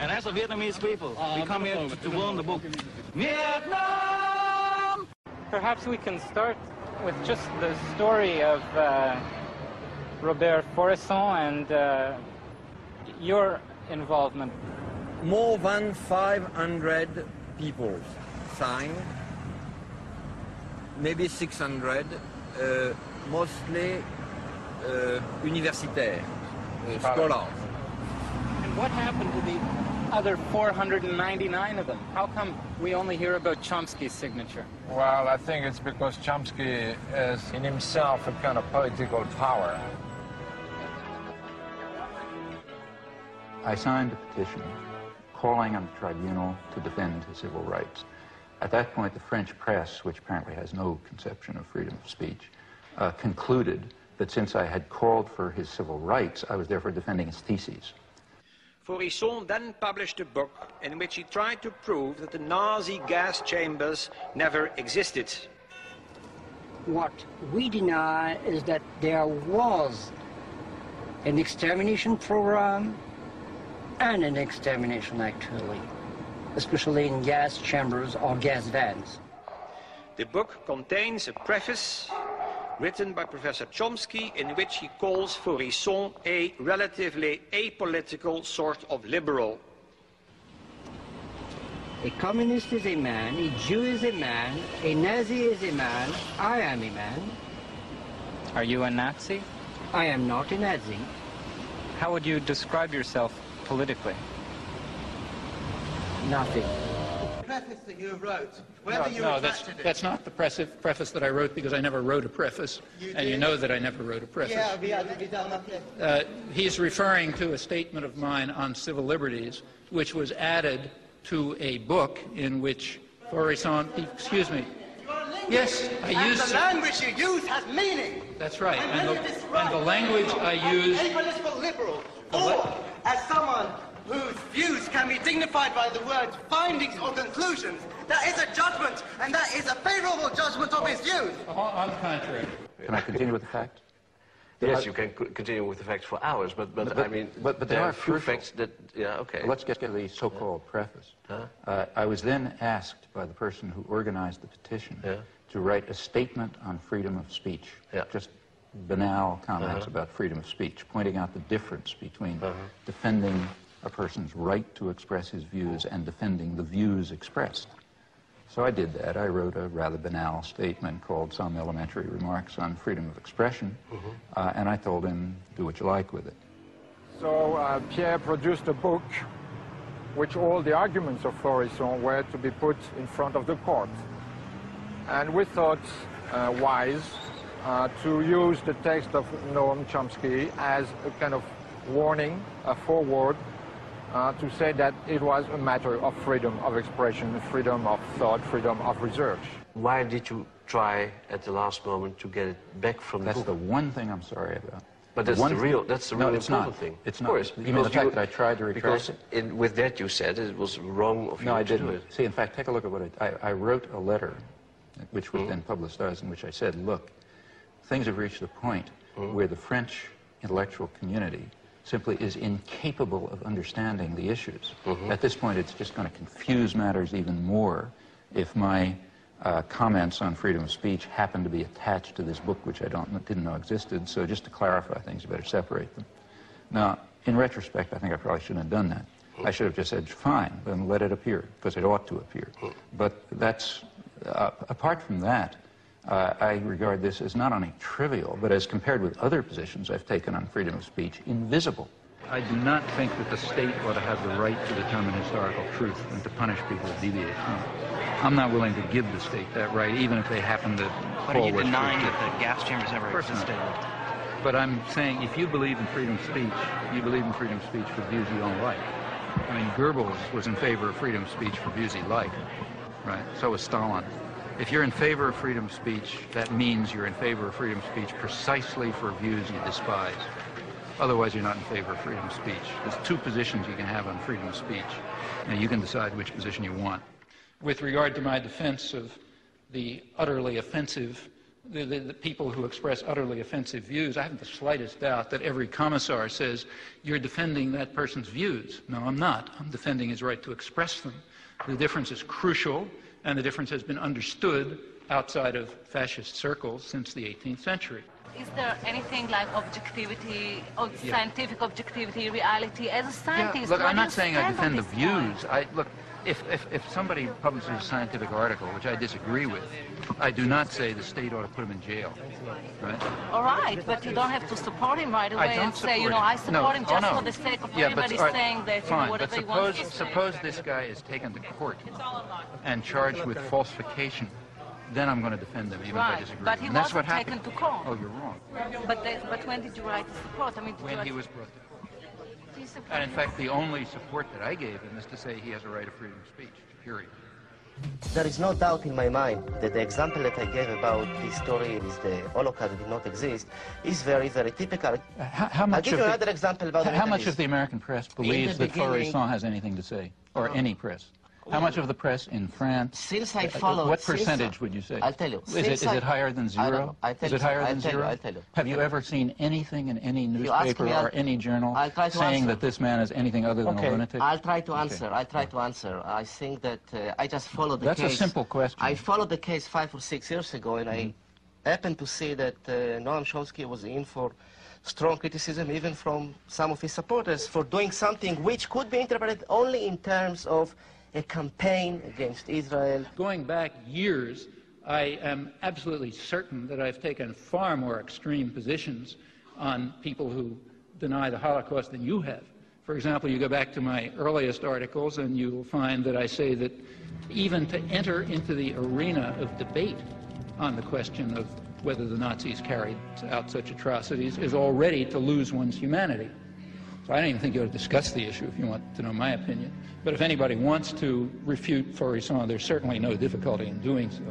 And as a Vietnamese people, we come here to warn the book. Vietnam! Perhaps we can start with just the story of Robert Faurisson and your involvement. More than 500 people signed, maybe 600, mostly universitaires, scholars. And what happened to the other 499 of them? How come we only hear about Chomsky's signature? Well, I think it's because Chomsky is in himself a kind of political power. I signed a petition calling on the tribunal to defend his civil rights. At that point, the French press, which apparently has no conception of freedom of speech, concluded that since I had called for his civil rights, I was therefore defending his theses. Faurisson then published a book in which he tried to prove that the Nazi gas chambers never existed. What we deny is that there was an extermination program and an extermination, actually, especially in gas chambers or gas vents. The book contains a preface written by Professor Chomsky in which he calls Faurisson a relatively apolitical sort of liberal. A communist is a man, a Jew is a man, a Nazi is a man, I am a man. Are you a Nazi? I am not a Nazi. How would you describe yourself politically? Nothing. The preface that you wrote, that's not the preface that I wrote, because I never wrote a preface, and you know that I never wrote a preface. Yeah, he's referring to a statement of mine on civil liberties, which was added to a book in which Faurisson, excuse me. Yes, I use... And the language you use has meaning. That's right. And the language I use... Apolitical liberal, or as someone whose views can be dignified by the words findings or conclusions, that is a judgment, and that is a favorable judgment of his views. On the contrary. Can I continue with the facts? Yes, you can continue with the facts for hours, but I mean, but there are a few facts that, yeah, okay. Let's get to the so-called preface. I was then asked by the person who organized the petition to write a statement on freedom of speech, just banal comments about freedom of speech, pointing out the difference between defending a person's right to express his views and defending the views expressed. So I did that. I wrote a rather banal statement called Some Elementary Remarks on Freedom of Expression, and I told him, do what you like with it. So Pierre produced a book which all the arguments of Faurisson were to be put in front of the court. And we thought wise to use the text of Noam Chomsky as a kind of warning, a foreword, to say that it was a matter of freedom of expression, freedom of thought, freedom of research. Why did you try at the last moment to get it back from the book? That's the one thing I'm sorry about. But that's the real important thing. It's of not. Course, You mean the fact that I tried to retract it? With that you said it was wrong of you I to didn't. do it. See, in fact, take a look at what I wrote a letter, which was then publicized, in which I said, look, things have reached the point where the French intellectual community simply is incapable of understanding the issues. At this point, it's just going to confuse matters even more if my comments on freedom of speech happen to be attached to this book, which I didn't know existed. So just to clarify things, you better separate them. Now, in retrospect, I think I probably shouldn't have done that. I should have just said, fine, then let it appear, because it ought to appear. But that's, apart from that, I regard this as not only trivial, but as compared with other positions I've taken on freedom of speech, invisible. I do not think that the state ought to have the right to determine historical truth and to punish people who deviate from it. I'm not willing to give the state that right, even if they happen to But are you denying that the gas chambers ever existed? But I'm saying, if you believe in freedom of speech, you believe in freedom of speech for views you don't like. I mean, Goebbels was in favor of freedom of speech for views he liked, right? So was Stalin. If you're in favor of freedom of speech, that means you're in favor of freedom of speech precisely for views you despise. Otherwise, you're not in favor of freedom of speech. There's two positions you can have on freedom of speech. Now, you can decide which position you want. With regard to my defense of the utterly offensive, the people who express utterly offensive views, I haven't the slightest doubt that every commissar says, you're defending that person's views. No, I'm not. I'm defending his right to express them. The difference is crucial, and the difference has been understood outside of fascist circles since the 18th century. Is there anything like objectivity, or scientific objectivity, reality? As a scientist, look, I'm not saying I defend the views. Look, if somebody publishes a scientific article, which I disagree with, I do not say the state ought to put him in jail. Right? All right, but you don't have to support him right away and say, you know, I support him just for the sake of everybody saying that, you know, whatever he wants to say. Suppose this guy is taken to court and charged with falsification. Then I'm going to defend him, even if I disagree. But he wasn't taken to court. Oh, you're wrong. But when did you write the support? I mean, when he was brought to court. And in fact, the only support that I gave him is to say he has a right of freedom of speech, period. There is no doubt in my mind that the example that I gave about this story with the Holocaust did not exist is very, very typical. I'll give you another example about how much of the American press believes that Faurisson has anything to say, or any press? How much of the press in France? Since I followed... What percentage would you say? I'll tell you. Is it higher than zero? Is it higher than zero? I'll tell you. Have you ever seen anything in any newspaper or any journal saying that this man is anything other than a lunatic? I'll try to answer. I'll try to answer. I think that I just followed the case. That's a simple question. I followed the case 5 or 6 years ago, and I happened to see that Noam Chomsky was in for strong criticism, even from some of his supporters, for doing something which could be interpreted only in terms of a campaign against Israel. Going back years, I am absolutely certain that I've taken far more extreme positions on people who deny the Holocaust than you have. For example, you go back to my earliest articles and you will find that I say that even to enter into the arena of debate on the question of whether the Nazis carried out such atrocities is already to lose one's humanity. So I don't even think you ought to discuss the issue if you want to know my opinion. But if anybody wants to refute Faurisson, there's certainly no difficulty in doing so.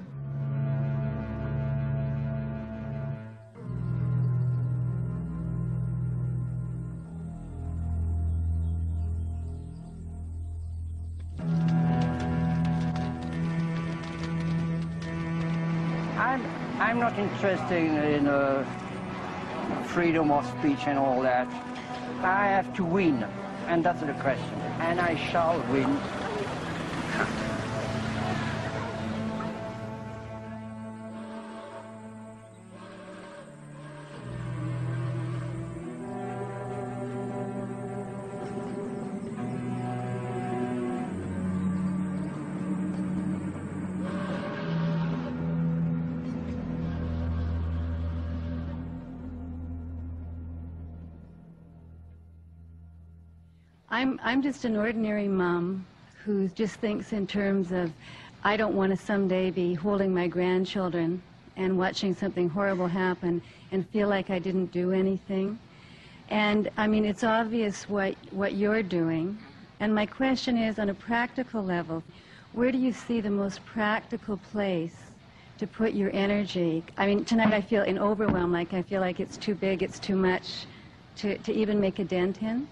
I'm not interested in freedom of speech and all that. I have to win, and that's the question. And I shall win. I'm just an ordinary mom who just thinks in terms of, I don't want to someday be holding my grandchildren and watching something horrible happen and feel like I didn't do anything. And I mean, it's obvious what you're doing. And my question is, on a practical level, where do you see the most practical place to put your energy? I mean, tonight I feel in overwhelm, like I feel like it's too big, it's too much to even make a dent in.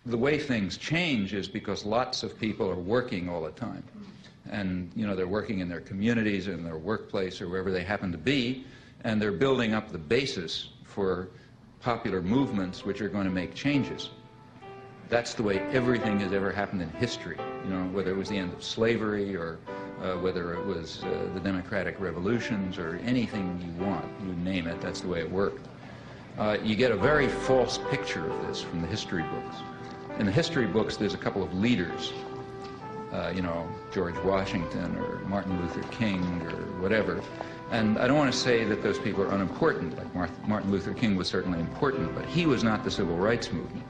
The way things change is because lots of people are working all the time. And, you know, they're working in their communities, in their workplace, or wherever they happen to be, and they're building up the basis for popular movements which are going to make changes. That's the way everything has ever happened in history, you know, whether it was the end of slavery or whether it was the democratic revolutions or anything you want, you name it, that's the way it worked. You get a very false picture of this from the history books. In the history books, there's a couple of leaders, you know, George Washington or Martin Luther King or whatever. And I don't want to say that those people are unimportant. Like Martin Luther King was certainly important, but he was not the civil rights movement.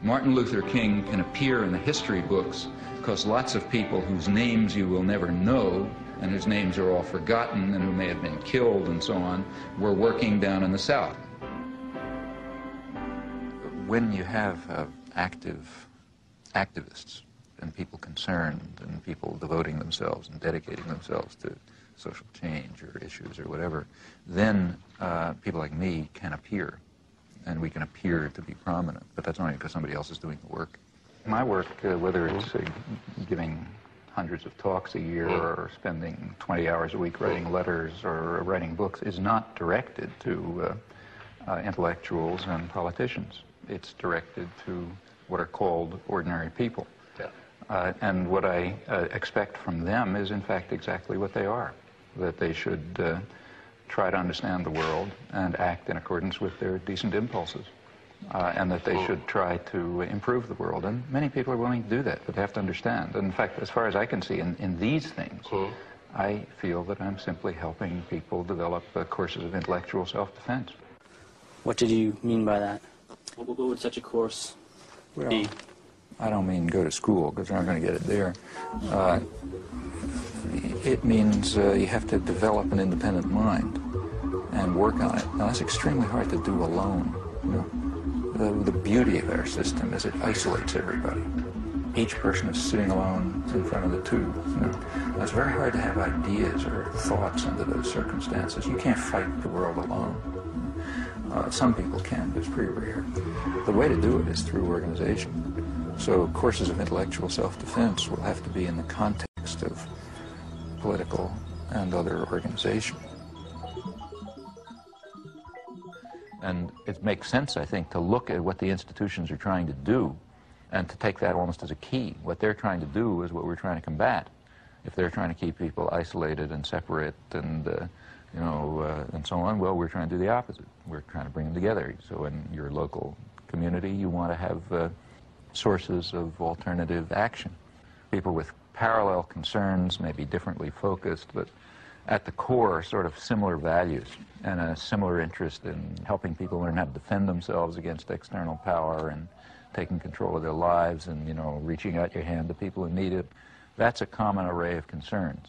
Martin Luther King can appear in the history books because lots of people whose names you will never know and whose names are all forgotten and who may have been killed and so on were working down in the South. When you have active activists and people concerned and people devoting themselves and dedicating themselves to social change or issues or whatever, then people like me can appear. and we can appear to be prominent, but that's only because somebody else is doing the work. My work, whether it's giving hundreds of talks a year or spending 20 hours a week writing letters or writing books, is not directed to intellectuals and politicians. It's directed to what are called ordinary people. Yeah. And what I expect from them is, in fact, exactly what they are, that they should try to understand the world and act in accordance with their decent impulses, and that they should try to improve the world. And many people are willing to do that, but they have to understand. And in fact, as far as I can see, in these things, I feel that I'm simply helping people develop courses of intellectual self-defense. What did you mean by that? What would such a course be? I don't mean go to school, because they're not going to get it there. It means you have to develop an independent mind and work on it. Now, that's extremely hard to do alone. You know? The beauty of our system is it isolates everybody. Each person is sitting alone in front of the tube. You know? Now, it's very hard to have ideas or thoughts under those circumstances. You can't fight the world alone. Some people can, but it's pretty rare. The way to do it is through organization. So courses of intellectual self-defense will have to be in the context of political and other organization. And it makes sense, I think, to look at what the institutions are trying to do and to take that almost as a key. What they're trying to do is what we're trying to combat. If they're trying to keep people isolated and separate and and so on, well, we're trying to do the opposite. We're trying to bring them together. So in your local community, you want to have sources of alternative action. People with parallel concerns, maybe differently focused, but at the core, sort of similar values and a similar interest in helping people learn how to defend themselves against external power and taking control of their lives and, reaching out your hand to people who need it. That's a common array of concerns.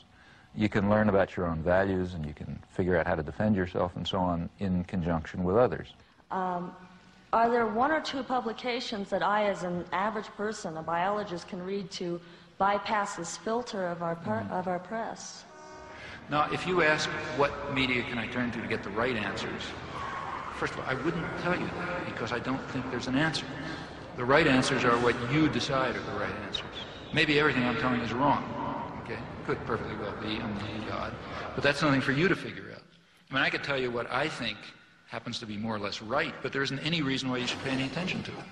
You can learn about your own values and you can figure out how to defend yourself and so on in conjunction with others. Are there one or two publications that I, as an average person, a biologist, can read to bypass this filter of our press? Now, if you ask what media can I turn to get the right answers, first of all, I wouldn't tell you that because I don't think there's an answer. The right answers are what you decide are the right answers. Maybe everything I'm telling is wrong. Okay? Could perfectly well be, I'm not God. But that's something for you to figure out. I mean, I could tell you what I think happens to be more or less right, but there isn't any reason why you should pay any attention to it.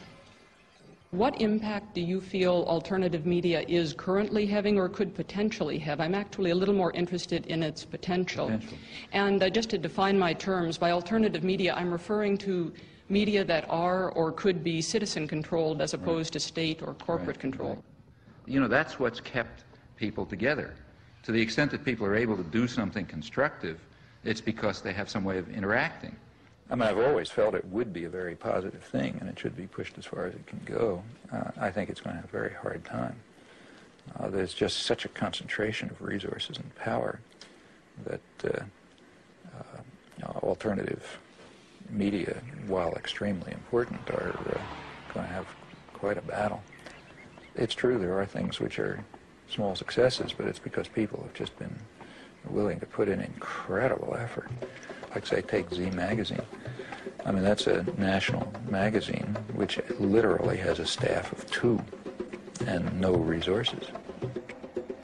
What impact do you feel alternative media is currently having or could potentially have? I'm actually a little more interested in its potential. And just to define my terms, by alternative media, I'm referring to media that are or could be citizen-controlled as opposed to state or corporate control. That's what's kept people together. To the extent that people are able to do something constructive, it's because they have some way of interacting. I mean, I've always felt it would be a very positive thing, and it should be pushed as far as it can go. I think it's going to have a very hard time. There's just such a concentration of resources and power that alternative media, while extremely important, are going to have quite a battle. It's true there are things which are small successes, but it's because people have just been willing to put in incredible effort. Like, say, take Z Magazine. I mean, that's a national magazine which literally has a staff of 2 and no resources.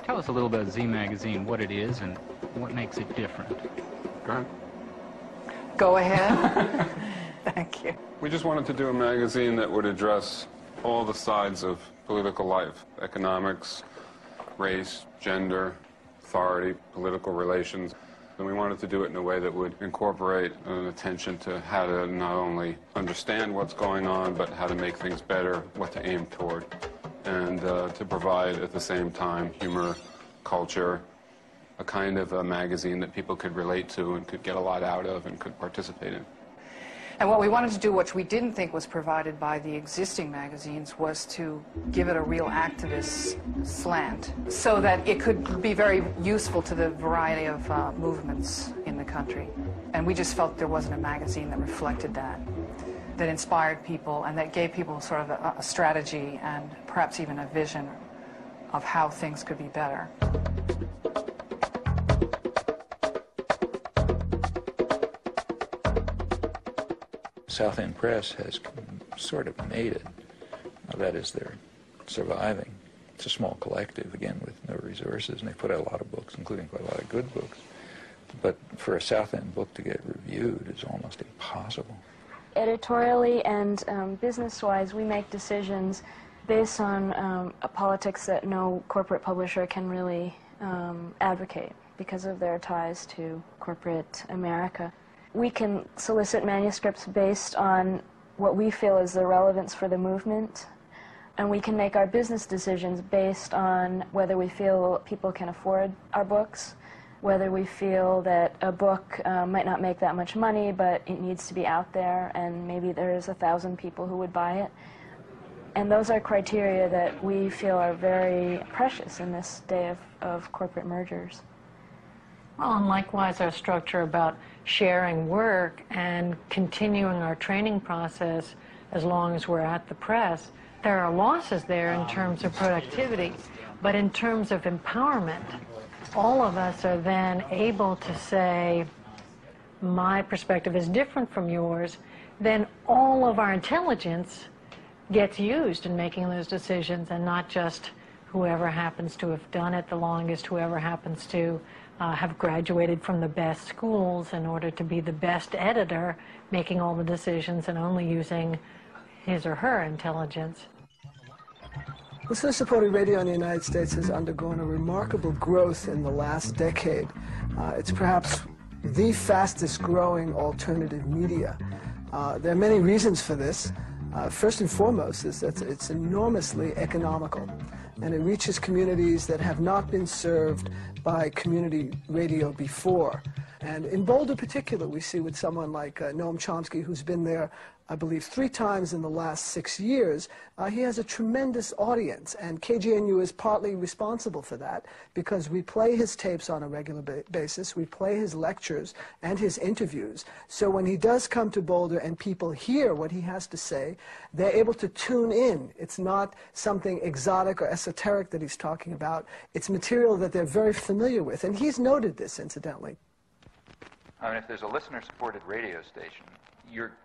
Tell us a little about Z Magazine, what it is and what makes it different. Go ahead. Go ahead. Thank you. We just wanted to do a magazine that would address all the sides of political life: economics, race, gender, authority, political relations. And we wanted to do it in a way that would incorporate an attention to how to not only understand what's going on, but how to make things better, what to aim toward, and to provide at the same time humor, culture, a kind of a magazine that people could relate to and could get a lot out of and could participate in. And what we wanted to do, which we didn't think was provided by the existing magazines, was to give it a real activist slant so that it could be very useful to the variety of movements in the country. And we just felt there wasn't a magazine that reflected that inspired people and that gave people sort of a strategy and perhaps even a vision of how things could be better. South End Press has sort of made it. That is, they're surviving. It's a small collective, again, with no resources, and they put out a lot of books, including quite a lot of good books. But for a South End book to get reviewed is almost impossible. Editorially and business-wise, we make decisions based on a politics that no corporate publisher can really advocate because of their ties to corporate America. We can solicit manuscripts based on what we feel is the relevance for the movement, and we can make our business decisions based on whether we feel people can afford our books, whether we feel that a book might not make that much money, but it needs to be out there, and maybe there's 1,000 people who would buy it. And those are criteria that we feel are very precious in this day of corporate mergers. Well, and likewise our structure about sharing work and continuing our training process as long as we're at the press. There are losses there in terms of productivity, but in terms of empowerment, all of us are then able to say, my perspective is different from yours, then all of our intelligence gets used in making those decisions, and not just whoever happens to have done it the longest, whoever happens to have graduated from the best schools in order to be the best editor, making all the decisions and only using his or her intelligence. Listener-supported radio in the United States has undergone a remarkable growth in the last decade. It's perhaps the fastest growing alternative media. There are many reasons for this. First and foremost is that it's enormously economical, and it reaches communities that have not been served by community radio before. And in Boulder in particular, we see with someone like Noam Chomsky, who's been there, I believe, 3 times in the last 6 years, he has a tremendous audience, and KGNU is partly responsible for that, because we play his tapes on a regular basis, we play his lectures and his interviews, so when he does come to Boulder and people hear what he has to say, they're able to tune in. It's not something exotic or esoteric that he's talking about, it's material that they're very familiar with, and he's noted this, incidentally. I mean, if there's a listener-supported radio station,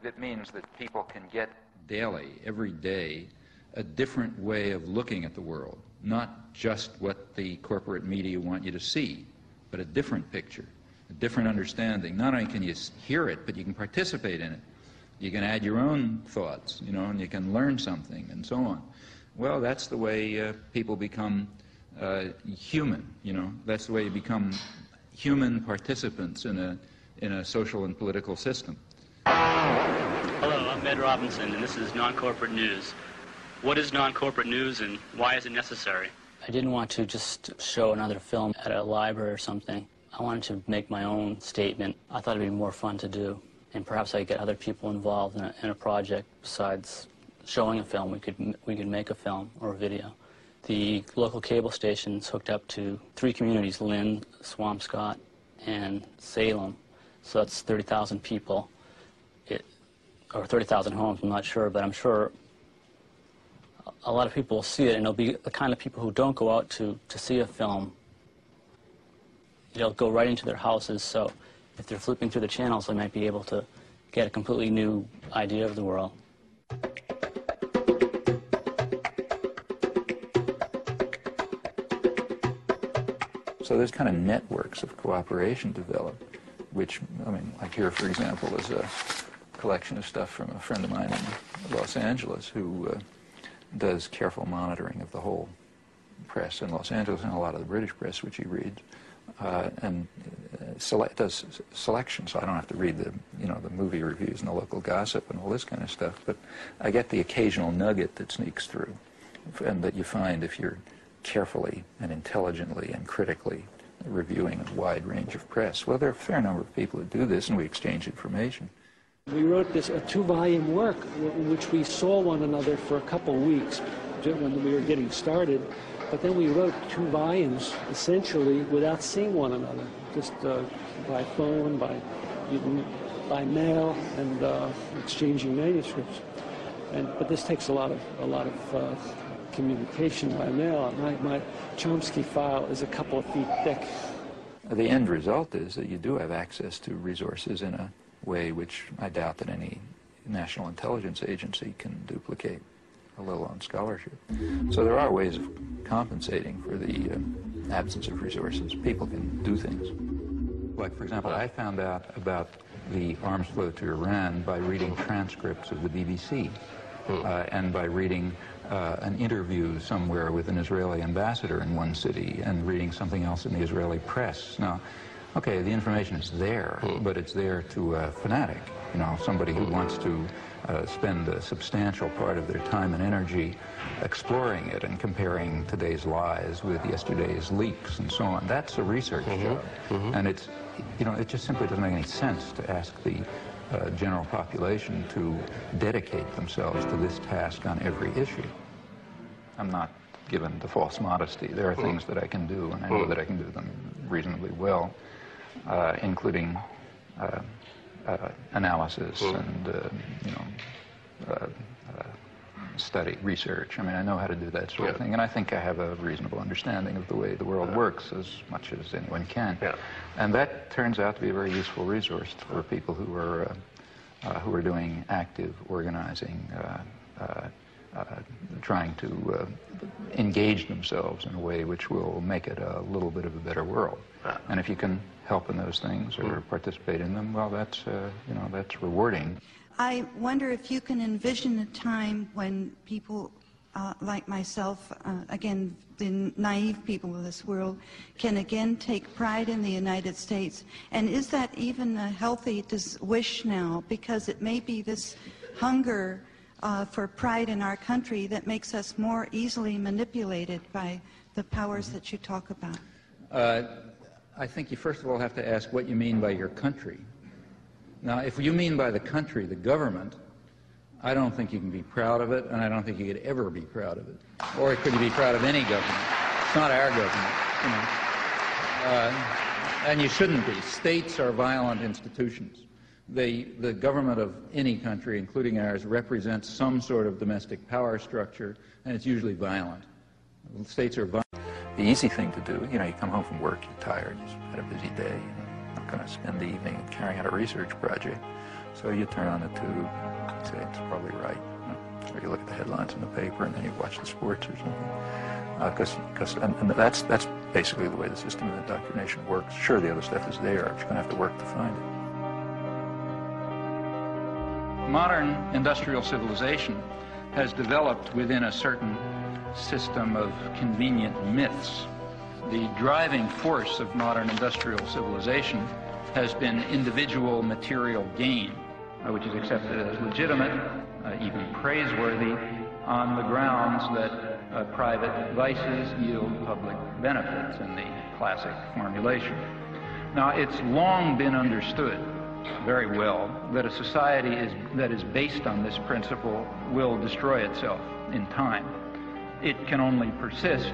that means that people can get daily, every day, a different way of looking at the world. Not just what the corporate media want you to see, but a different picture, a different understanding. Not only can you hear it, but you can participate in it. You can add your own thoughts, you know, and you can learn something, and so on. Well, that's the way people become human, you know. That's the way you become human participants in a social and political system. Hello, I'm Ed Robinson, and this is Non-Corporate News. What is non-corporate news, and why is it necessary? I didn't want to just show another film at a library or something. I wanted to make my own statement. I thought it would be more fun to do, and perhaps I could get other people involved in a project. Besides showing a film, we could make a film or a video. The local cable station's hooked up to 3 communities, Lynn, Swampscott, and Salem. So that's 30,000 people. Or 30,000 homes, I'm not sure, but I'm sure a lot of people will see it, and it'll be the kind of people who don't go out to see a film. It'll go right into their houses, so if they're flipping through the channels, they might be able to get a completely new idea of the world. So there's kind of networks of cooperation developed, which, I mean, like here, for example, is a collection of stuff from a friend of mine in Los Angeles who does careful monitoring of the whole press in Los Angeles and a lot of the British press, which he reads, and does selection, so I don't have to read the movie reviews and the local gossip and all this kind of stuff, but I get the occasional nugget that sneaks through, and that you find if you're carefully and intelligently and critically reviewing a wide range of press. Well, there are a fair number of people who do this, and we exchange information. We wrote this, a 2-volume work, in which we saw one another for a couple of weeks when we were getting started, but then we wrote 2 volumes, essentially, without seeing one another, just by phone, by mail, and exchanging manuscripts. But this takes a lot of communication by mail. My Chomsky file is a couple of feet thick. The end result is that you do have access to resources in a way which I doubt that any National Intelligence Agency can duplicate a little on scholarship. So there are ways of compensating for the absence of resources. People can do things. Like, for example, I found out about the arms flow to Iran by reading transcripts of the BBC and by reading an interview somewhere with an Israeli ambassador in one city and reading something else in the Israeli press. Now, okay, the information is there, but it's there to a fanatic, you know, somebody who wants to spend a substantial part of their time and energy exploring it and comparing today's lies with yesterday's leaks and so on. That's a research job. And it's, you know, it just simply doesn't make any sense to ask the general population to dedicate themselves to this task on every issue. I'm not given to false modesty. There are things that I can do, and I know that I can do them reasonably well, including analysis and, you know, study, research. I mean, I know how to do that sort of thing, and I think I have a reasonable understanding of the way the world works as much as anyone can. And that turns out to be a very useful resource for people who are doing active organizing, trying to engage themselves in a way which will make it a little bit of a better world. And if you can help in those things or participate in them, well, that's, you know, that's rewarding. I wonder if you can envision a time when people like myself, again, the naive people of this world, can again take pride in the United States. And is that even a healthy wish now? Because it may be this hunger for pride in our country that makes us more easily manipulated by the powers that you talk about. I think you first of all have to ask what you mean by your country. Now, if you mean by the country the government, I don't think you can be proud of it, and I don't think you could ever be proud of it. Or could you be proud of any government? It's not our government, you know. And you shouldn't be. States are violent institutions. The government of any country, including ours, represents some sort of domestic power structure, and it's usually violent. States are violent. The easy thing to do, you know, you come home from work, you're tired, you've had a busy day, you're not going to spend the evening carrying out a research project. So you turn on the tube, and say, it's probably right. Or you look at the headlines in the paper, and then you watch the sports or something. And that's basically the way the system of indoctrination works. Sure, the other stuff is there, but you're going to have to work to find it. Modern industrial civilization has developed within a certain system of convenient myths. The driving force of modern industrial civilization has been individual material gain, which is accepted as legitimate, even praiseworthy, on the grounds that private vices yield public benefits in the classic formulation. Now, it's long been understood very well that a society that is based on this principle will destroy itself in time. It can only persist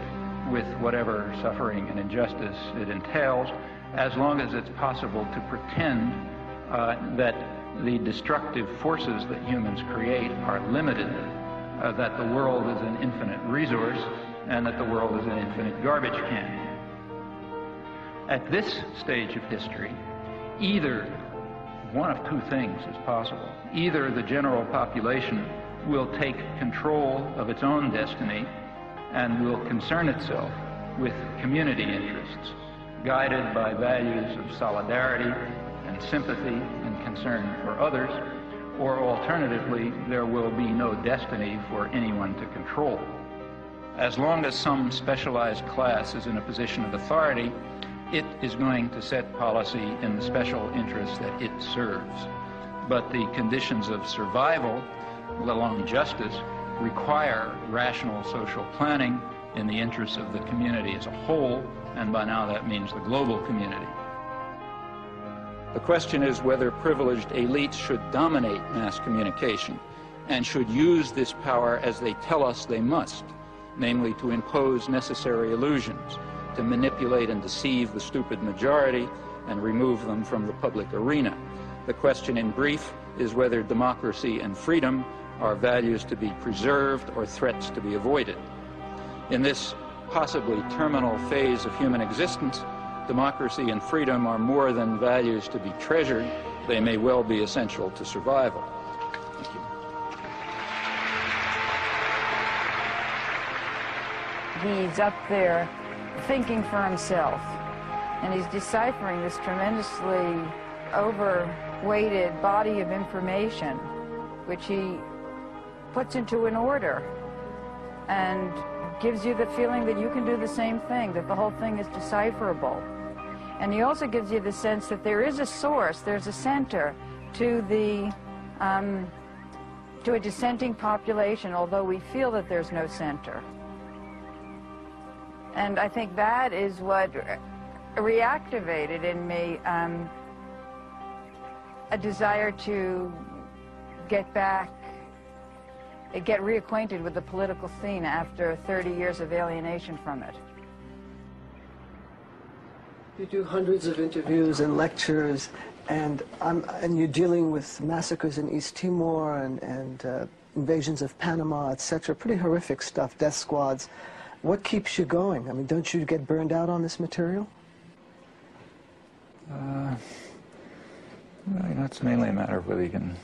with whatever suffering and injustice it entails, as long as it's possible to pretend that the destructive forces that humans create are limited, that the world is an infinite resource, and that the world is an infinite garbage can. At this stage of history, either one of two things is possible. Either the general population will take control of its own destiny and will concern itself with community interests, guided by values of solidarity and sympathy and concern for others, or alternatively, there will be no destiny for anyone to control. As long as some specialized class is in a position of authority, it is going to set policy in the special interests that it serves. But the conditions of survival, let alone justice, require rational social planning in the interests of the community as a whole, and by now that means the global community. The question is whether privileged elites should dominate mass communication and should use this power as they tell us they must, namely to impose necessary illusions, to manipulate and deceive the stupid majority and remove them from the public arena. The question in brief is whether democracy and freedom are values to be preserved or threats to be avoided. In this possibly terminal phase of human existence, democracy and freedom are more than values to be treasured. They may well be essential to survival. he's up there thinking for himself, and he's deciphering this tremendously overweighted body of information, which he puts into an order and gives you the feeling that you can do the same thing, that the whole thing is decipherable. And he also gives you the sense that there is a source, there's a center to the to a dissenting population, although we feel that there's no center. And I think that is what reactivated in me a desire to get reacquainted with the political scene after 30 years of alienation from it. You do hundreds of interviews and lectures, and you're dealing with massacres in East Timor and invasions of Panama, etc. Pretty horrific stuff, death squads. What keeps you going? I mean, don't you get burned out on this material? Well, you know, it's mainly a matter of whether you can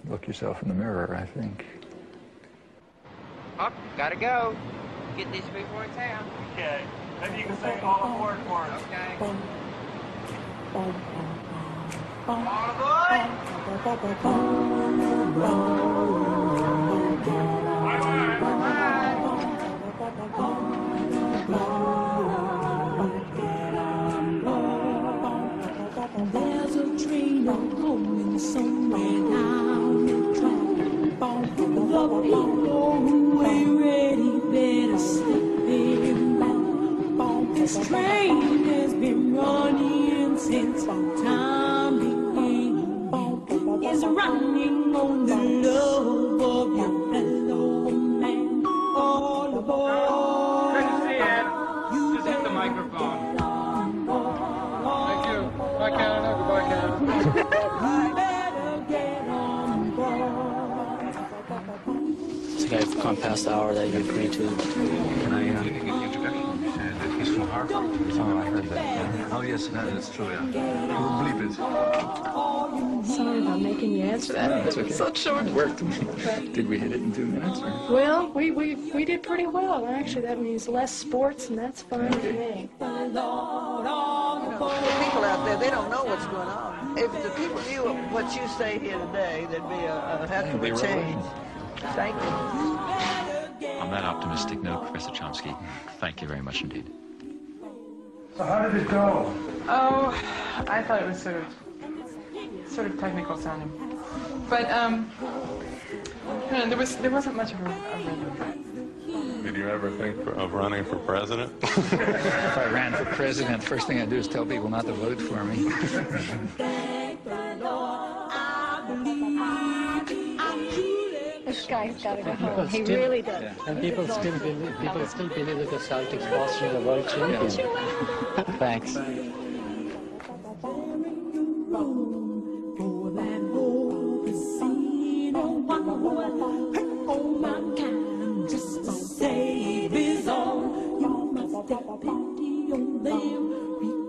look yourself in the mirror, I think. Up, gotta go. Get these before it's out. Okay. Maybe you can say all aboard for us. Okay. All aboard! There's a train going somewhere down the track. The people who ain't ready better slip in back. This train has been running since time began. It's running on the love of your fellow man. All aboard. Good to see you. Just hit the microphone. Thank you. Bye, Canada. Goodbye, Canada. It's like I've gone past the hour that you agreed to. Can I get an introduction? He's from Harvard. Oh, I heard that. Yeah. Oh, yes, that's true, yeah. We'll bleep it. Sorry about making you answer that. No, it's okay. So short. It worked. Did we hit it in 2 minutes? Or? Well, we did pretty well. Actually, that means less sports, and that's fine with me. The people out there, they don't know what's going on. If the people knew what you say here today, there'd be a heck of a change. Thank you. On that optimistic note, Professor Chomsky, thank you very much indeed. So how did it go? Oh, I thought it was sort of technical sounding, but there wasn't much of a rhythm. Did you ever think of running for president? If I ran for president, the first thing I'd do is tell people not to vote for me. This guy's got to go home. He really does. Yeah. And people still believe that the Celtics lost in the World Championship. Thanks.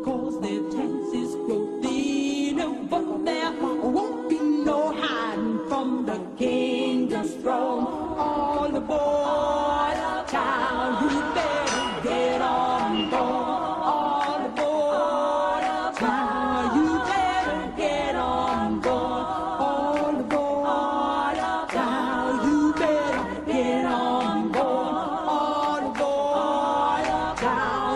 Because their chances grow thin, but there won't be no hiding from the kingdom's throne. All aboard, child, you better get on board. All aboard, child, you better get on board. All aboard, child, you better get on board. All aboard, child.